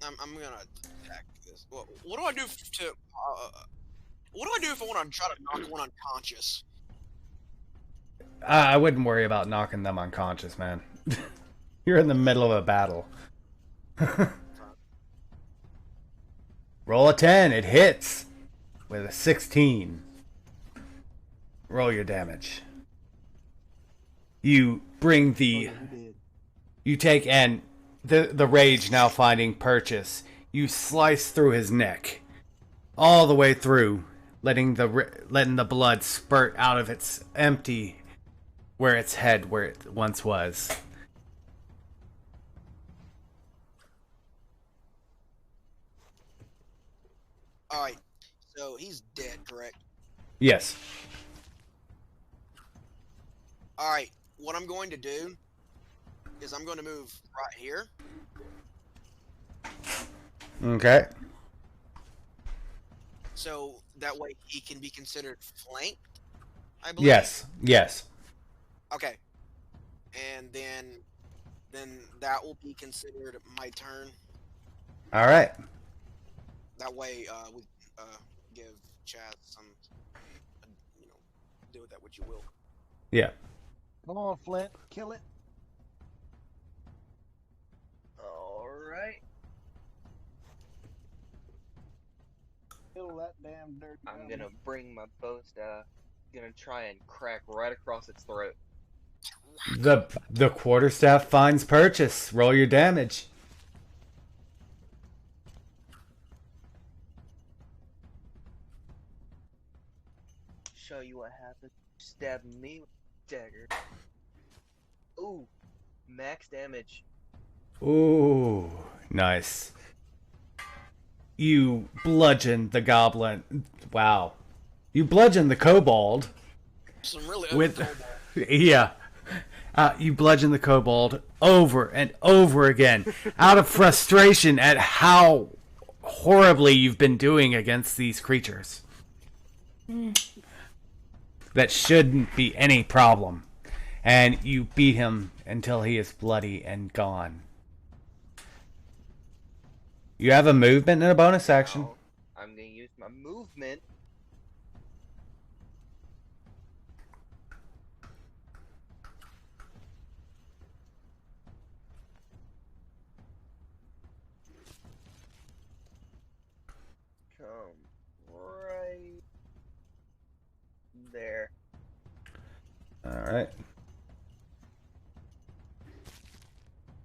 I'm gonna attack this. What do I do to? What do I do if I want to try to knock one unconscious? I wouldn't worry about knocking them unconscious, man. You're in the middle of a battle. Roll a 10. It hits with a 16. Roll your damage. You bring the... You take and the rage now finding purchase. You slice through his neck. All the way through, letting the blood spurt out of its empty... Where its head, where it once was. Alright, so he's dead, correct? Yes. Alright, what I'm going to do is I'm going to move right here. Okay. So that way he can be considered flanked, I believe. Yes. Yes. Okay. And then that will be considered my turn. All right. That way we give Chaz some, do with that what you will. Yeah. Come on, Flint, kill it. Alright. Kill that damn dirty. I'm gonna bring my bow staff. Gonna try and crack right across its throat. The quarterstaff finds purchase. Roll your damage. Show you what happened. Stab me with a dagger. Ooh, max damage. Ooh, nice. You bludgeon the goblin. Wow. You bludgeon the kobold. Some really With kobold. yeah. You bludgeon the kobold over and over again out of frustration at how horribly you've been doing against these creatures. That shouldn't be any problem. And you beat him until he is bloody and gone. You have a movement and a bonus action. Now, I'm gonna use my movement. Come right there. Alright.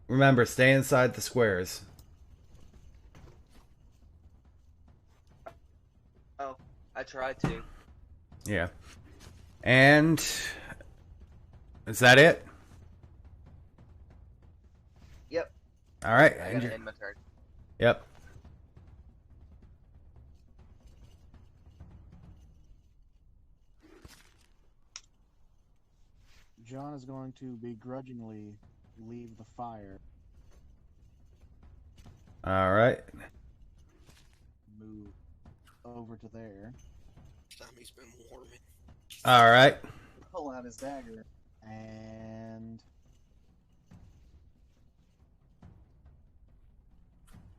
Remember, stay inside the squares. Oh, I try to. Yeah. And is that it? Yep. All right. I gotta end my turn. Yep. John is going to begrudgingly leave the fire, All right. move over to there, Tommy's been warming. All right. pull out his dagger, and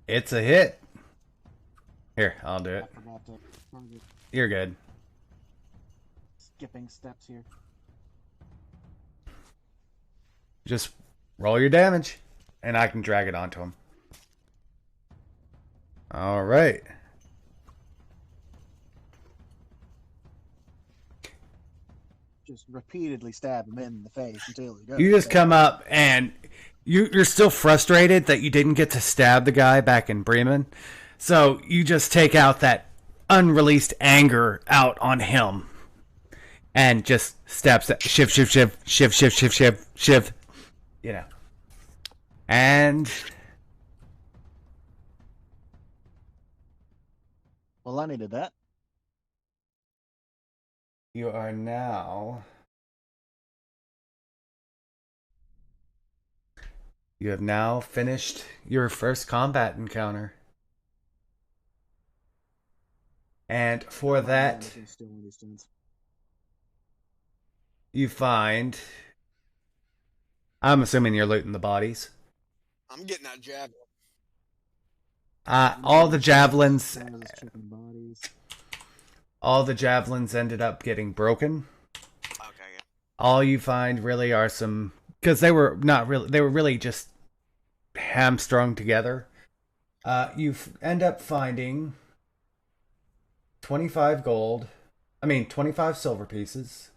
It's a hit. Here, I'll do I it. forgot to target You're good. skipping steps here. Just roll your damage, and I can drag it onto him. All right. Just repeatedly stab him in the face until he goes. You just come up, and you're still frustrated that you didn't get to stab the guy back in Bremen. So you just take out that unreleased anger out on him. And just stabs that shiv, shiv, shiv, shiv, shiv, shiv, shiv, shiv. You know. And Well, I needed that. you are now... You have now finished your first combat encounter. And for that, you find... I'm assuming you're looting the bodies. I'm getting that javelin. All the javelins... I was checking bodies. All the javelins ended up getting broken. Okay, yeah. All you find really are some... Because they were not really... They were really just hamstrung together. You end up finding 25 gold. 25 silver pieces.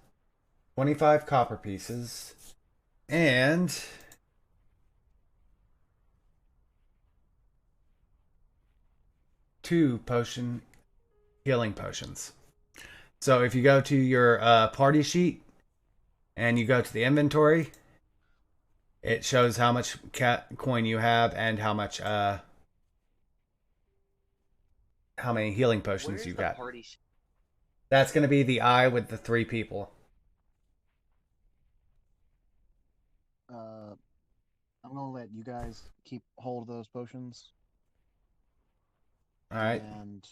25 copper pieces. And... two healing potions. So if you go to your party sheet and you go to the inventory, it shows how much coin you have and how much how many healing potions Where's you the got. party That's going to be the eye with the 3 people. I'm gonna let you guys keep hold of those potions. All right. And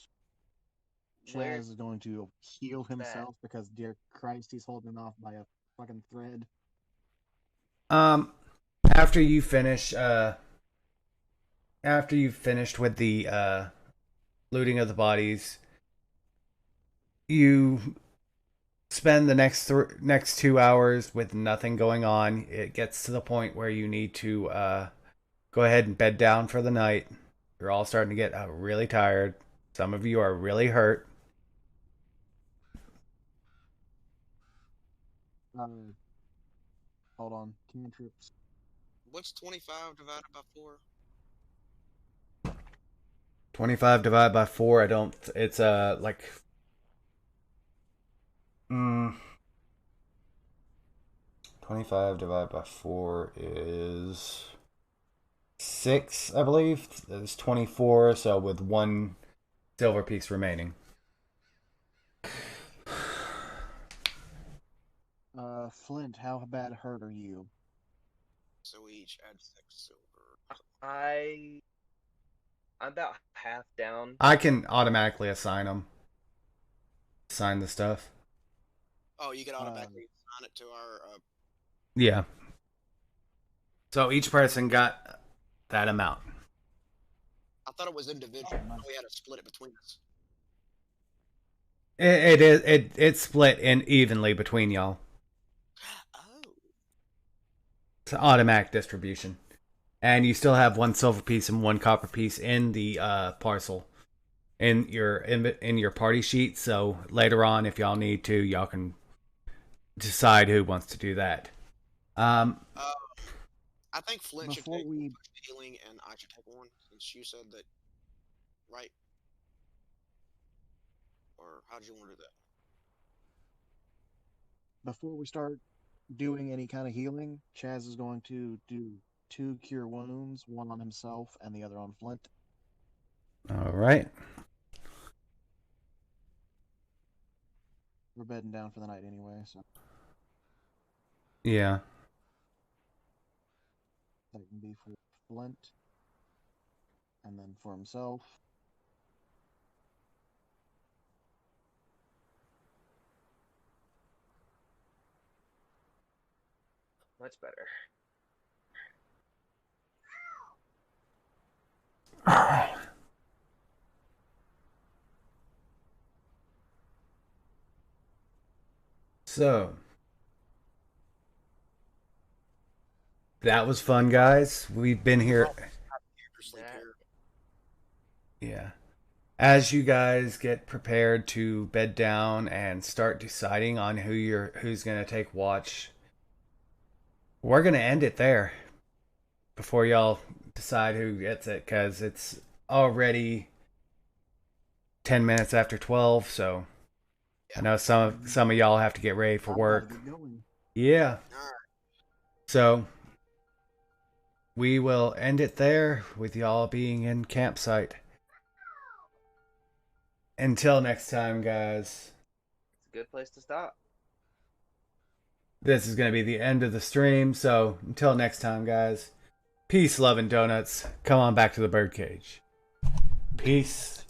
Where- Chaz is going to heal himself because, dear Christ, he's holding off by a fucking thread. After you finish after you've finished with the looting of the bodies, you spend the next 2 hours with nothing going on. It gets to the point where you need to go ahead and bed down for the night. You're all starting to get really tired. Some of you are really hurt. Hold on, cantrips. What's 25 divided by 4? 25 divided by 4, it's like 25 divided by 4 is 6, I believe. There's 24, so with 1 silver piece remaining. Flint, how bad hurt are you? So we each add 6 silver. I'm about half down. I can automatically assign them. Assign the stuff. Oh, you can automatically assign it to our... Yeah. So each person got that amount. I thought it was individual. I thought we had to split it between us. It's split in evenly between y'all. Oh. It's an automatic distribution. And you still have 1 silver piece and 1 copper piece in the parcel in your party sheet. So later on, if y'all need to, y'all can decide who wants to do that. I think Flint should Before take we- healing, and I should take one, since you said that, right? or how did you want to do that? Before we start doing any kind of healing, Chaz is going to do 2 cure wounds, one on himself and the other on Flint. All right. We're bedding down for the night anyway, so Yeah. that can be for Flint. And then for himself. Much better. So, that was fun, guys. We've been here. Sleep That- here. Yeah. As you guys get prepared to bed down and start deciding on who's going to take watch, we're going to end it there before y'all decide who gets it, because it's already 10 minutes after 12, so I know some of y'all have to get ready for I'm work. about to get going. Yeah. All right. So we will end it there with y'all being in campsite. Until next time, guys. It's a good place to stop. This is going to be the end of the stream, so until next time, guys. Peace, love, and donuts. Come on back to the birdcage. Peace.